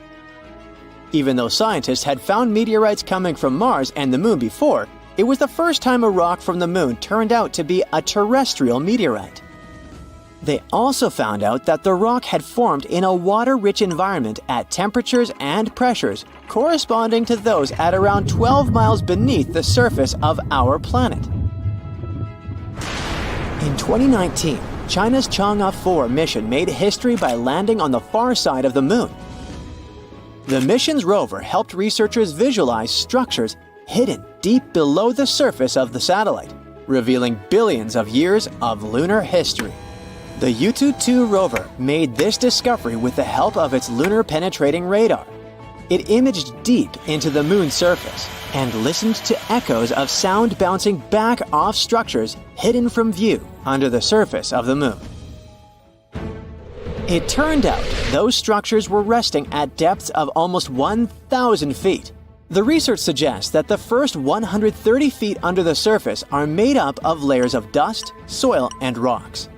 Even though scientists had found meteorites coming from Mars and the moon before, it was the first time a rock from the moon turned out to be a terrestrial meteorite. They also found out that the rock had formed in a water-rich environment at temperatures and pressures corresponding to those at around 12 miles beneath the surface of our planet. In 2019, China's Chang'e 4 mission made history by landing on the far side of the moon. The mission's rover helped researchers visualize structures hidden deep below the surface of the satellite, revealing billions of years of lunar history. The Yutu-2 rover made this discovery with the help of its lunar penetrating radar. It imaged deep into the moon's surface and listened to echoes of sound bouncing back off structures hidden from view under the surface of the moon. It turned out those structures were resting at depths of almost 1,000 feet. The research suggests that the first 130 feet under the surface are made up of layers of dust, soil, and rocks.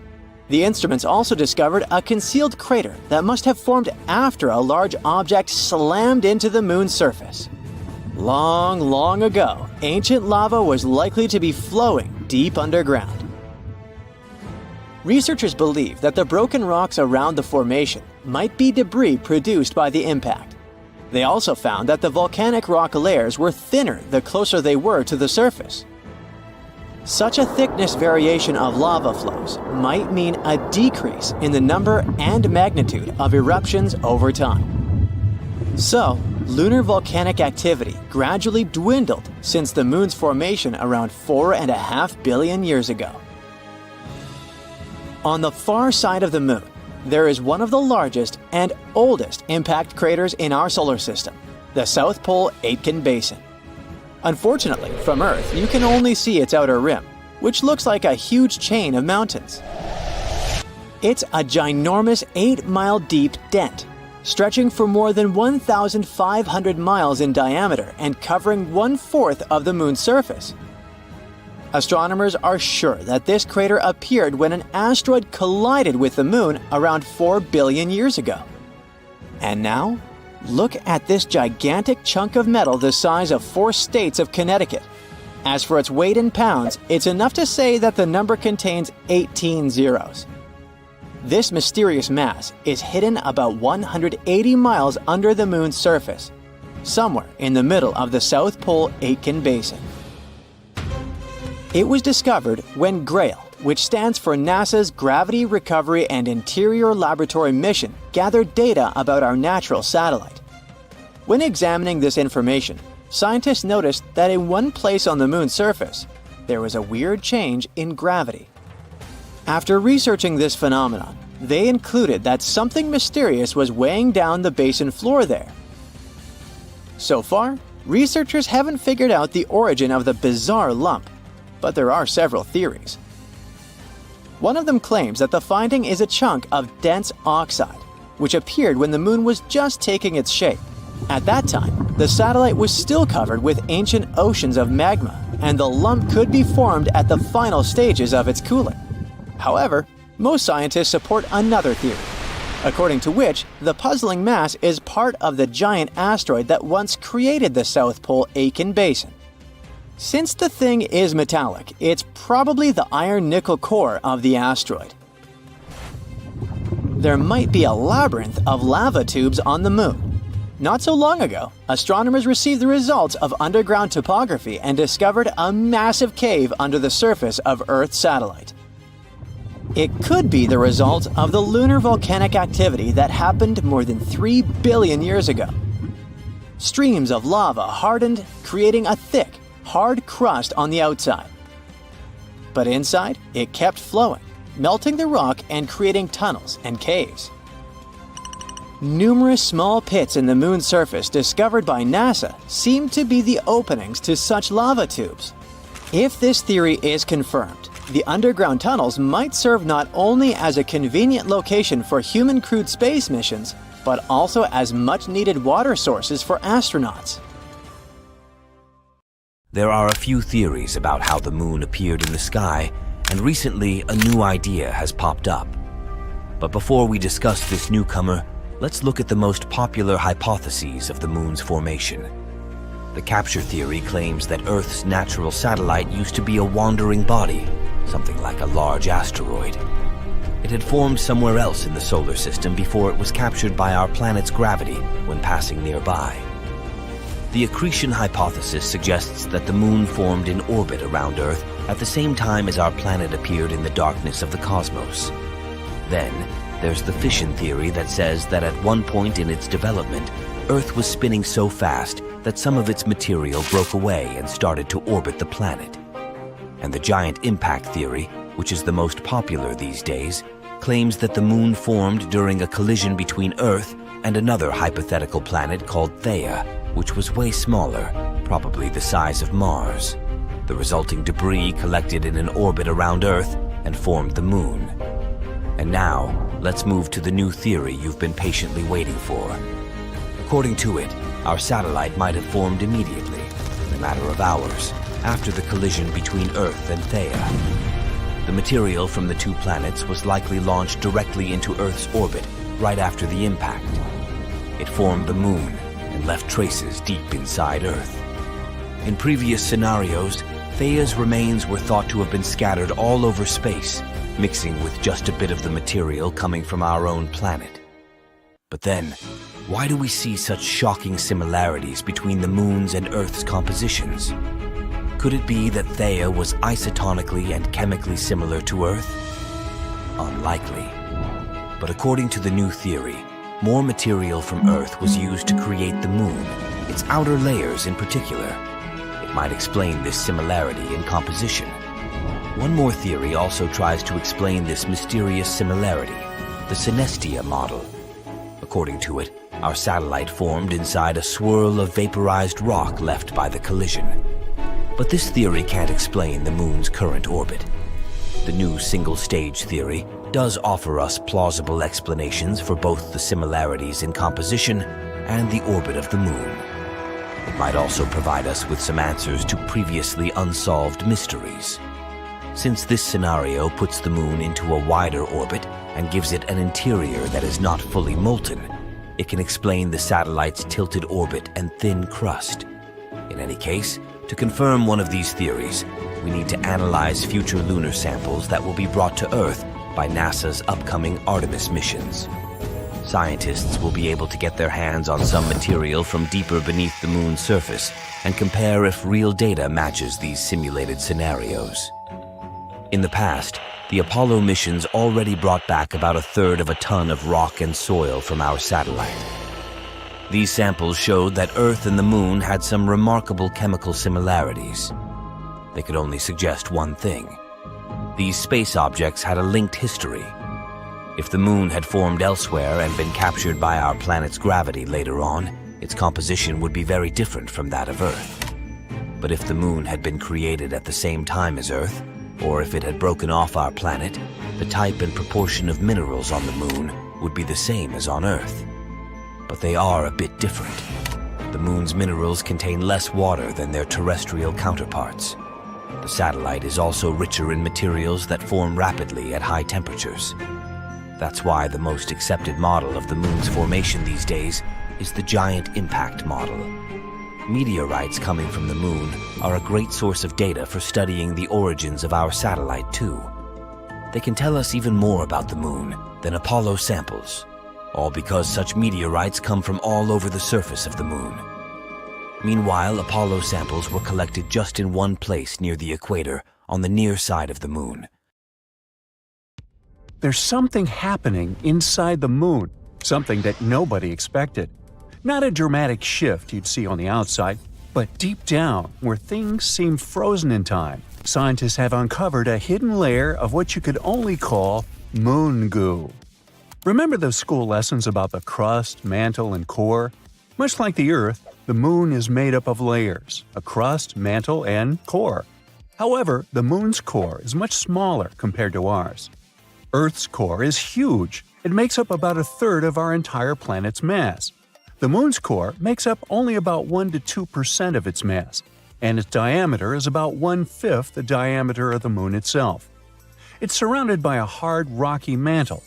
The instruments also discovered a concealed crater that must have formed after a large object slammed into the moon's surface. Long, long ago, ancient lava was likely to be flowing deep underground. Researchers believe that the broken rocks around the formation might be debris produced by the impact. They also found that the volcanic rock layers were thinner the closer they were to the surface. Such a thickness variation of lava flows might mean a decrease in the number and magnitude of eruptions over time. So, lunar volcanic activity gradually dwindled since the moon's formation around 4.5 billion years ago. On the far side of the moon, there is one of the largest and oldest impact craters in our solar system, the South Pole Aitken Basin. Unfortunately, from Earth, you can only see its outer rim, which looks like a huge chain of mountains. It's a ginormous 8-mile deep dent, stretching for more than 1,500 miles in diameter and covering 1/4 of the moon's surface. Astronomers are sure that this crater appeared when an asteroid collided with the moon around 4 billion years ago. And now, look at this gigantic chunk of metal the size of 4 states of Connecticut. As for its weight in pounds, it's enough to say that the number contains 18 zeros. This mysterious mass is hidden about 180 miles under the moon's surface, somewhere in the middle of the South Pole Aitken Basin. It was discovered when GRAIL, which stands for NASA's Gravity Recovery and Interior Laboratory mission, gathered data about our natural satellite. When examining this information, scientists noticed that in one place on the moon's surface, there was a weird change in gravity. After researching this phenomenon, they concluded that something mysterious was weighing down the basin floor there. So far, researchers haven't figured out the origin of the bizarre lump, but there are several theories. One of them claims that the finding is a chunk of dense oxide, which appeared when the moon was just taking its shape. At that time, the satellite was still covered with ancient oceans of magma, and the lump could be formed at the final stages of its cooling. However, most scientists support another theory, according to which the puzzling mass is part of the giant asteroid that once created the South Pole Aitken Basin. Since the thing is metallic, it's probably the iron-nickel core of the asteroid. There might be a labyrinth of lava tubes on the moon. Not so long ago, astronomers received the results of underground topography and discovered a massive cave under the surface of Earth's satellite. It could be the result of the lunar volcanic activity that happened more than 3 billion years ago. Streams of lava hardened, creating a thick, hard crust on the outside. But inside, it kept flowing, melting the rock and creating tunnels and caves. Numerous small pits in the moon's surface discovered by NASA seem to be the openings to such lava tubes. If this theory is confirmed, the underground tunnels might serve not only as a convenient location for human-crewed space missions, but also as much-needed water sources for astronauts. There are a few theories about how the moon appeared in the sky, and recently a new idea has popped up. But before we discuss this newcomer, let's look at the most popular hypotheses of the moon's formation. The capture theory claims that Earth's natural satellite used to be a wandering body, something like a large asteroid. It had formed somewhere else in the solar system before it was captured by our planet's gravity when passing nearby. The accretion hypothesis suggests that the moon formed in orbit around Earth at the same time as our planet appeared in the darkness of the cosmos. Then, there's the fission theory that says that at one point in its development, Earth was spinning so fast that some of its material broke away and started to orbit the planet. And the giant impact theory, which is the most popular these days, claims that the moon formed during a collision between Earth and another hypothetical planet called Theia, which was way smaller, probably the size of Mars. The resulting debris collected in an orbit around Earth and formed the moon. And now, let's move to the new theory you've been patiently waiting for. According to it, our satellite might have formed immediately, in a matter of hours, after the collision between Earth and Theia. The material from the two planets was likely launched directly into Earth's orbit right after the impact. It formed the Moon and left traces deep inside Earth. In previous scenarios, Theia's remains were thought to have been scattered all over space, mixing with just a bit of the material coming from our own planet. But then, why do we see such shocking similarities between the Moon's and Earth's compositions? Could it be that Theia was isotonically and chemically similar to Earth? Unlikely. But according to the new theory, more material from Earth was used to create the Moon, its outer layers in particular. It might explain this similarity in composition. One more theory also tries to explain this mysterious similarity, the synestia model. According to it, our satellite formed inside a swirl of vaporized rock left by the collision. But this theory can't explain the Moon's current orbit. The new single-stage theory does offer us plausible explanations for both the similarities in composition and the orbit of the Moon. It might also provide us with some answers to previously unsolved mysteries. Since this scenario puts the Moon into a wider orbit and gives it an interior that is not fully molten, it can explain the satellite's tilted orbit and thin crust. In any case, to confirm one of these theories, we need to analyze future lunar samples that will be brought to Earth by NASA's upcoming Artemis missions. Scientists will be able to get their hands on some material from deeper beneath the Moon's surface and compare if real data matches these simulated scenarios. In the past, the Apollo missions already brought back about a third of a ton of rock and soil from our satellite. These samples showed that Earth and the Moon had some remarkable chemical similarities. They could only suggest one thing. These space objects had a linked history. If the Moon had formed elsewhere and been captured by our planet's gravity later on, its composition would be very different from that of Earth. But if the Moon had been created at the same time as Earth, or if it had broken off our planet, the type and proportion of minerals on the Moon would be the same as on Earth. But they are a bit different. The Moon's minerals contain less water than their terrestrial counterparts. The satellite is also richer in materials that form rapidly at high temperatures. That's why the most accepted model of the Moon's formation these days is the giant impact model. Meteorites coming from the Moon are a great source of data for studying the origins of our satellite too. They can tell us even more about the Moon than Apollo samples, all because such meteorites come from all over the surface of the Moon. Meanwhile, Apollo samples were collected just in one place near the equator, on the near side of the Moon. There's something happening inside the Moon, something that nobody expected. Not a dramatic shift you'd see on the outside, but deep down, where things seem frozen in time, scientists have uncovered a hidden layer of what you could only call moon goo. Remember those school lessons about the crust, mantle, and core? Much like the Earth, the Moon is made up of layers, a crust, mantle, and core. However, the Moon's core is much smaller compared to ours. Earth's core is huge. It makes up about a third of our entire planet's mass. The Moon's core makes up only about 1 to 2% of its mass, and its diameter is about 1/5 the diameter of the Moon itself. It's surrounded by a hard, rocky mantle.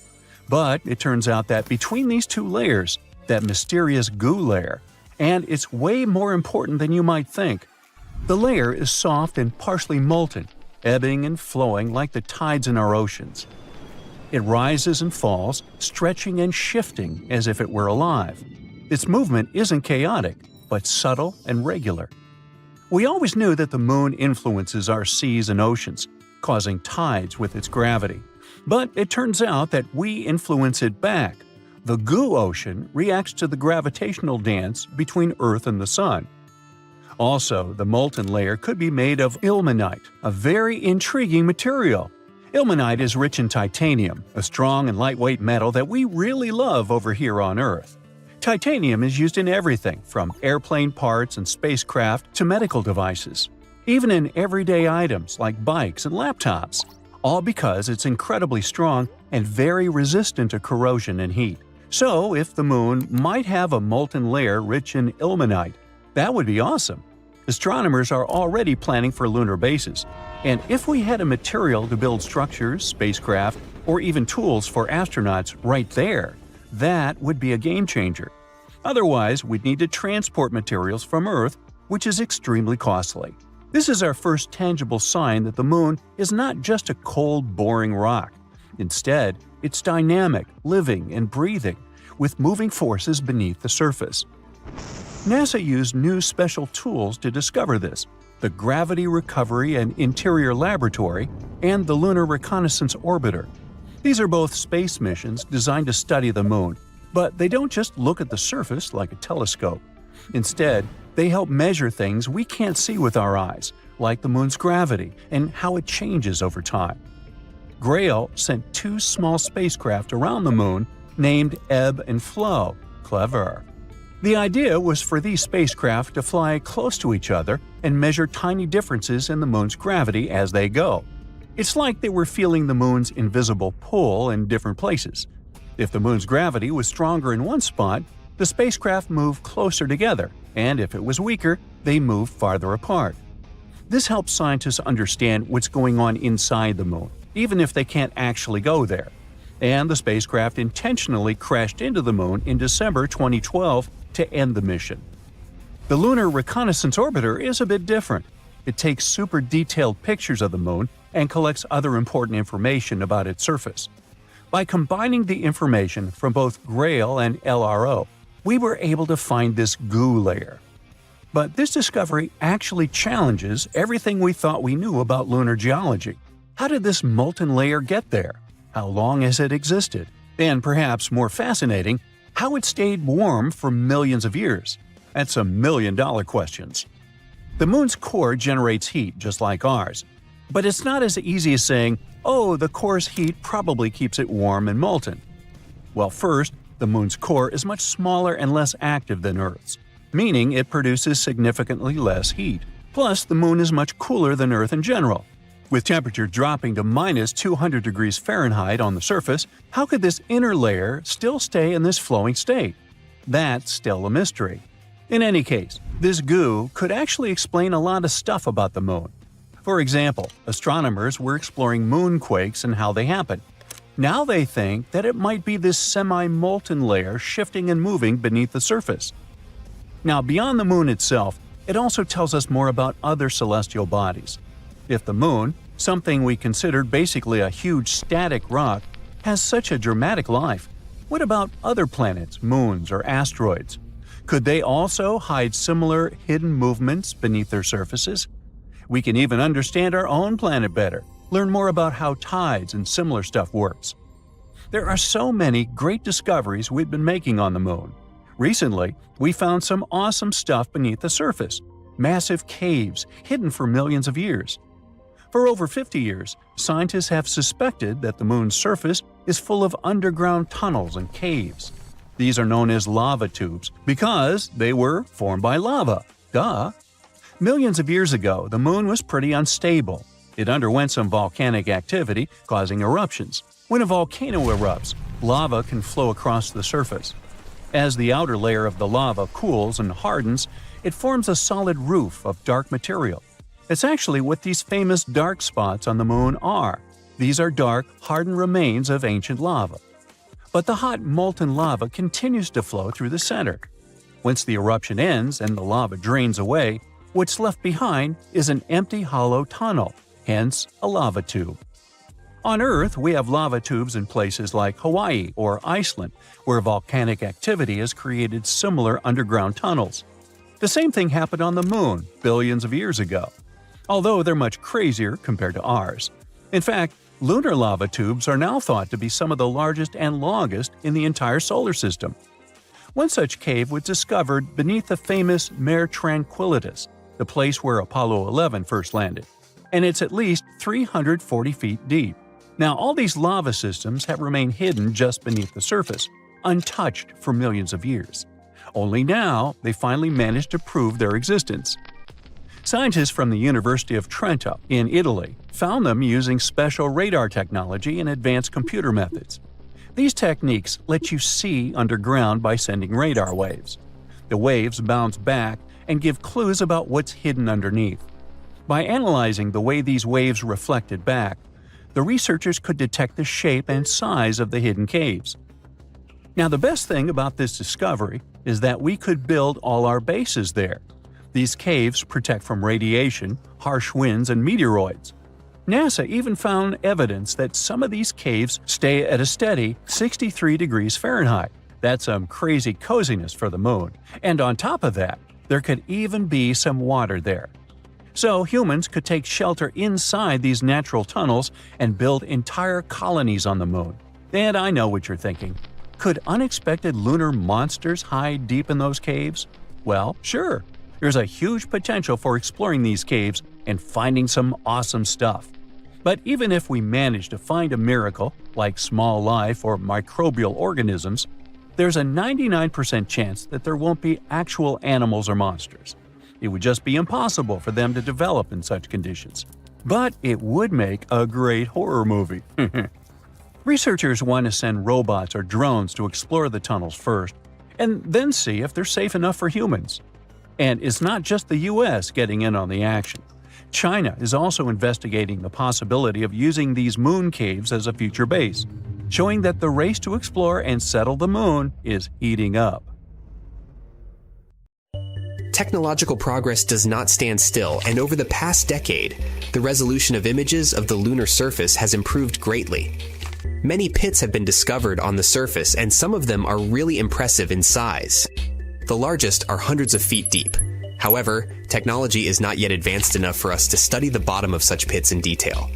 But it turns out that between these two layers, that mysterious goo layer, and it's way more important than you might think. The layer is soft and partially molten, ebbing and flowing like the tides in our oceans. It rises and falls, stretching and shifting as if it were alive. Its movement isn't chaotic, but subtle and regular. We always knew that the Moon influences our seas and oceans, causing tides with its gravity. But it turns out that we influence it back. The goo ocean reacts to the gravitational dance between Earth and the Sun. Also, the molten layer could be made of ilmenite, a very intriguing material. Ilmenite is rich in titanium, a strong and lightweight metal that we really love over here on Earth. Titanium is used in everything from airplane parts and spacecraft to medical devices, even in everyday items like bikes and laptops, all because it's incredibly strong and very resistant to corrosion and heat. So, if the Moon might have a molten layer rich in ilmenite, that would be awesome, Astronomers are already planning for lunar bases, and if we had a material to build structures, spacecraft, or even tools for astronauts right there, that would be a game changer. Otherwise, we'd need to transport materials from Earth, which is extremely costly. This is our first tangible sign that the Moon is not just a cold, boring rock. Instead, it's dynamic, living, and breathing, with moving forces beneath the surface. NASA used new special tools to discover this: the Gravity Recovery and Interior Laboratory and the Lunar Reconnaissance Orbiter. These are both space missions designed to study the Moon, but they don't just look at the surface like a telescope. Instead, they help measure things we can't see with our eyes, like the Moon's gravity and how it changes over time. Grail sent 2 small spacecraft around the Moon named Ebb and Flow. Clever. The idea was for these spacecraft to fly close to each other and measure tiny differences in the Moon's gravity as they go. It's like they were feeling the Moon's invisible pull in different places. If the Moon's gravity was stronger in one spot, the spacecraft moved closer together, and if it was weaker, they moved farther apart. This helps scientists understand what's going on inside the Moon, even if they can't actually go there. And the spacecraft intentionally crashed into the Moon in December 2012 to end the mission. The Lunar Reconnaissance Orbiter is a bit different. It takes super detailed pictures of the Moon and collects other important information about its surface. By combining the information from both Grail and LRO, we were able to find this goo layer. But this discovery actually challenges everything we thought we knew about lunar geology. How did this molten layer get there? How long has it existed? And perhaps more fascinating, how it stayed warm for millions of years? That's $1 million questions. The Moon's core generates heat just like ours. But it's not as easy as saying, oh, the core's heat probably keeps it warm and molten. Well, first, the Moon's core is much smaller and less active than Earth's, meaning it produces significantly less heat. Plus, the Moon is much cooler than Earth in general. With temperature dropping to minus 200 degrees Fahrenheit on the surface, how could this inner layer still stay in this flowing state? That's still a mystery. In any case, this goo could actually explain a lot of stuff about the Moon. For example, astronomers were exploring moonquakes and how they happen. Now they think that it might be this semi-molten layer shifting and moving beneath the surface. Now, beyond the Moon itself, it also tells us more about other celestial bodies. If the Moon, something we considered basically a huge static rock, has such a dramatic life, what about other planets, moons, or asteroids? Could they also hide similar hidden movements beneath their surfaces? We can even understand our own planet better, learn more about how tides and similar stuff works. There are so many great discoveries we've been making on the Moon. Recently, we found some awesome stuff beneath the surface, massive caves hidden for millions of years. For over 50 years, scientists have suspected that the Moon's surface is full of underground tunnels and caves. These are known as lava tubes because they were formed by lava. Duh! Millions of years ago, the Moon was pretty unstable. It underwent some volcanic activity, causing eruptions. When a volcano erupts, lava can flow across the surface. As the outer layer of the lava cools and hardens, it forms a solid roof of dark material. It's actually what these famous dark spots on the Moon are. These are dark, hardened remains of ancient lava. But the hot, molten lava continues to flow through the center. Once the eruption ends and the lava drains away, what's left behind is an empty, hollow tunnel, hence a lava tube. On Earth, we have lava tubes in places like Hawaii or Iceland, where volcanic activity has created similar underground tunnels. The same thing happened on the Moon billions of years ago, although they're much crazier compared to ours. In fact, lunar lava tubes are now thought to be some of the largest and longest in the entire solar system. One such cave was discovered beneath the famous Mare Tranquillitatis, the place where Apollo 11 first landed, and it's at least 340 feet deep. Now, all these lava systems have remained hidden just beneath the surface, untouched for millions of years. Only now, they finally managed to prove their existence. Scientists from the University of Trento in Italy found them using special radar technology and advanced computer methods. These techniques let you see underground by sending radar waves. The waves bounce back and give clues about what's hidden underneath. By analyzing the way these waves reflected back, the researchers could detect the shape and size of the hidden caves. Now, the best thing about this discovery is that we could build all our bases there. These caves protect from radiation, harsh winds, and meteoroids. NASA even found evidence that some of these caves stay at a steady 63 degrees Fahrenheit. That's some crazy coziness for the moon. And on top of that, there could even be some water there. So humans could take shelter inside these natural tunnels and build entire colonies on the moon. And I know what you're thinking. Could unexpected lunar monsters hide deep in those caves? Well, sure. There's a huge potential for exploring these caves and finding some awesome stuff. But even if we manage to find a miracle, like small life or microbial organisms, there's a 99% chance that there won't be actual animals or monsters. It would just be impossible for them to develop in such conditions. But it would make a great horror movie. Researchers want to send robots or drones to explore the tunnels first, and then see if they're safe enough for humans. And it's not just the US getting in on the action. China is also investigating the possibility of using these moon caves as a future base, showing that the race to explore and settle the moon is heating up. Technological progress does not stand still, and over the past decade, the resolution of images of the lunar surface has improved greatly. Many pits have been discovered on the surface, and some of them are really impressive in size. The largest are hundreds of feet deep. However, technology is not yet advanced enough for us to study the bottom of such pits in detail.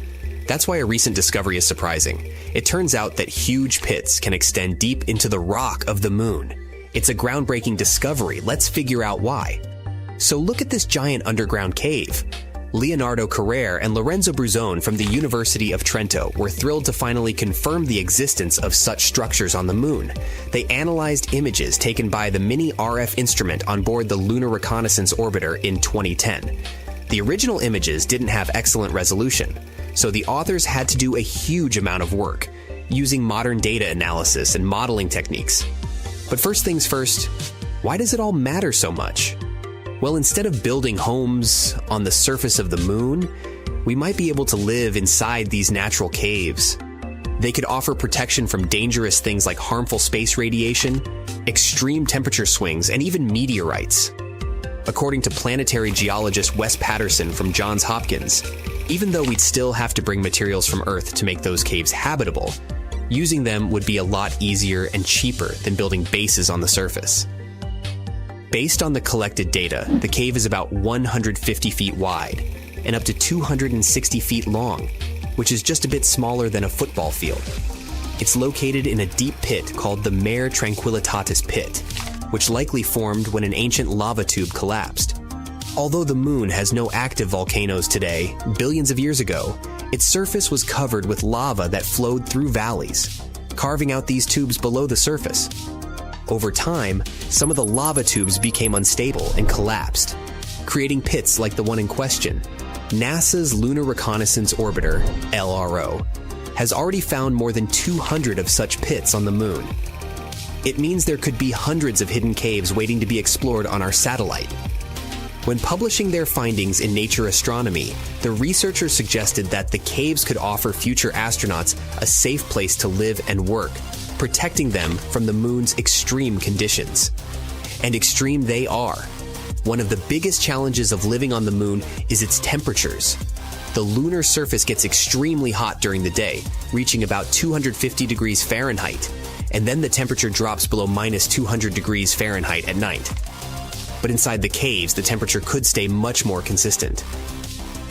That's why a recent discovery is surprising. It turns out that huge pits can extend deep into the rock of the moon. It's a groundbreaking discovery. Let's figure out why. So look at this giant underground cave. Leonardo Carrere and Lorenzo Bruzone from the University of Trento were thrilled to finally confirm the existence of such structures on the moon. They analyzed images taken by the mini RF instrument on board the Lunar Reconnaissance Orbiter in 2010. The original images didn't have excellent resolution, so the authors had to do a huge amount of work, using modern data analysis and modeling techniques. But first things first, why does it all matter so much? Well, instead of building homes on the surface of the moon, we might be able to live inside these natural caves. They could offer protection from dangerous things like harmful space radiation, extreme temperature swings, and even meteorites. According to planetary geologist Wes Patterson from Johns Hopkins, even though we'd still have to bring materials from Earth to make those caves habitable, using them would be a lot easier and cheaper than building bases on the surface. Based on the collected data, the cave is about 150 feet wide and up to 260 feet long, which is just a bit smaller than a football field. It's located in a deep pit called the Mare Tranquillitatis Pit, which likely formed when an ancient lava tube collapsed. Although the moon has no active volcanoes today, billions of years ago, its surface was covered with lava that flowed through valleys, carving out these tubes below the surface. Over time, some of the lava tubes became unstable and collapsed, creating pits like the one in question. NASA's Lunar Reconnaissance Orbiter, LRO, has already found more than 200 of such pits on the moon. It means there could be hundreds of hidden caves waiting to be explored on our satellite. When publishing their findings in Nature Astronomy, the researchers suggested that the caves could offer future astronauts a safe place to live and work, protecting them from the moon's extreme conditions. And extreme they are. One of the biggest challenges of living on the moon is its temperatures. The lunar surface gets extremely hot during the day, reaching about 250 degrees Fahrenheit, and then the temperature drops below minus 200 degrees Fahrenheit at night. But inside the caves, the temperature could stay much more consistent.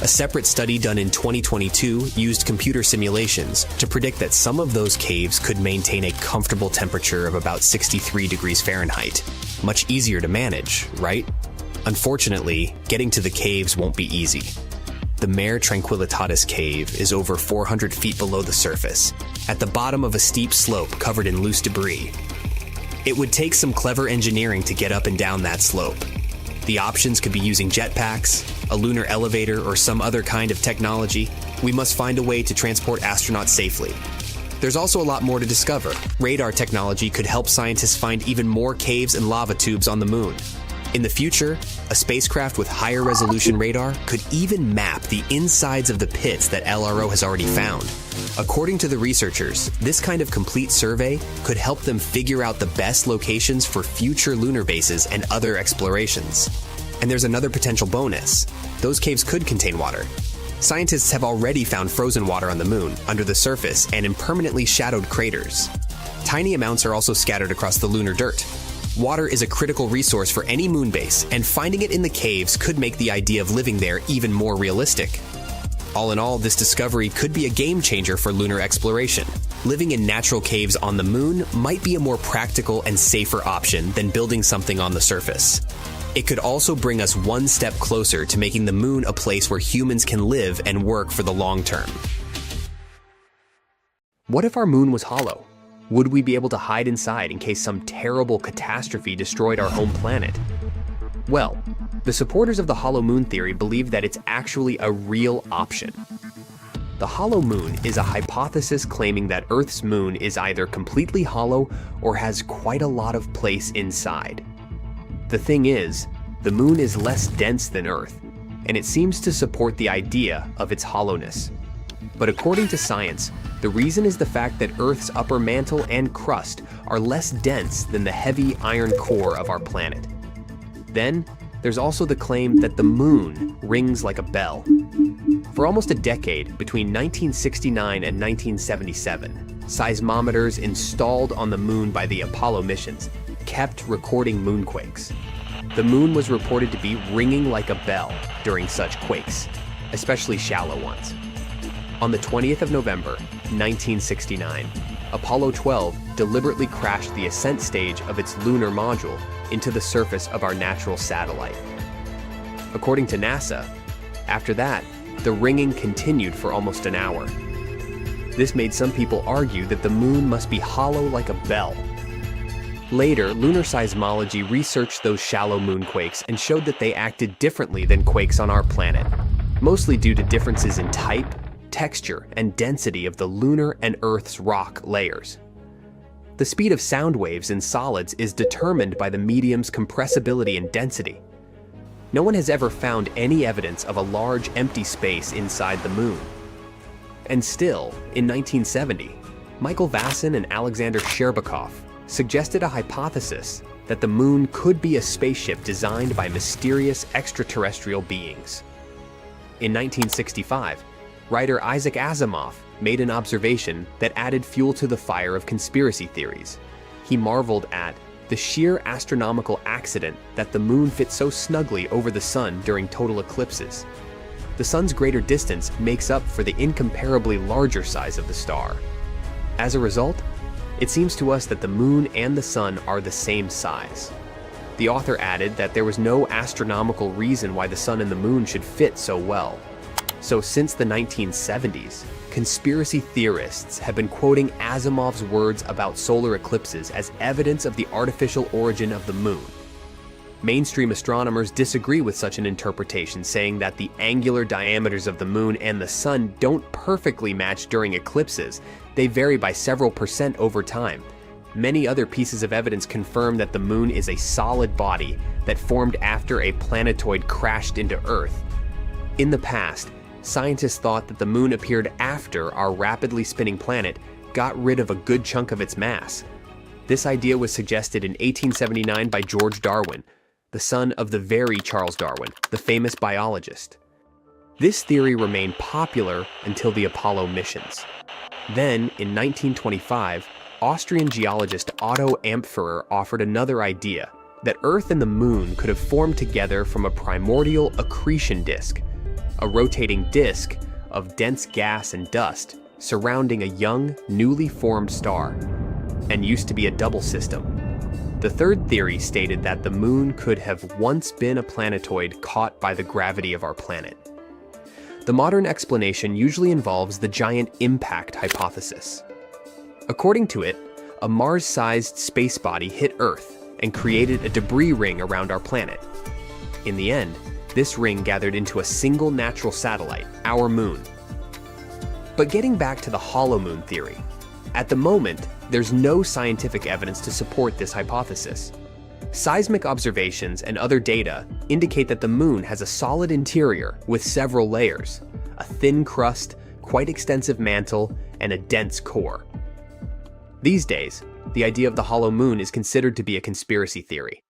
A separate study done in 2022 used computer simulations to predict that some of those caves could maintain a comfortable temperature of about 63 degrees Fahrenheit. Much easier to manage, right? Unfortunately, getting to the caves won't be easy. The Mare Tranquillitatis Cave is over 400 feet below the surface, at the bottom of a steep slope covered in loose debris. It would take some clever engineering to get up and down that slope. The options could be using jetpacks, a lunar elevator, or some other kind of technology. We must find a way to transport astronauts safely. There's also a lot more to discover. Radar technology could help scientists find even more caves and lava tubes on the moon. In the future, a spacecraft with higher resolution radar could even map the insides of the pits that LRO has already found. According to the researchers, this kind of complete survey could help them figure out the best locations for future lunar bases and other explorations. And there's another potential bonus. Those caves could contain water. Scientists have already found frozen water on the moon, under the surface, and in permanently shadowed craters. Tiny amounts are also scattered across the lunar dirt. Water is a critical resource for any moon base, and finding it in the caves could make the idea of living there even more realistic. All in all, this discovery could be a game changer for lunar exploration. Living in natural caves on the moon might be a more practical and safer option than building something on the surface. It could also bring us one step closer to making the moon a place where humans can live and work for the long term. What if our moon was hollow? Would we be able to hide inside in case some terrible catastrophe destroyed our home planet? Well, the supporters of the hollow moon theory believe that it's actually a real option. The hollow moon is a hypothesis claiming that Earth's moon is either completely hollow or has quite a lot of place inside. The thing is, the moon is less dense than Earth, and it seems to support the idea of its hollowness. But according to science, the reason is the fact that Earth's upper mantle and crust are less dense than the heavy iron core of our planet. Then, there's also the claim that the moon rings like a bell. For almost a decade, between 1969 and 1977, seismometers installed on the moon by the Apollo missions kept recording moonquakes. The moon was reported to be ringing like a bell during such quakes, especially shallow ones. On the 20th of November, 1969, Apollo 12 deliberately crashed the ascent stage of its lunar module into the surface of our natural satellite. According to NASA, after that, the ringing continued for almost an hour. This made some people argue that the moon must be hollow like a bell. Later, lunar seismology researched those shallow moonquakes and showed that they acted differently than quakes on our planet, mostly due to differences in type, texture, and density of the lunar and Earth's rock layers. The speed of sound waves in solids is determined by the medium's compressibility and density. No one has ever found any evidence of a large empty space inside the moon. And still, in 1970, Michael Vassin and Alexander Sherbakov suggested a hypothesis that the moon could be a spaceship designed by mysterious extraterrestrial beings. In 1965, writer Isaac Asimov made an observation that added fuel to the fire of conspiracy theories. He marveled at the sheer astronomical accident that the moon fits so snugly over the sun during total eclipses. The sun's greater distance makes up for the incomparably larger size of the star. As a result, it seems to us that the moon and the sun are the same size. The author added that there was no astronomical reason why the sun and the moon should fit so well. So since the 1970s, conspiracy theorists have been quoting Asimov's words about solar eclipses as evidence of the artificial origin of the moon. Mainstream astronomers disagree with such an interpretation, saying that the angular diameters of the moon and the sun don't perfectly match during eclipses. They vary by several percent over time. Many other pieces of evidence confirm that the moon is a solid body that formed after a planetoid crashed into Earth. In the past, scientists thought that the moon appeared after our rapidly spinning planet got rid of a good chunk of its mass. This idea was suggested in 1879 by George Darwin, the son of the very Charles Darwin, the famous biologist. This theory remained popular until the Apollo missions. Then, in 1925, Austrian geologist Otto Ampferer offered another idea, that Earth and the moon could have formed together from a primordial accretion disk, a rotating disk of dense gas and dust surrounding a young, newly formed star, and used to be a double system. The third theory stated that the moon could have once been a planetoid caught by the gravity of our planet. The modern explanation usually involves the giant impact hypothesis. According to it, a Mars-sized space body hit Earth and created a debris ring around our planet. In the end, this ring gathered into a single natural satellite, our moon. But getting back to the hollow moon theory, at the moment, there's no scientific evidence to support this hypothesis. Seismic observations and other data indicate that the moon has a solid interior with several layers, a thin crust, quite extensive mantle, and a dense core. These days, the idea of the hollow moon is considered to be a conspiracy theory.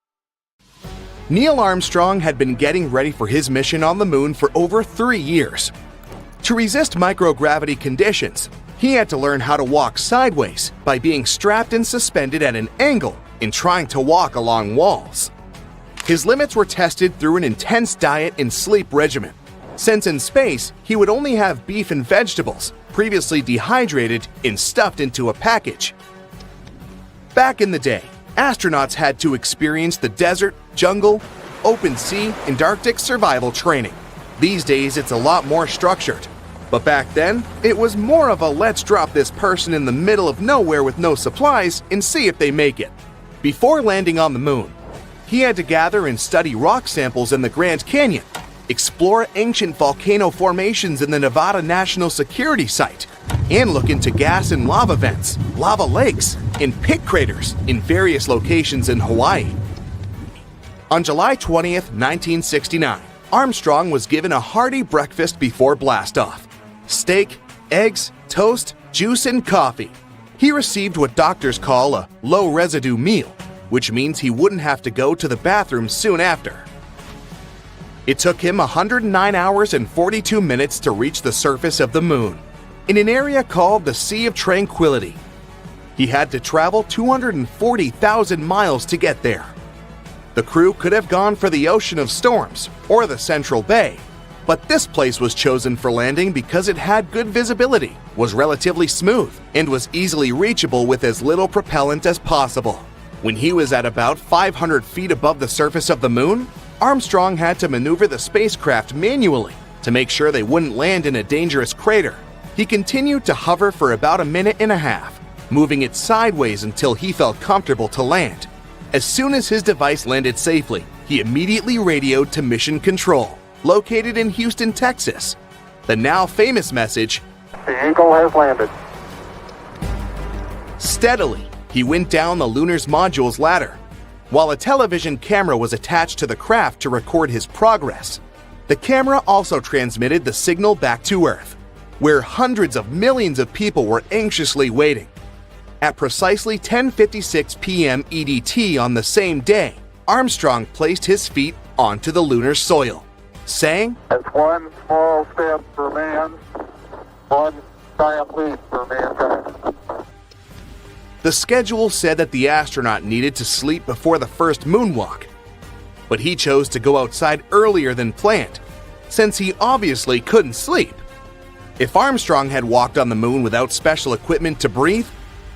Neil Armstrong had been getting ready for his mission on the moon for over 3 years. To resist microgravity conditions, he had to learn how to walk sideways by being strapped and suspended at an angle in trying to walk along walls. His limits were tested through an intense diet and sleep regimen, since in space he would only have beef and vegetables, previously dehydrated and stuffed into a package. Back in the day, astronauts had to experience the desert, jungle, open sea, and Arctic survival training. These days it's a lot more structured. But back then, it was more of a let's drop this person in the middle of nowhere with no supplies and see if they make it. Before landing on the moon, he had to gather and study rock samples in the Grand Canyon, explore ancient volcano formations in the Nevada National Security Site, and look into gas and lava vents, lava lakes, and pit craters in various locations in Hawaii. On July 20th, 1969, Armstrong was given a hearty breakfast before blastoff. Steak, eggs, toast, juice, and coffee. He received what doctors call a low-residue meal, which means he wouldn't have to go to the bathroom soon after. It took him 109 hours and 42 minutes to reach the surface of the moon, in an area called the Sea of Tranquility. He had to travel 240,000 miles to get there. The crew could have gone for the Ocean of Storms or the Central Bay, but this place was chosen for landing because it had good visibility, was relatively smooth, and was easily reachable with as little propellant as possible. When he was at about 500 feet above the surface of the moon, Armstrong had to maneuver the spacecraft manually to make sure they wouldn't land in a dangerous crater. He continued to hover for about a minute and a half, moving it sideways until he felt comfortable to land. As soon as his device landed safely, he immediately radioed to Mission Control, located in Houston, Texas. The now famous message, "The Eagle has landed." Steadily, he went down the lunar module's ladder, while a television camera was attached to the craft to record his progress. The camera also transmitted the signal back to Earth, where hundreds of millions of people were anxiously waiting. At precisely 10:56 p.m. EDT on the same day, Armstrong placed his feet onto the lunar soil, saying, "It's one small step for man, one giant leap for mankind." The schedule said that the astronaut needed to sleep before the first moonwalk, but he chose to go outside earlier than planned, since he obviously couldn't sleep. If Armstrong had walked on the moon without special equipment to breathe,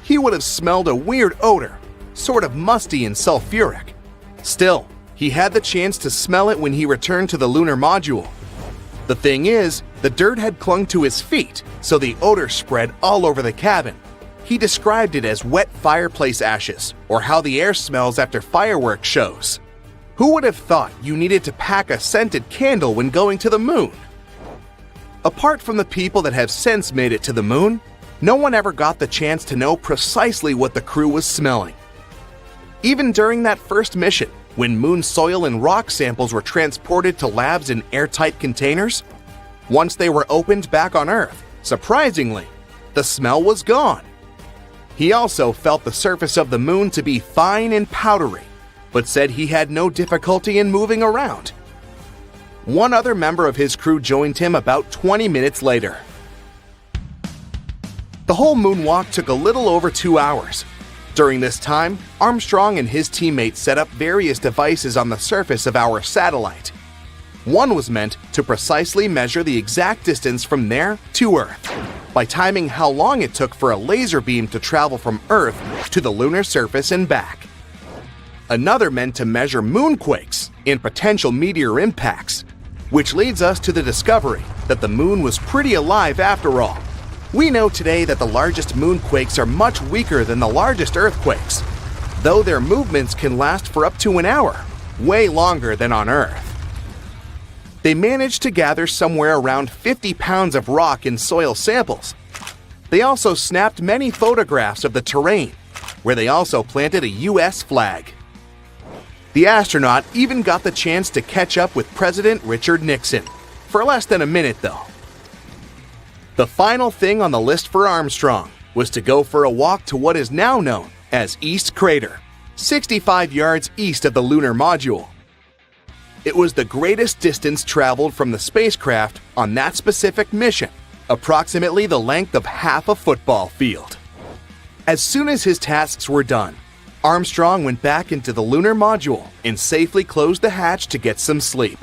he would have smelled a weird odor, sort of musty and sulfuric. Still, he had the chance to smell it when he returned to the lunar module. The thing is, the dirt had clung to his feet, so the odor spread all over the cabin. He described it as wet fireplace ashes, or how the air smells after fireworks shows. Who would have thought you needed to pack a scented candle when going to the moon? Apart from the people that have since made it to the moon, no one ever got the chance to know precisely what the crew was smelling. Even during that first mission, when moon soil and rock samples were transported to labs in airtight containers, once they were opened back on Earth, surprisingly, the smell was gone. He also felt the surface of the moon to be fine and powdery, but said he had no difficulty in moving around. One other member of his crew joined him about 20 minutes later. The whole moonwalk took a little over 2 hours. During this time, Armstrong and his teammates set up various devices on the surface of our satellite. One was meant to precisely measure the exact distance from there to Earth, by timing how long it took for a laser beam to travel from Earth to the lunar surface and back. Another meant to measure moonquakes and potential meteor impacts, which leads us to the discovery that the moon was pretty alive after all. We know today that the largest moonquakes are much weaker than the largest earthquakes, though their movements can last for up to an hour, way longer than on Earth. They managed to gather somewhere around 50 pounds of rock and soil samples. They also snapped many photographs of the terrain, where they also planted a US flag. The astronaut even got the chance to catch up with President Richard Nixon. For less than a minute, though. The final thing on the list for Armstrong was to go for a walk to what is now known as East Crater, 65 yards east of the lunar module. It was the greatest distance traveled from the spacecraft on that specific mission, approximately the length of half a football field. As soon as his tasks were done, Armstrong went back into the lunar module and safely closed the hatch to get some sleep.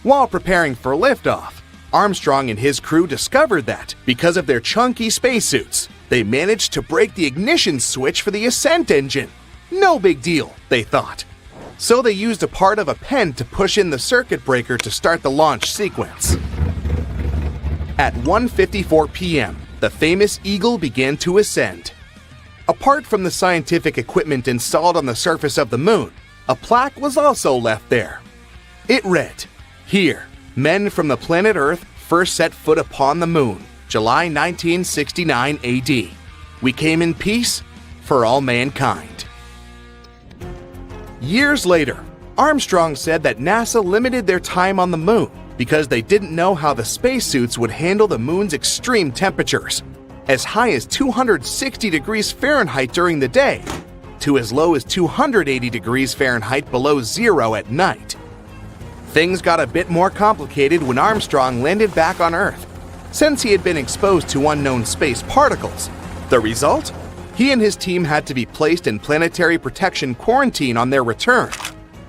While preparing for liftoff, Armstrong and his crew discovered that, because of their chunky spacesuits, they managed to break the ignition switch for the ascent engine. No big deal, they thought. So they used a part of a pen to push in the circuit breaker to start the launch sequence. At 1:54 p.m., the famous Eagle began to ascend. Apart from the scientific equipment installed on the surface of the moon, a plaque was also left there. It read, "Here, men from the planet Earth first set foot upon the moon, July 1969 AD. We came in peace for all mankind." Years later, Armstrong said that NASA limited their time on the moon because they didn't know how the spacesuits would handle the moon's extreme temperatures, as high as 260 degrees Fahrenheit during the day, to as low as 280 degrees Fahrenheit below zero at night. Things got a bit more complicated when Armstrong landed back on Earth, since he had been exposed to unknown space particles. The result? He and his team had to be placed in planetary protection quarantine on their return,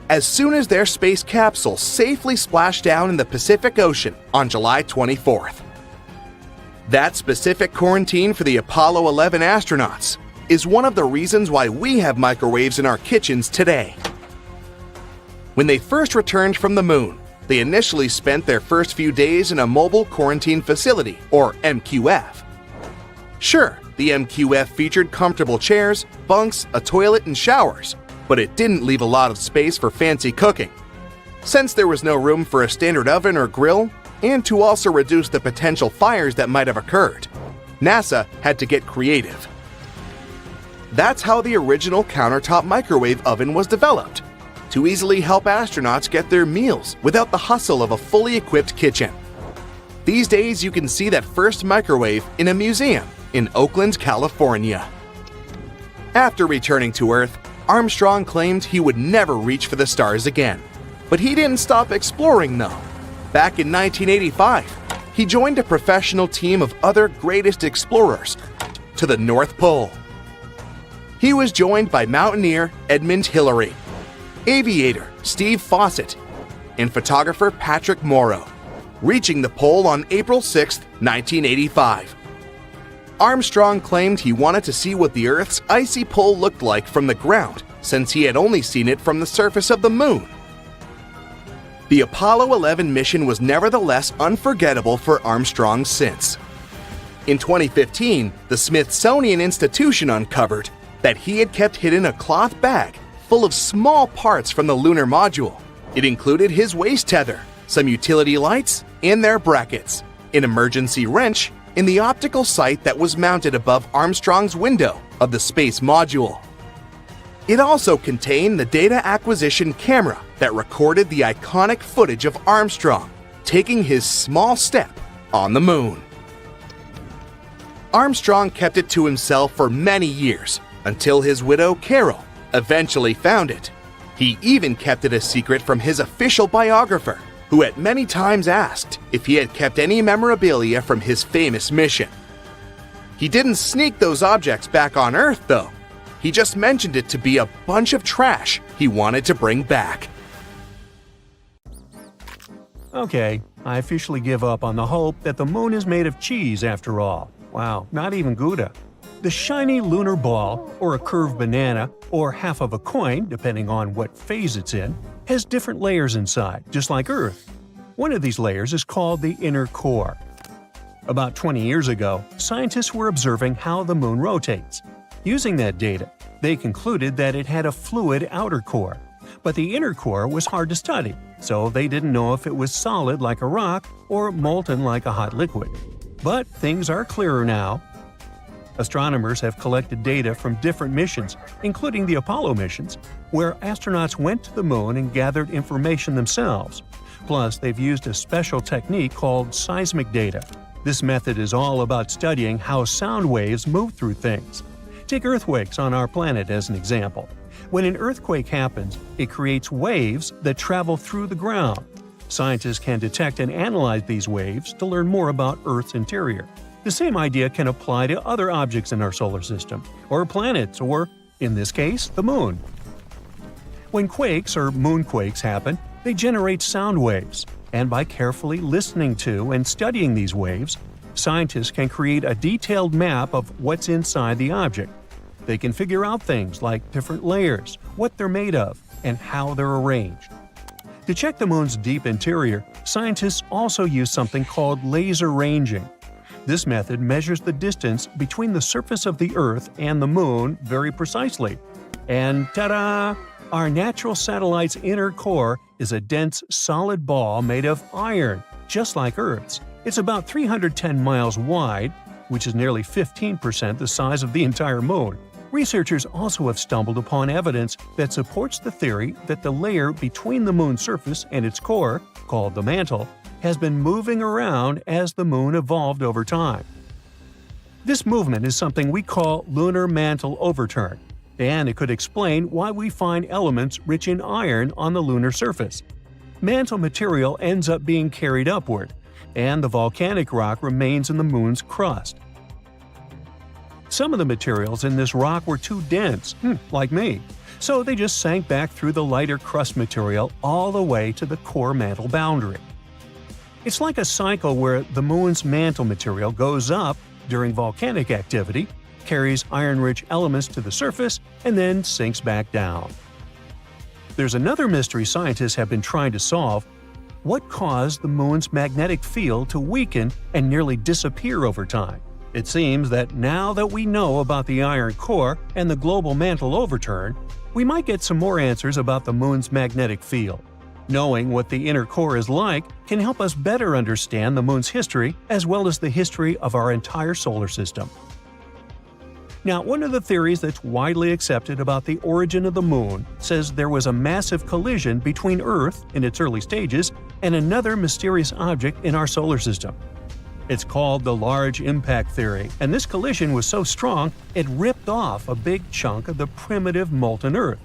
as soon as their space capsule safely splashed down in the Pacific Ocean on July 24th. That specific quarantine for the Apollo 11 astronauts is one of the reasons why we have microwaves in our kitchens today. When they first returned from the moon, they initially spent their first few days in a mobile quarantine facility, or MQF. Sure, the MQF featured comfortable chairs, bunks, a toilet, and showers, but it didn't leave a lot of space for fancy cooking. Since there was no room for a standard oven or grill, and to also reduce the potential fires that might have occurred, NASA had to get creative. That's how the original countertop microwave oven was developed, to easily help astronauts get their meals without the hustle of a fully equipped kitchen. These days, you can see that first microwave in a museum in Oakland, California. After returning to Earth, Armstrong claimed he would never reach for the stars again. But he didn't stop exploring, though. Back in 1985, he joined a professional team of other greatest explorers to the North Pole. He was joined by mountaineer Edmund Hillary, aviator Steve Fawcett, and photographer Patrick Morrow, reaching the pole on April 6, 1985. Armstrong claimed he wanted to see what the Earth's icy pole looked like from the ground, since he had only seen it from the surface of the moon. The Apollo 11 mission was nevertheless unforgettable for Armstrong since. In 2015, the Smithsonian Institution uncovered that he had kept hidden a cloth bag full of small parts from the lunar module. It included his waist tether, some utility lights, and their brackets, an emergency wrench, and the optical sight that was mounted above Armstrong's window of the space module. It also contained the data acquisition camera that recorded the iconic footage of Armstrong taking his small step on the moon. Armstrong kept it to himself for many years until his widow, Carol, eventually found it. He even kept it a secret from his official biographer, who had many times asked if he had kept any memorabilia from his famous mission. He didn't sneak those objects back on Earth, though. He just mentioned it to be a bunch of trash he wanted to bring back. Okay, I officially give up on the hope that the moon is made of cheese after all. Wow, not even Gouda. The shiny lunar ball, or a curved banana, or half of a coin, depending on what phase it's in, has different layers inside, just like Earth. One of these layers is called the inner core. About 20 years ago, scientists were observing how the moon rotates. Using that data, they concluded that it had a fluid outer core, but the inner core was hard to study, so they didn't know if it was solid like a rock or molten like a hot liquid. But things are clearer now. Astronomers have collected data from different missions, including the Apollo missions, where astronauts went to the moon and gathered information themselves. Plus, they've used a special technique called seismic data. This method is all about studying how sound waves move through things. Take earthquakes on our planet as an example. When an earthquake happens, it creates waves that travel through the ground. Scientists can detect and analyze these waves to learn more about Earth's interior. The same idea can apply to other objects in our solar system, or planets, or, in this case, the moon. When quakes or moonquakes happen, they generate sound waves, and by carefully listening to and studying these waves, scientists can create a detailed map of what's inside the object. They can figure out things like different layers, what they're made of, and how they're arranged. To check the moon's deep interior, scientists also use something called laser ranging. This method measures the distance between the surface of the Earth and the moon very precisely. And ta-da! Our natural satellite's inner core is a dense, solid ball made of iron, just like Earth's. It's about 310 miles wide, which is nearly 15% the size of the entire moon. Researchers also have stumbled upon evidence that supports the theory that the layer between the moon's surface and its core, called the mantle, has been moving around as the moon evolved over time. This movement is something we call lunar mantle overturn, and it could explain why we find elements rich in iron on the lunar surface. Mantle material ends up being carried upward, and the volcanic rock remains in the moon's crust. Some of the materials in this rock were too dense, like me, so they just sank back through the lighter crust material all the way to the core mantle boundary. It's like a cycle where the moon's mantle material goes up during volcanic activity, carries iron-rich elements to the surface, and then sinks back down. There's another mystery scientists have been trying to solve. What caused the moon's magnetic field to weaken and nearly disappear over time? It seems that now that we know about the iron core and the global mantle overturn, we might get some more answers about the moon's magnetic field. Knowing what the inner core is like can help us better understand the moon's history as well as the history of our entire solar system. Now, one of the theories that's widely accepted about the origin of the moon says there was a massive collision between Earth in its early stages and another mysterious object in our solar system. It's called the Large Impact Theory, and this collision was so strong it ripped off a big chunk of the primitive molten Earth.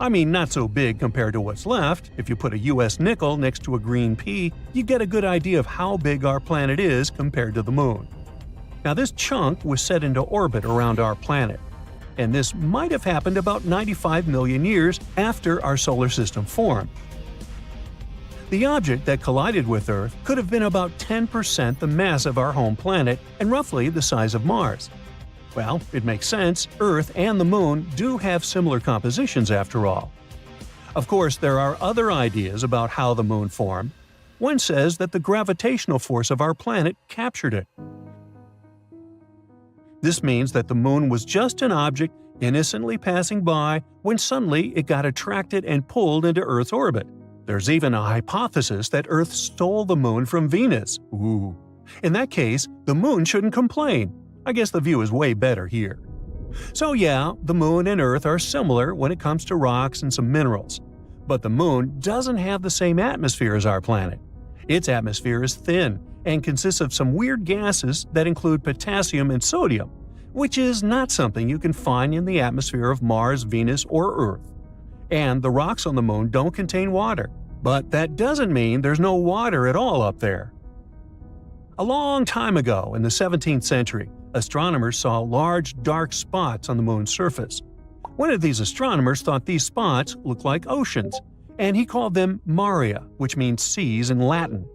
I mean, not so big compared to what's left. If you put a US nickel next to a green pea, you get a good idea of how big our planet is compared to the moon. Now, this chunk was set into orbit around our planet, and this might have happened about 95 million years after our solar system formed. The object that collided with Earth could have been about 10% the mass of our home planet and roughly the size of Mars. Well, it makes sense. Earth and the Moon do have similar compositions after all. Of course, there are other ideas about how the Moon formed. One says that the gravitational force of our planet captured it. This means that the Moon was just an object innocently passing by when suddenly it got attracted and pulled into Earth's orbit. There's even a hypothesis that Earth stole the Moon from Venus. Ooh. In that case, the Moon shouldn't complain. I guess the view is way better here. So yeah, the Moon and Earth are similar when it comes to rocks and some minerals. But the Moon doesn't have the same atmosphere as our planet. Its atmosphere is thin and consists of some weird gases that include potassium and sodium, which is not something you can find in the atmosphere of Mars, Venus, or Earth. And the rocks on the Moon don't contain water. But that doesn't mean there's no water at all up there. A long time ago, in the 17th century, astronomers saw large dark spots on the Moon's surface. One of these astronomers thought these spots looked like oceans, and he called them maria, which means seas in Latin.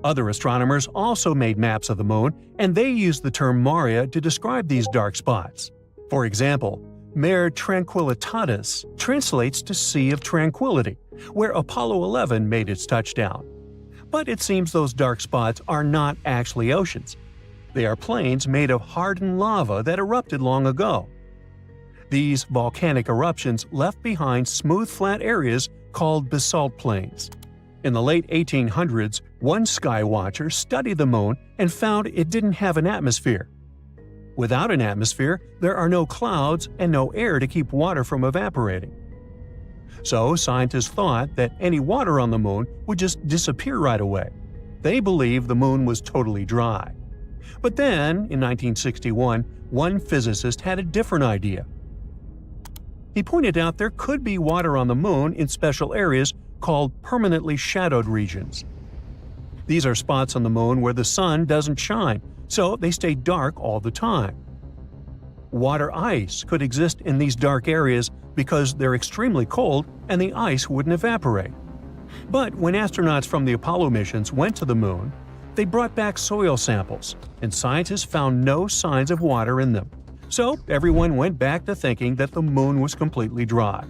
Other astronomers also made maps of the Moon, and they used the term maria to describe these dark spots. For example, Mare Tranquillitatis translates to Sea of Tranquility, where Apollo 11 made its touchdown. But it seems those dark spots are not actually oceans. They are plains made of hardened lava that erupted long ago. These volcanic eruptions left behind smooth flat areas called basalt plains. In the late 1800s, one sky watcher studied the Moon and found it didn't have an atmosphere. Without an atmosphere, there are no clouds and no air to keep water from evaporating. So scientists thought that any water on the moon would just disappear right away. They believed the moon was totally dry. But then, in 1961, one physicist had a different idea. He pointed out there could be water on the moon in special areas called permanently shadowed regions. These are spots on the moon where the sun doesn't shine, so they stay dark all the time. Water ice could exist in these dark areas because they're extremely cold and the ice wouldn't evaporate. But when astronauts from the Apollo missions went to the moon, they brought back soil samples, and scientists found no signs of water in them. So everyone went back to thinking that the moon was completely dry.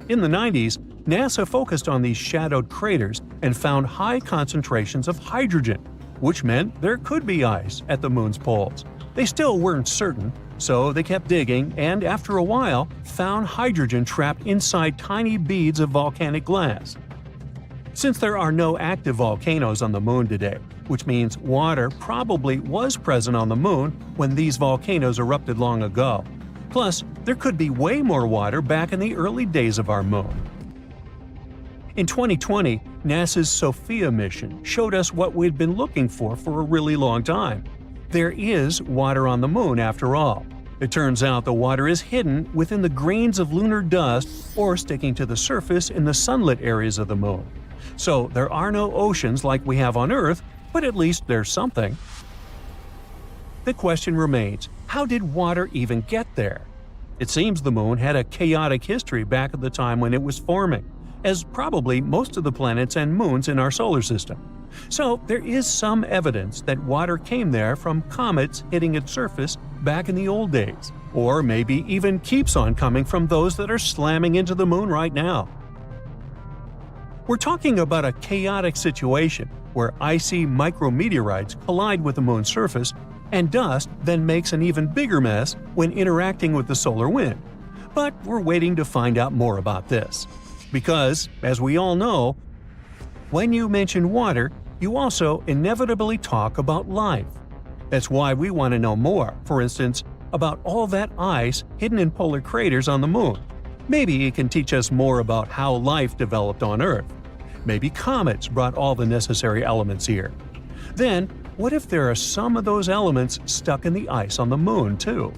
In the 90s, NASA focused on these shadowed craters and found high concentrations of hydrogen, which meant there could be ice at the moon's poles. They still weren't certain, so they kept digging and, after a while, found hydrogen trapped inside tiny beads of volcanic glass. Since there are no active volcanoes on the moon today, which means water probably was present on the moon when these volcanoes erupted long ago. Plus, there could be way more water back in the early days of our moon. In 2020, NASA's SOFIA mission showed us what we'd been looking for a really long time. There is water on the moon after all. It turns out the water is hidden within the grains of lunar dust or sticking to the surface in the sunlit areas of the moon. So there are no oceans like we have on Earth, but at least there's something. The question remains, how did water even get there? It seems the moon had a chaotic history back at the time when it was forming, as probably most of the planets and moons in our solar system. So there is some evidence that water came there from comets hitting its surface back in the old days, or maybe even keeps on coming from those that are slamming into the moon right now. We're talking about a chaotic situation where icy micrometeorites collide with the moon's surface, and dust then makes an even bigger mess when interacting with the solar wind. But we're waiting to find out more about this. Because, as we all know, when you mention water, you also inevitably talk about life. That's why we want to know more, for instance, about all that ice hidden in polar craters on the moon. Maybe it can teach us more about how life developed on Earth. Maybe comets brought all the necessary elements here. Then, what if there are some of those elements stuck in the ice on the moon, too?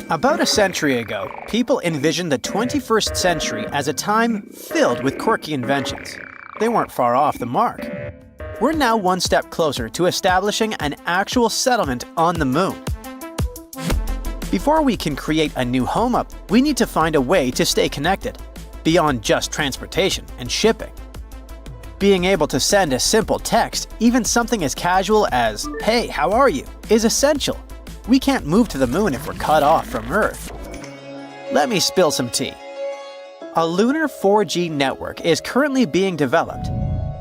About a century ago, people envisioned the 21st century as a time filled with quirky inventions. They weren't far off the mark. We're now one step closer to establishing an actual settlement on the moon. Before we can create a new home up, we need to find a way to stay connected, beyond just transportation and shipping. Being able to send a simple text, even something as casual as, "Hey, how are you?" is essential. We can't move to the moon if we're cut off from Earth. Let me spill some tea. A lunar 4G network is currently being developed.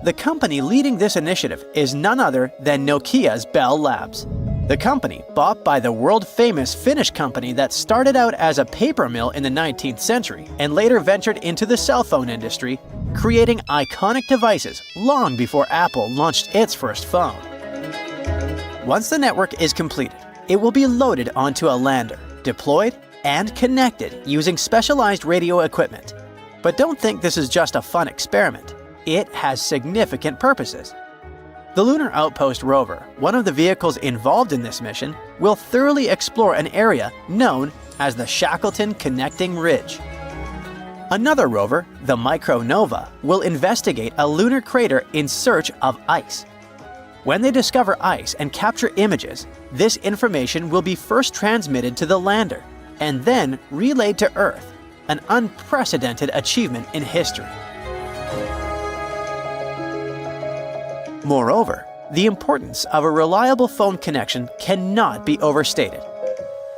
The company leading this initiative is none other than Nokia's Bell Labs. The company, bought by the world-famous Finnish company that started out as a paper mill in the 19th century and later ventured into the cell phone industry, creating iconic devices long before Apple launched its first phone. Once the network is completed, it will be loaded onto a lander, deployed, and connected using specialized radio equipment. But don't think this is just a fun experiment. It has significant purposes. The Lunar Outpost rover, one of the vehicles involved in this mission, will thoroughly explore an area known as the Shackleton Connecting Ridge. Another rover, the Micronova, will investigate a lunar crater in search of ice. When they discover ice and capture images, this information will be first transmitted to the lander and then relayed to Earth, an unprecedented achievement in history. Moreover, the importance of a reliable phone connection cannot be overstated.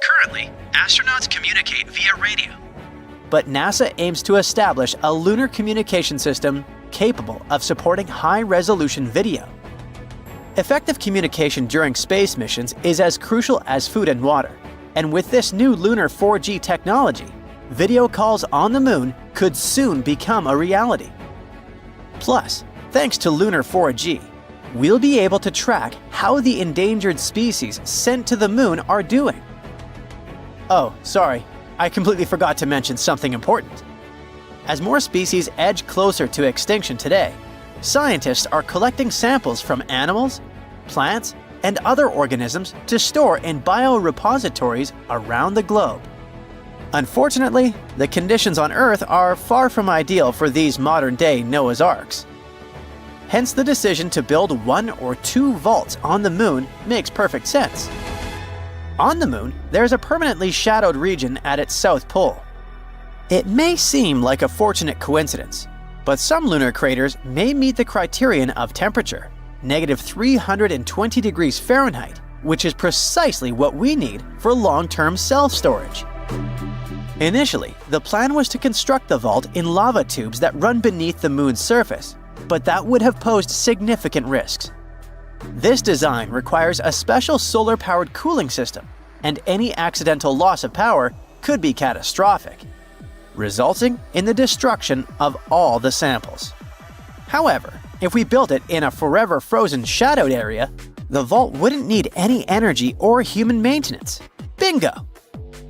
Currently, astronauts communicate via radio. But NASA aims to establish a lunar communication system capable of supporting high-resolution video. Effective communication during space missions is as crucial as food and water. And with this new lunar 4G technology, video calls on the moon could soon become a reality. Plus, thanks to lunar 4G, we'll be able to track how the endangered species sent to the moon are doing. Oh, sorry, I completely forgot to mention something important. As more species edge closer to extinction today, scientists are collecting samples from animals, plants, and other organisms to store in biorepositories around the globe. Unfortunately, the conditions on Earth are far from ideal for these modern-day Noah's Arks. Hence, the decision to build 1 or 2 vaults on the moon makes perfect sense. On the moon, there's a permanently shadowed region at its south pole. It may seem like a fortunate coincidence, but some lunar craters may meet the criterion of temperature, -320 degrees Fahrenheit, which is precisely what we need for long-term self-storage. Initially, the plan was to construct the vault in lava tubes that run beneath the moon's surface, but that would have posed significant risks. This design requires a special solar-powered cooling system, and any accidental loss of power could be catastrophic, resulting in the destruction of all the samples. However, if we built it in a forever frozen shadowed area, the vault wouldn't need any energy or human maintenance. Bingo!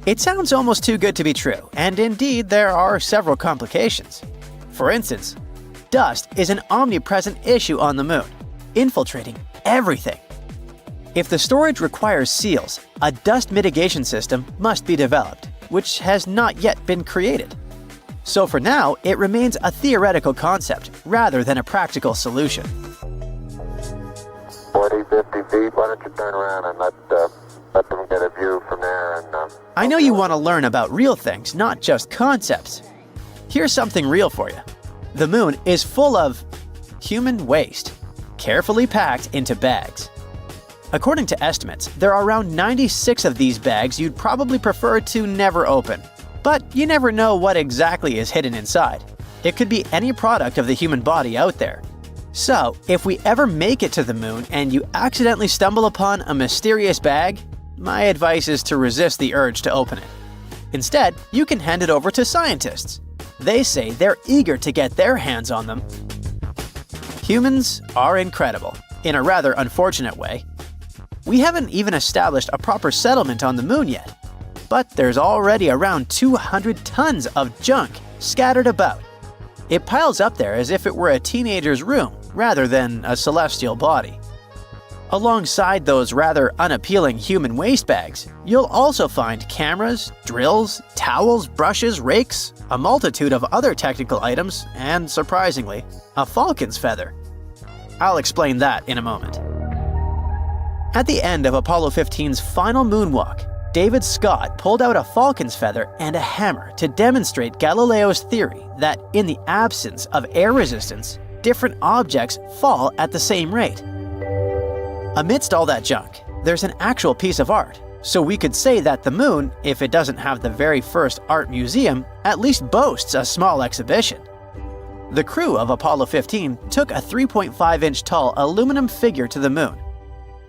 It sounds almost too good to be true, and indeed there are several complications. For instance, dust is an omnipresent issue on the moon, infiltrating everything. If the storage requires seals, a dust mitigation system must be developed, which has not yet been created. So for now, it remains a theoretical concept rather than a practical solution. 40, 50 feet, why don't you turn around and let them get a view from there and... I know you want to learn about real things, not just concepts. Here's something real for you. The moon is full of human waste, carefully packed into bags. According to estimates, there are around 96 of these bags you'd probably prefer to never open. But you never know what exactly is hidden inside. It could be any product of the human body out there. So, if we ever make it to the moon and you accidentally stumble upon a mysterious bag, my advice is to resist the urge to open it. Instead, you can hand it over to scientists. They say they're eager to get their hands on them. Humans are incredible, in a rather unfortunate way. We haven't even established a proper settlement on the moon yet, but there's already around 200 tons of junk scattered about. It piles up there as if it were a teenager's room rather than a celestial body. Alongside those rather unappealing human waste bags, you'll also find cameras, drills, towels, brushes, rakes, a multitude of other technical items, and surprisingly, a falcon's feather. I'll explain that in a moment. At the end of Apollo 15's final moonwalk, David Scott pulled out a falcon's feather and a hammer to demonstrate Galileo's theory that in the absence of air resistance, different objects fall at the same rate. Amidst all that junk, there's an actual piece of art, so we could say that the moon, if it doesn't have the very first art museum, at least boasts a small exhibition. The crew of Apollo 15 took a 3.5-inch tall aluminum figure to the moon.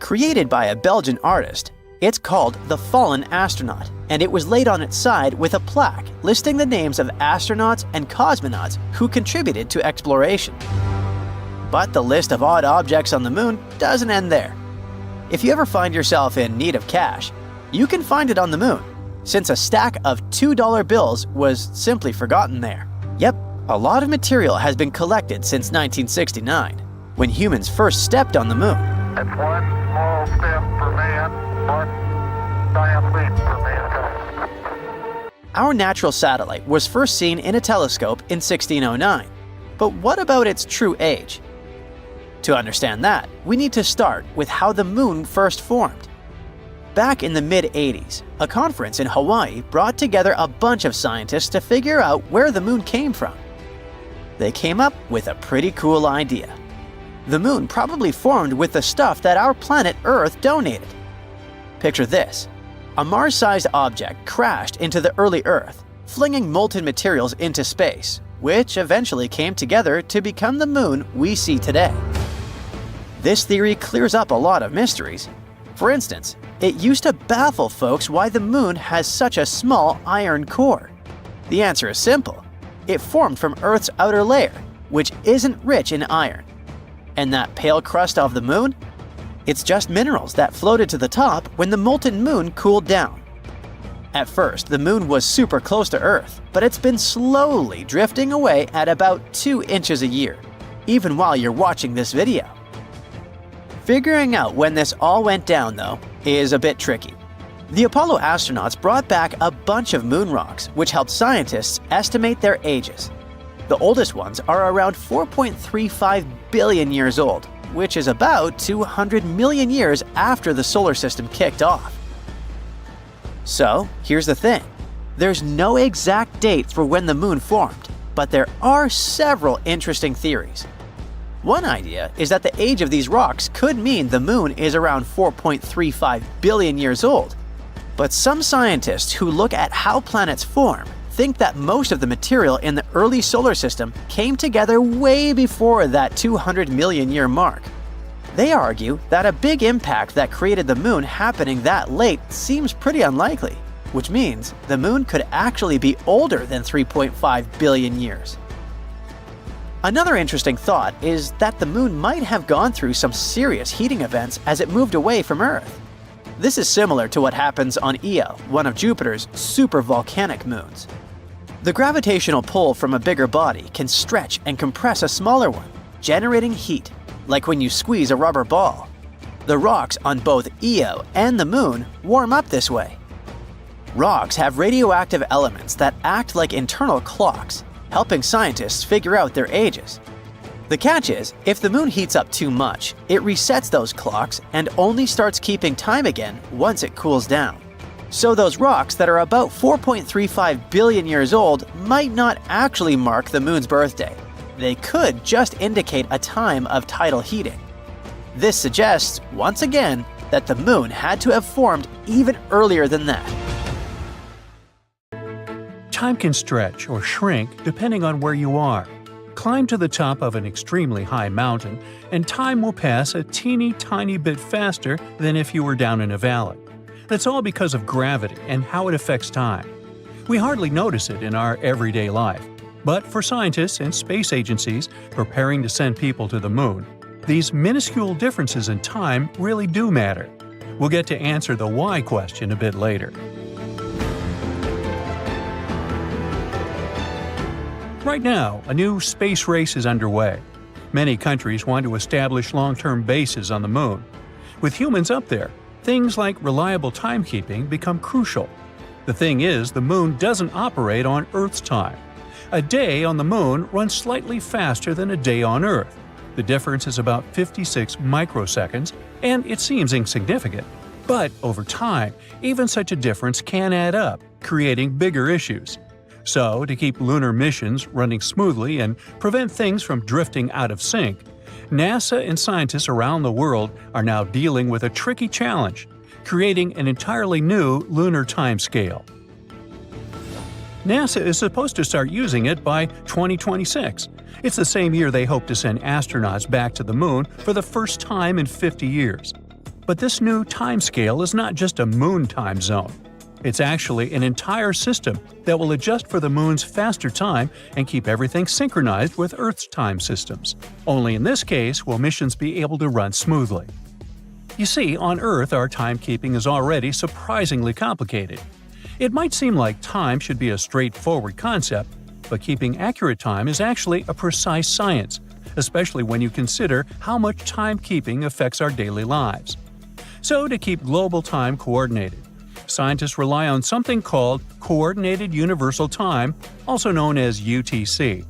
Created by a Belgian artist, it's called the Fallen Astronaut, and it was laid on its side with a plaque listing the names of astronauts and cosmonauts who contributed to exploration. But the list of odd objects on the moon doesn't end there. If you ever find yourself in need of cash, you can find it on the moon, since a stack of $2 bills was simply forgotten there. Yep, a lot of material has been collected since 1969, when humans first stepped on the moon. It's one small step for man, one giant leap for mankind. Our natural satellite was first seen in a telescope in 1609. But what about its true age? To understand that, we need to start with how the moon first formed. Back in the mid-80s, a conference in Hawaii brought together a bunch of scientists to figure out where the moon came from. They came up with a pretty cool idea. The moon probably formed with the stuff that our planet Earth donated. Picture this. A Mars-sized object crashed into the early Earth, flinging molten materials into space, which eventually came together to become the moon we see today. This theory clears up a lot of mysteries, For instance, it used to baffle folks why the moon has such a small iron core. The answer is simple. It formed from Earth's outer layer, which isn't rich in iron. And that pale crust of the moon? It's just minerals that floated to the top when the molten moon cooled down. At first, the moon was super close to Earth, but it's been slowly drifting away at about 2 inches a year, even while you're watching this video. Figuring out when this all went down, though, is a bit tricky. The Apollo astronauts brought back a bunch of moon rocks, which helped scientists estimate their ages. The oldest ones are around 4.35 billion years old, which is about 200 million years after the solar system kicked off. So, here's the thing. There's no exact date for when the moon formed, but there are several interesting theories. One idea is that the age of these rocks could mean the moon is around 4.35 billion years old. But some scientists who look at how planets form think that most of the material in the early solar system came together way before that 200 million year mark. They argue that a big impact that created the moon happening that late seems pretty unlikely, which means the moon could actually be older than 3.5 billion years. Another interesting thought is that the moon might have gone through some serious heating events as it moved away from Earth. This is similar to what happens on Io, one of Jupiter's supervolcanic moons. The gravitational pull from a bigger body can stretch and compress a smaller one, generating heat, like when you squeeze a rubber ball. The rocks on both Io and the moon warm up this way. Rocks have radioactive elements that act like internal clocks, helping scientists figure out their ages. The catch is, if the moon heats up too much, it resets those clocks and only starts keeping time again once it cools down. So those rocks that are about 4.35 billion years old might not actually mark the moon's birthday. They could just indicate a time of tidal heating. This suggests, once again, that the moon had to have formed even earlier than that. Time can stretch or shrink depending on where you are. Climb to the top of an extremely high mountain, and time will pass a teeny tiny bit faster than if you were down in a valley. That's all because of gravity and how it affects time. We hardly notice it in our everyday life. But for scientists and space agencies preparing to send people to the moon, these minuscule differences in time really do matter. We'll get to answer the why question a bit later. Right now, a new space race is underway. Many countries want to establish long-term bases on the moon. With humans up there, things like reliable timekeeping become crucial. The thing is, the moon doesn't operate on Earth's time. A day on the moon runs slightly faster than a day on Earth. The difference is about 56 microseconds, and it seems insignificant. But over time, even such a difference can add up, creating bigger issues. So, to keep lunar missions running smoothly and prevent things from drifting out of sync, NASA and scientists around the world are now dealing with a tricky challenge, creating an entirely new lunar timescale. NASA is supposed to start using it by 2026. It's the same year they hope to send astronauts back to the moon for the first time in 50 years. But this new timescale is not just a moon time zone. It's actually an entire system that will adjust for the moon's faster time and keep everything synchronized with Earth's time systems. Only in this case will missions be able to run smoothly. You see, on Earth our timekeeping is already surprisingly complicated. It might seem like time should be a straightforward concept, but keeping accurate time is actually a precise science, especially when you consider how much timekeeping affects our daily lives. So, to keep global time coordinated, scientists rely on something called Coordinated Universal Time, also known as UTC.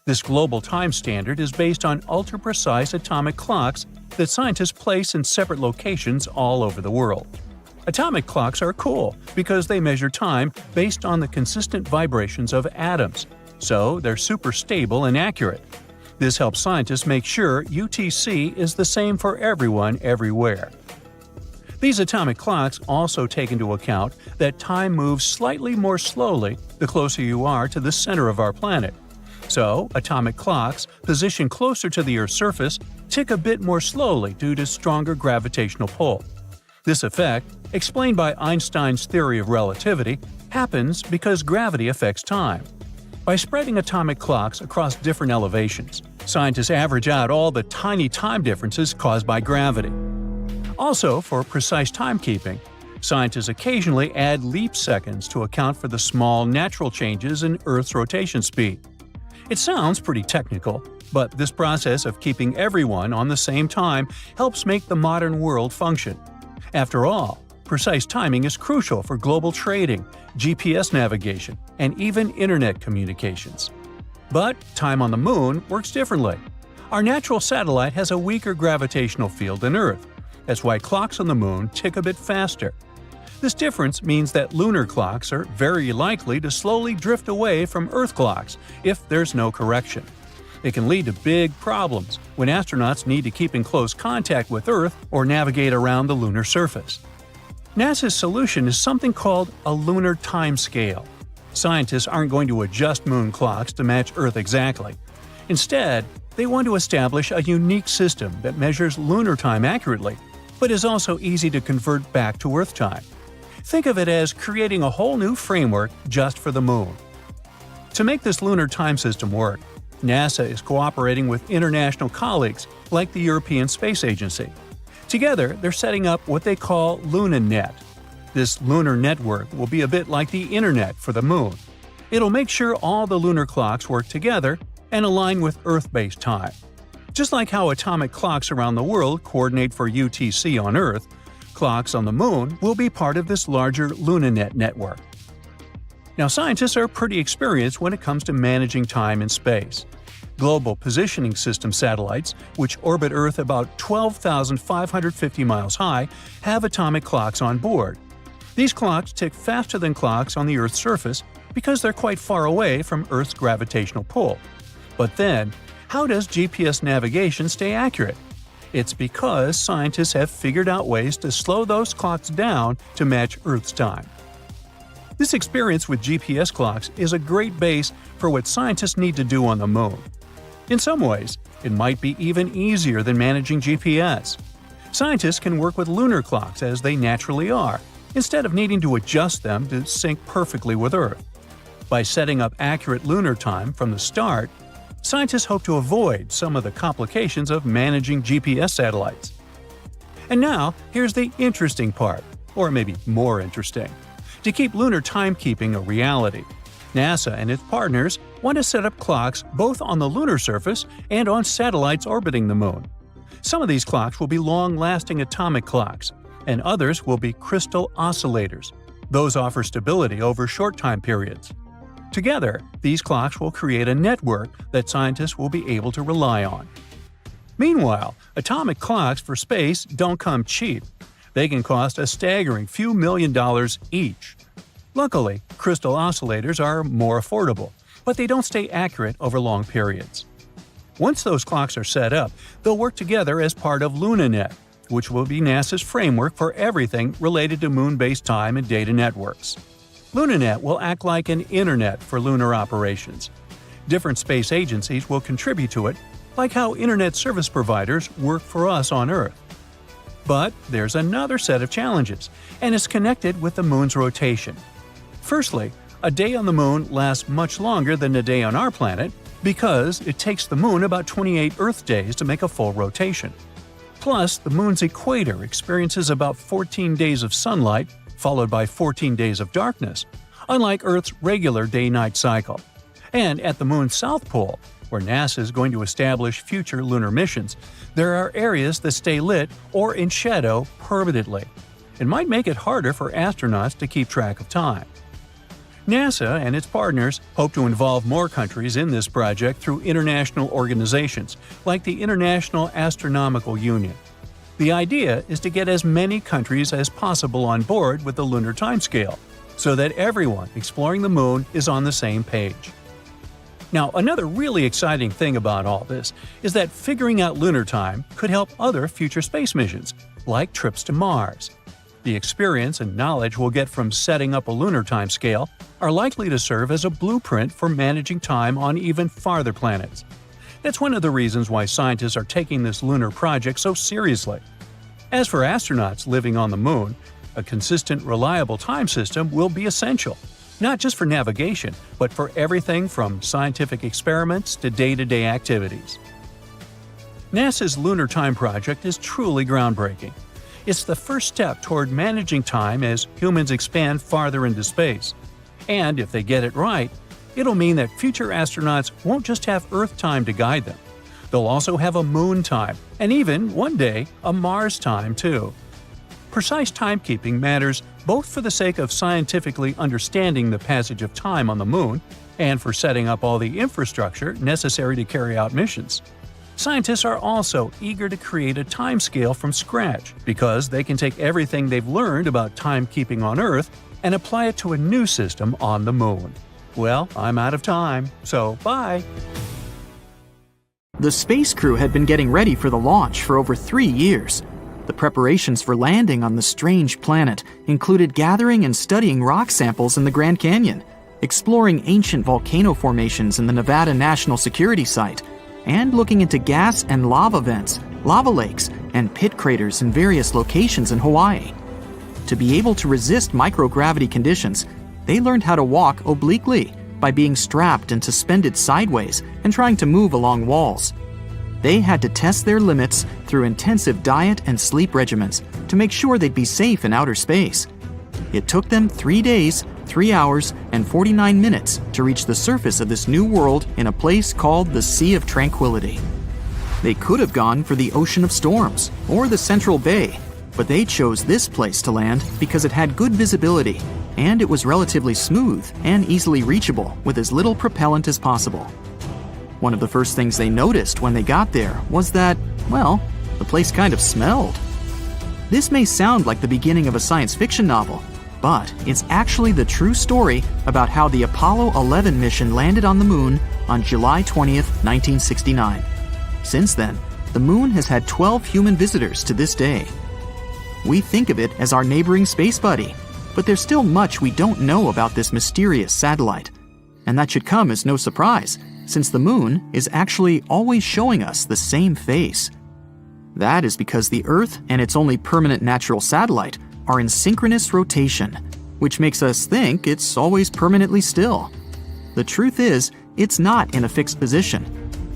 This global time standard is based on ultra-precise atomic clocks that scientists place in separate locations all over the world. Atomic clocks are cool because they measure time based on the consistent vibrations of atoms, so they're super stable and accurate. This helps scientists make sure UTC is the same for everyone everywhere. These atomic clocks also take into account that time moves slightly more slowly the closer you are to the center of our planet. So, atomic clocks positioned closer to the Earth's surface tick a bit more slowly due to stronger gravitational pull. This effect, explained by Einstein's theory of relativity, happens because gravity affects time. By spreading atomic clocks across different elevations, scientists average out all the tiny time differences caused by gravity. Also, for precise timekeeping, scientists occasionally add leap seconds to account for the small natural changes in Earth's rotation speed. It sounds pretty technical, but this process of keeping everyone on the same time helps make the modern world function. After all, precise timing is crucial for global trading, GPS navigation, and even internet communications. But time on the Moon works differently. Our natural satellite has a weaker gravitational field than Earth. That's why clocks on the Moon tick a bit faster. This difference means that lunar clocks are very likely to slowly drift away from Earth clocks if there's no correction. It can lead to big problems when astronauts need to keep in close contact with Earth or navigate around the lunar surface. NASA's solution is something called a lunar time scale. Scientists aren't going to adjust moon clocks to match Earth exactly. Instead, they want to establish a unique system that measures lunar time accurately, but is also easy to convert back to Earth time. Think of it as creating a whole new framework just for the Moon. To make this lunar time system work, NASA is cooperating with international colleagues like the European Space Agency. Together, they're setting up what they call LunaNet. This lunar network will be a bit like the Internet for the Moon. It'll make sure all the lunar clocks work together and align with Earth-based time. Just like how atomic clocks around the world coordinate for UTC on Earth, clocks on the Moon will be part of this larger LunaNet network. Now, scientists are pretty experienced when it comes to managing time in space. Global Positioning System satellites, which orbit Earth about 12,550 miles high, have atomic clocks on board. These clocks tick faster than clocks on the Earth's surface because they're quite far away from Earth's gravitational pull. But then, how does GPS navigation stay accurate? It's because scientists have figured out ways to slow those clocks down to match Earth's time. This experience with GPS clocks is a great base for what scientists need to do on the Moon. In some ways, it might be even easier than managing GPS. Scientists can work with lunar clocks as they naturally are, instead of needing to adjust them to sync perfectly with Earth. By setting up accurate lunar time from the start, scientists hope to avoid some of the complications of managing GPS satellites. And now, here's the interesting part, or maybe more interesting. To keep lunar timekeeping a reality, NASA and its partners want to set up clocks both on the lunar surface and on satellites orbiting the Moon. Some of these clocks will be long-lasting atomic clocks, and others will be crystal oscillators. Those offer stability over short time periods. Together, these clocks will create a network that scientists will be able to rely on. Meanwhile, atomic clocks for space don't come cheap. They can cost a staggering few $1,000,000 each. Luckily, crystal oscillators are more affordable, but they don't stay accurate over long periods. Once those clocks are set up, they'll work together as part of LunaNet, which will be NASA's framework for everything related to moon-based time and data networks. LunaNet will act like an internet for lunar operations. Different space agencies will contribute to it, like how internet service providers work for us on Earth. But there's another set of challenges, and it's connected with the Moon's rotation. Firstly, a day on the Moon lasts much longer than a day on our planet because it takes the Moon about 28 Earth days to make a full rotation. Plus, the Moon's equator experiences about 14 days of sunlight, followed by 14 days of darkness, unlike Earth's regular day-night cycle. And at the Moon's south pole, where NASA is going to establish future lunar missions, there are areas that stay lit or in shadow permanently. It might make it harder for astronauts to keep track of time. NASA and its partners hope to involve more countries in this project through international organizations like the International Astronomical Union. The idea is to get as many countries as possible on board with the lunar timescale, so that everyone exploring the Moon is on the same page. Now, another really exciting thing about all this is that figuring out lunar time could help other future space missions, like trips to Mars. The experience and knowledge we'll get from setting up a lunar timescale are likely to serve as a blueprint for managing time on even farther planets. That's one of the reasons why scientists are taking this lunar project so seriously. As for astronauts living on the moon, a consistent, reliable time system will be essential, not just for navigation, but for everything from scientific experiments to day-to-day activities. NASA's Lunar Time Project is truly groundbreaking. It's the first step toward managing time as humans expand farther into space. And if they get it right, it'll mean that future astronauts won't just have Earth time to guide them. They'll also have a moon time, and even, one day, a Mars time too. Precise timekeeping matters both for the sake of scientifically understanding the passage of time on the moon and for setting up all the infrastructure necessary to carry out missions. Scientists are also eager to create a timescale from scratch because they can take everything they've learned about timekeeping on Earth and apply it to a new system on the moon. Well, I'm out of time, so bye! The space crew had been getting ready for the launch for over 3 years. The preparations for landing on the strange planet included gathering and studying rock samples in the Grand Canyon, exploring ancient volcano formations in the Nevada National Security Site, and looking into gas and lava vents, lava lakes, and pit craters in various locations in Hawaii. To be able to resist microgravity conditions, they learned how to walk obliquely by being strapped and suspended sideways and trying to move along walls. They had to test their limits through intensive diet and sleep regimens to make sure they'd be safe in outer space. It took them 3 days, 3 hours, and 49 minutes to reach the surface of this new world in a place called the Sea of Tranquility. They could have gone for the Ocean of Storms or the Central Bay, but they chose this place to land because it had good visibility and it was relatively smooth and easily reachable with as little propellant as possible. One of the first things they noticed when they got there was that, well, the place kind of smelled. This may sound like the beginning of a science fiction novel, but it's actually the true story about how the Apollo 11 mission landed on the moon on July 20th, 1969. Since then, the moon has had 12 human visitors to this day. We think of it as our neighboring space buddy, but there's still much we don't know about this mysterious satellite. And that should come as no surprise, since the moon is actually always showing us the same face. That is because the Earth and its only permanent natural satellite are in synchronous rotation, which makes us think it's always permanently still. The truth is, it's not in a fixed position,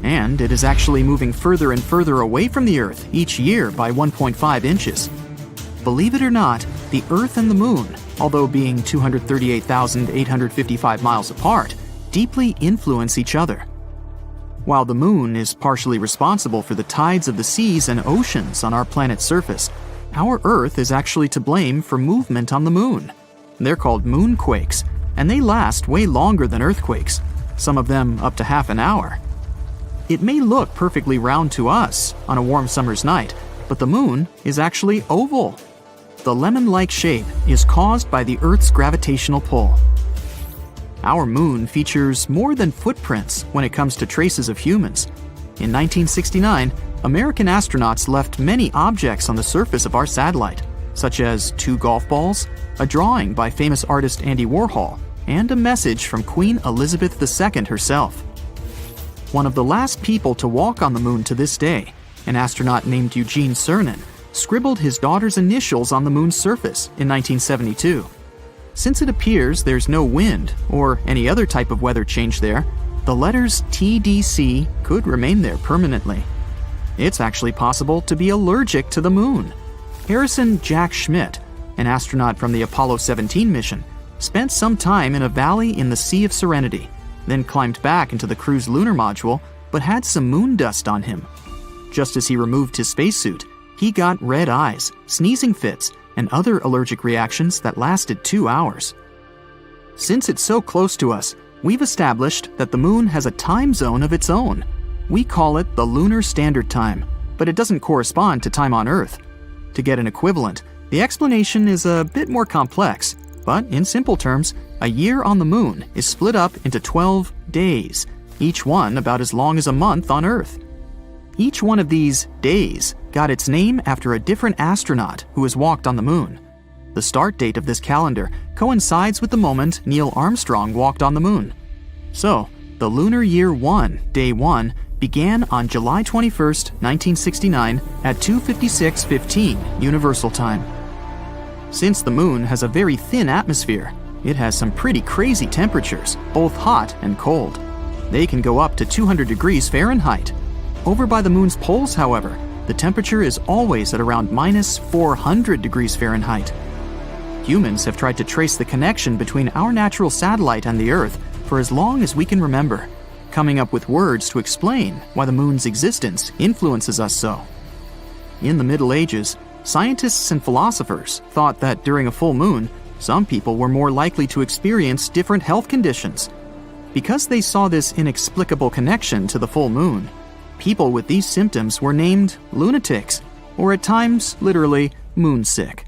and it is actually moving further and further away from the Earth each year by 1.5 inches. Believe it or not, the Earth and the Moon, although being 238,855 miles apart, deeply influence each other. While the Moon is partially responsible for the tides of the seas and oceans on our planet's surface, our Earth is actually to blame for movement on the Moon. They're called moonquakes, and they last way longer than earthquakes, some of them up to half an hour. It may look perfectly round to us on a warm summer's night, but the Moon is actually oval. The lemon-like shape is caused by the Earth's gravitational pull. Our moon features more than footprints when it comes to traces of humans. In 1969, American astronauts left many objects on the surface of our satellite, such as 2 golf balls, a drawing by famous artist Andy Warhol, and a message from Queen Elizabeth II herself. One of the last people to walk on the moon to this day, an astronaut named Eugene Cernan, scribbled his daughter's initials on the moon's surface in 1972. Since it appears there's no wind or any other type of weather change there, the letters TDC could remain there permanently. It's actually possible to be allergic to the moon. Harrison Jack Schmitt, an astronaut from the Apollo 17 mission, spent some time in a valley in the Sea of Serenity, then climbed back into the crew's lunar module, but had some moon dust on him. Just as he removed his spacesuit, he got red eyes, sneezing fits, and other allergic reactions that lasted 2 hours. Since it's so close to us, we've established that the moon has a time zone of its own. We call it the Lunar Standard Time, but it doesn't correspond to time on Earth. To get an equivalent, the explanation is a bit more complex, but in simple terms, a year on the moon is split up into 12 days, each one about as long as a month on Earth. Each one of these days got its name after a different astronaut who has walked on the moon. The start date of this calendar coincides with the moment Neil Armstrong walked on the moon. So, the lunar year 1, day 1, began on July 21, 1969 at 2:56:15 Universal Time. Since the moon has a very thin atmosphere, it has some pretty crazy temperatures, both hot and cold. They can go up to 200 degrees Fahrenheit. Over by the moon's poles, however, the temperature is always at around minus 400 degrees Fahrenheit. Humans have tried to trace the connection between our natural satellite and the Earth for as long as we can remember, coming up with words to explain why the moon's existence influences us so. In the Middle Ages, scientists and philosophers thought that during a full moon, some people were more likely to experience different health conditions. Because they saw this inexplicable connection to the full moon, people with these symptoms were named lunatics, or at times, literally, moonsick.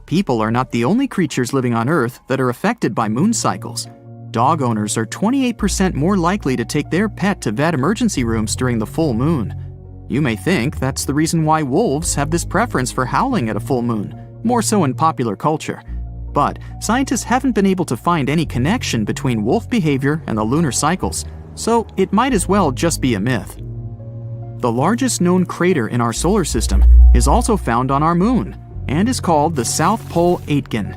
People are not the only creatures living on Earth that are affected by moon cycles. Dog owners are 28% more likely to take their pet to vet emergency rooms during the full moon. You may think that's the reason why wolves have this preference for howling at a full moon, more so in popular culture. But scientists haven't been able to find any connection between wolf behavior and the lunar cycles, so it might as well just be a myth. The largest known crater in our solar system is also found on our moon and is called the South Pole Aitken.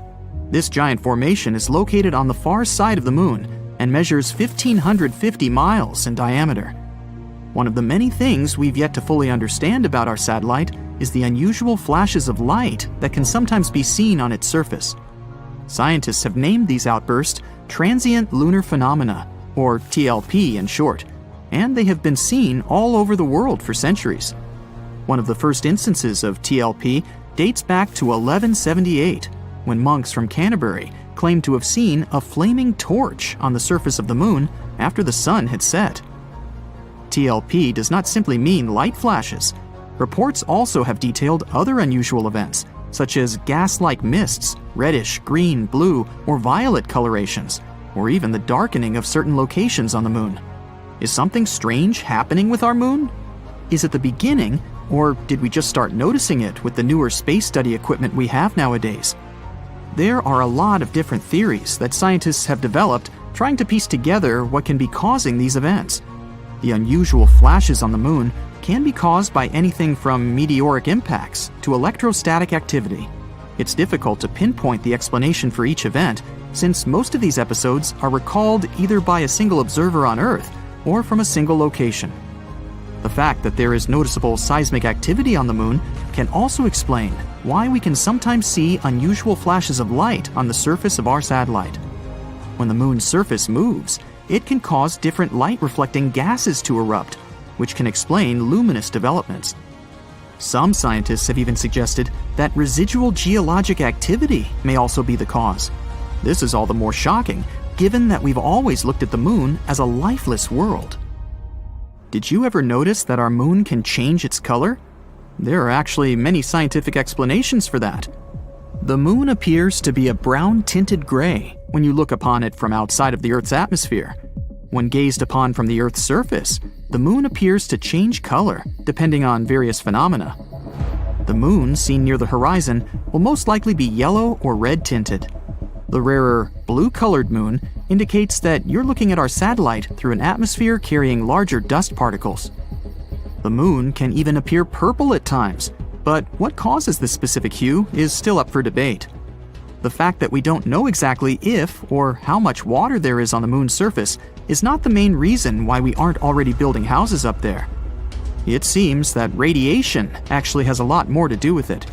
This giant formation is located on the far side of the moon and measures 1,550 miles in diameter. One of the many things we've yet to fully understand about our satellite is the unusual flashes of light that can sometimes be seen on its surface. Scientists have named these outbursts transient lunar phenomena, or TLP in short, and they have been seen all over the world for centuries. One of the first instances of TLP dates back to 1178, when monks from Canterbury claimed to have seen a flaming torch on the surface of the moon after the sun had set. TLP does not simply mean light flashes. Reports also have detailed other unusual events, such as gas-like mists, reddish, green, blue, or violet colorations, or even the darkening of certain locations on the moon. Is something strange happening with our moon? Is it the beginning, or did we just start noticing it with the newer space study equipment we have nowadays? There are a lot of different theories that scientists have developed trying to piece together what can be causing these events. The unusual flashes on the moon can be caused by anything from meteoric impacts to electrostatic activity. It's difficult to pinpoint the explanation for each event, since most of these episodes are recalled either by a single observer on Earth or from a single location. The fact that there is noticeable seismic activity on the moon can also explain why we can sometimes see unusual flashes of light on the surface of our satellite. When the moon's surface moves, it can cause different light-reflecting gases to erupt, which can explain luminous developments. Some scientists have even suggested that residual geologic activity may also be the cause. This is all the more shocking, given that we've always looked at the moon as a lifeless world. Did you ever notice that our moon can change its color? There are actually many scientific explanations for that. The moon appears to be a brown-tinted gray when you look upon it from outside of the Earth's atmosphere. When gazed upon from the Earth's surface, the moon appears to change color, depending on various phenomena. The moon seen near the horizon will most likely be yellow or red-tinted. The rarer, blue-colored moon indicates that you're looking at our satellite through an atmosphere carrying larger dust particles. The moon can even appear purple at times, but what causes this specific hue is still up for debate. The fact that we don't know exactly if or how much water there is on the moon's surface is not the main reason why we aren't already building houses up there. It seems that radiation actually has a lot more to do with it.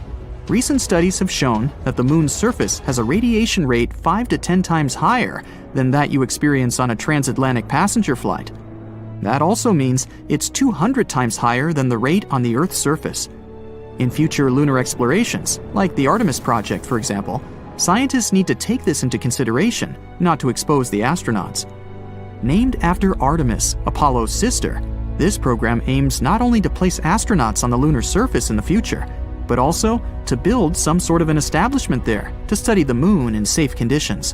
Recent studies have shown that the moon's surface has a radiation rate 5 to 10 times higher than that you experience on a transatlantic passenger flight. That also means it's 200 times higher than the rate on the Earth's surface. In future lunar explorations, like the Artemis project for example, scientists need to take this into consideration, not to expose the astronauts. Named after Artemis, Apollo's sister, this program aims not only to place astronauts on the lunar surface in the future, but also to build some sort of an establishment there to study the moon in safe conditions.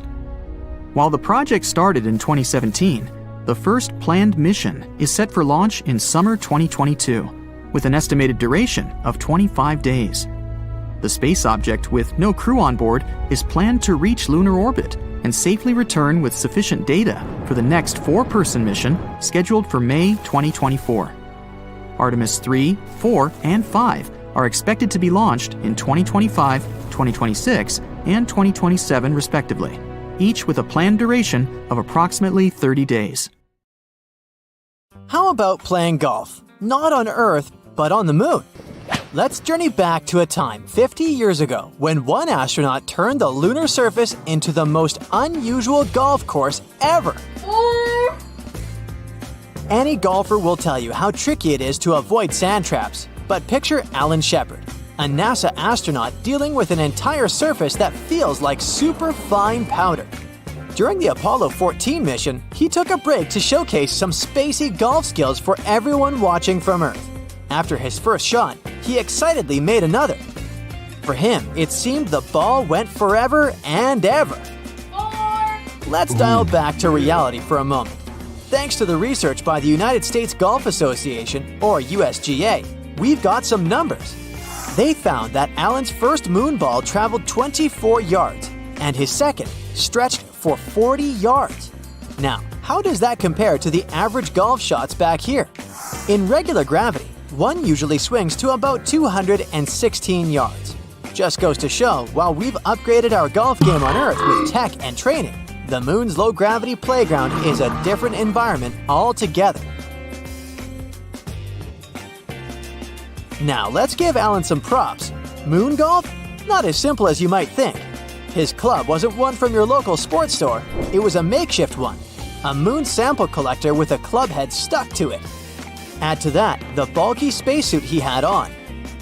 While the project started in 2017, the first planned mission is set for launch in summer 2022, with an estimated duration of 25 days. The space object, with no crew on board, is planned to reach lunar orbit and safely return with sufficient data for the next 4-person mission scheduled for May 2024. Artemis 3, 4, and 5 are expected to be launched in 2025, 2026, and 2027 respectively, each with a planned duration of approximately 30 days. How about playing golf? Not on Earth, but on the moon. Let's journey back to a time 50 years ago when one astronaut turned the lunar surface into the most unusual golf course ever. Any golfer will tell you how tricky it is to avoid sand traps, but picture Alan Shepard, a NASA astronaut dealing with an entire surface that feels like super fine powder. During the Apollo 14 mission, he took a break to showcase some spacey golf skills for everyone watching from Earth. After his first shot, he excitedly made another. For him, it seemed the ball went forever and ever. Let's dial back to reality for a moment. Thanks to the research by the United States Golf Association, or USGA, we've got some numbers. They found that Alan's first moon ball traveled 24 yards, and his second stretched for 40 yards. Now, how does that compare to the average golf shots back here? In regular gravity, one usually swings to about 216 yards. Just goes to show, while we've upgraded our golf game on Earth with tech and training, the moon's low-gravity playground is a different environment altogether. Now, let's give Alan some props. Moon golf? Not as simple as you might think. His club wasn't one from your local sports store. It was a makeshift one. A moon sample collector with a club head stuck to it. Add to that the bulky spacesuit he had on.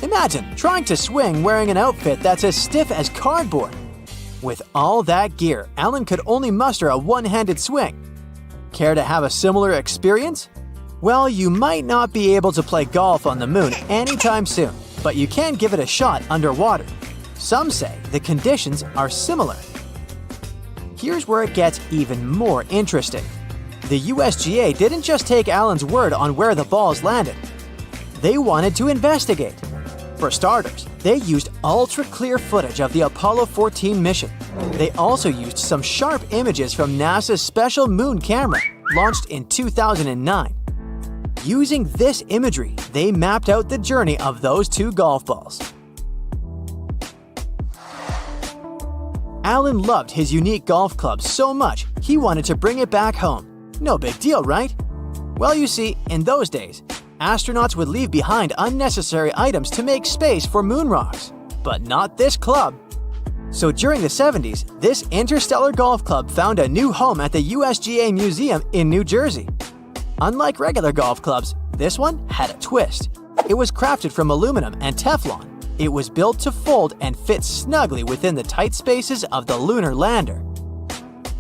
Imagine trying to swing wearing an outfit that's as stiff as cardboard. With all that gear, Alan could only muster a one-handed swing. Care to have a similar experience? Well, you might not be able to play golf on the moon anytime soon, but you can give it a shot underwater. Some say the conditions are similar. Here's where it gets even more interesting. The USGA didn't just take Alan's word on where the balls landed. They wanted to investigate. For starters, they used ultra-clear footage of the Apollo 14 mission. They also used some sharp images from NASA's special moon camera, launched in 2009. Using this imagery, they mapped out the journey of those two golf balls. Alan loved his unique golf club so much, he wanted to bring it back home. No big deal, right? Well, you see, in those days, astronauts would leave behind unnecessary items to make space for moon rocks. But not this club. So during the 70s, this interstellar golf club found a new home at the USGA Museum in New Jersey. Unlike regular golf clubs, this one had a twist. It was crafted from aluminum and Teflon. It was built to fold and fit snugly within the tight spaces of the lunar lander.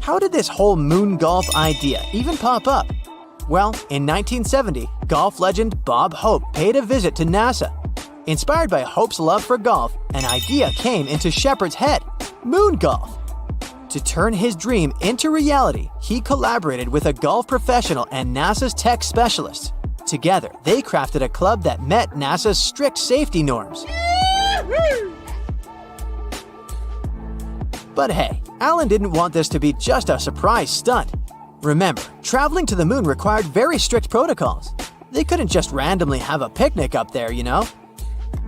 How did this whole moon golf idea even pop up? Well, in 1970, golf legend Bob Hope paid a visit to NASA. Inspired by Hope's love for golf, an idea came into Shepard's head: moon golf. To turn his dream into reality, he collaborated with a golf professional and NASA's tech specialists. Together, they crafted a club that met NASA's strict safety norms. But hey, Alan didn't want this to be just a surprise stunt. Remember, traveling to the moon required very strict protocols. They couldn't just randomly have a picnic up there, you know?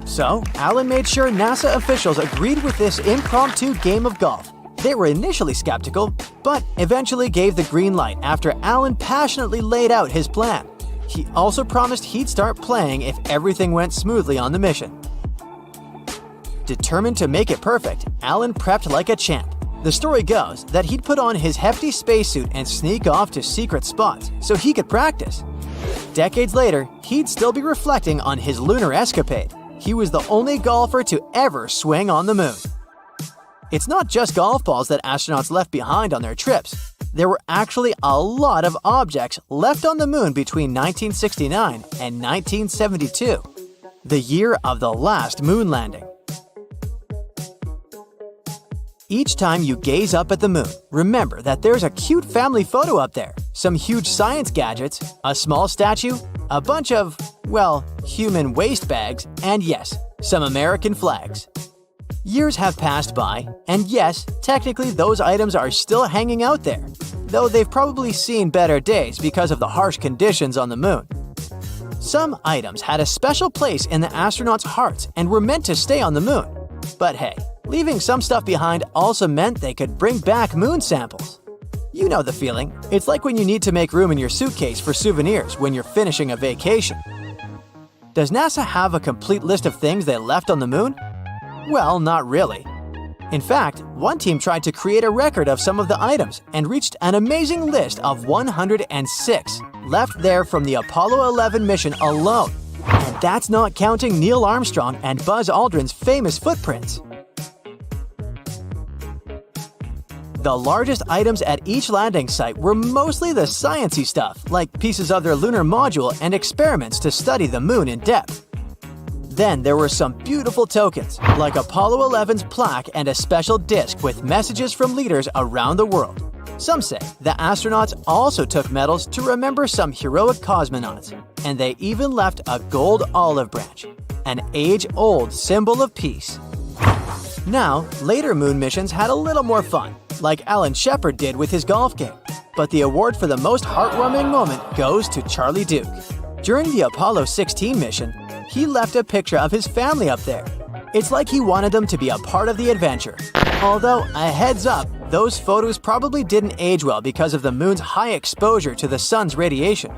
So, Alan made sure NASA officials agreed with this impromptu game of golf. They were initially skeptical, but eventually gave the green light after Alan passionately laid out his plan. He also promised he'd start playing if everything went smoothly on the mission. Determined to make it perfect, Alan prepped like a champ. The story goes that he'd put on his hefty spacesuit and sneak off to secret spots so he could practice. Decades later, he'd still be reflecting on his lunar escapade. He was the only golfer to ever swing on the moon. It's not just golf balls that astronauts left behind on their trips. There were actually a lot of objects left on the moon between 1969 and 1972, the year of the last moon landing. Each time you gaze up at the moon, remember that there's a cute family photo up there, some huge science gadgets, a small statue, a bunch of, well, human waste bags, and yes, some American flags. Years have passed by, and yes, technically those items are still hanging out there, though they've probably seen better days because of the harsh conditions on the moon. Some items had a special place in the astronauts' hearts and were meant to stay on the moon. But hey, leaving some stuff behind also meant they could bring back moon samples. You know the feeling. It's like when you need to make room in your suitcase for souvenirs when you're finishing a vacation. Does NASA have a complete list of things they left on the moon? Well, not really. In fact, one team tried to create a record of some of the items and reached an amazing list of 106 left there from the Apollo 11 mission alone. And that's not counting Neil Armstrong and Buzz Aldrin's famous footprints. The largest items at each landing site were mostly the sciencey stuff, like pieces of their lunar module and experiments to study the moon in depth. Then there were some beautiful tokens, like Apollo 11's plaque and a special disc with messages from leaders around the world. Some say the astronauts also took medals to remember some heroic cosmonauts, and they even left a gold olive branch, an age-old symbol of peace. Now, later moon missions had a little more fun, like Alan Shepard did with his golf game. But the award for the most heartwarming moment goes to Charlie Duke. During the Apollo 16 mission, he left a picture of his family up there. It's like he wanted them to be a part of the adventure. Although, a heads up, those photos probably didn't age well because of the moon's high exposure to the sun's radiation.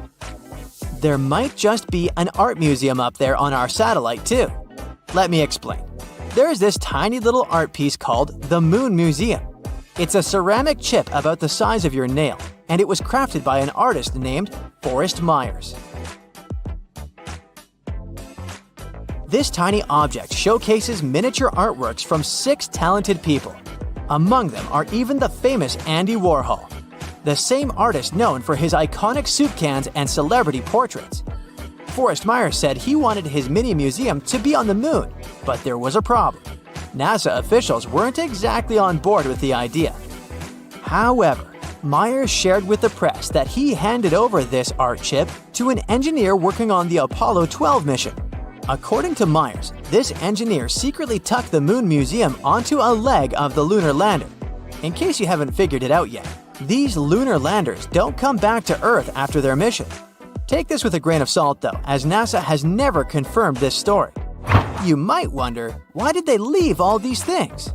There might just be an art museum up there on our satellite too. Let me explain. There's this tiny little art piece called the Moon Museum. It's a ceramic chip about the size of your nail, and it was crafted by an artist named Forrest Myers. This tiny object showcases miniature artworks from 6 talented people. Among them are even the famous Andy Warhol, the same artist known for his iconic soup cans and celebrity portraits. Forrest Myers said he wanted his mini museum to be on the moon, but there was a problem. NASA officials weren't exactly on board with the idea. However, Myers shared with the press that he handed over this art chip to an engineer working on the Apollo 12 mission. According to Myers, this engineer secretly tucked the Moon Museum onto a leg of the lunar lander. In case you haven't figured it out yet, these lunar landers don't come back to Earth after their mission. Take this with a grain of salt though, as NASA has never confirmed this story. You might wonder, why did they leave all these things?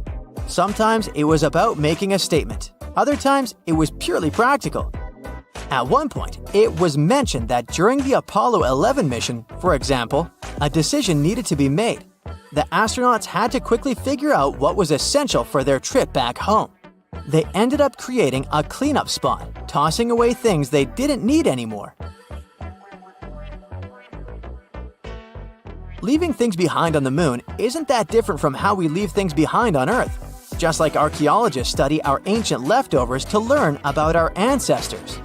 Sometimes it was about making a statement. Other times, it was purely practical. At one point, it was mentioned that during the Apollo 11 mission, for example, a decision needed to be made. The astronauts had to quickly figure out what was essential for their trip back home. They ended up creating a cleanup spot, tossing away things they didn't need anymore. Leaving things behind on the moon isn't that different from how we leave things behind on Earth, just like archaeologists study our ancient leftovers to learn about our ancestors.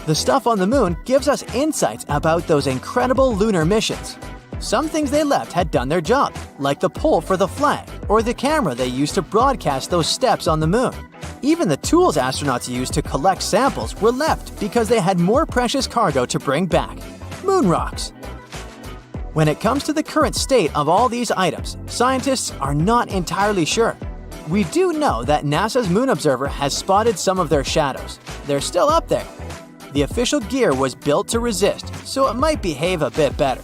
The stuff on the moon gives us insights about those incredible lunar missions. Some things they left had done their job, like the pole for the flag or the camera they used to broadcast those steps on the moon. Even the tools astronauts used to collect samples were left because they had more precious cargo to bring back – moon rocks. When it comes to the current state of all these items, scientists are not entirely sure. We do know that NASA's Moon Observer has spotted some of their shadows. They're still up there. The official gear was built to resist, so it might behave a bit better.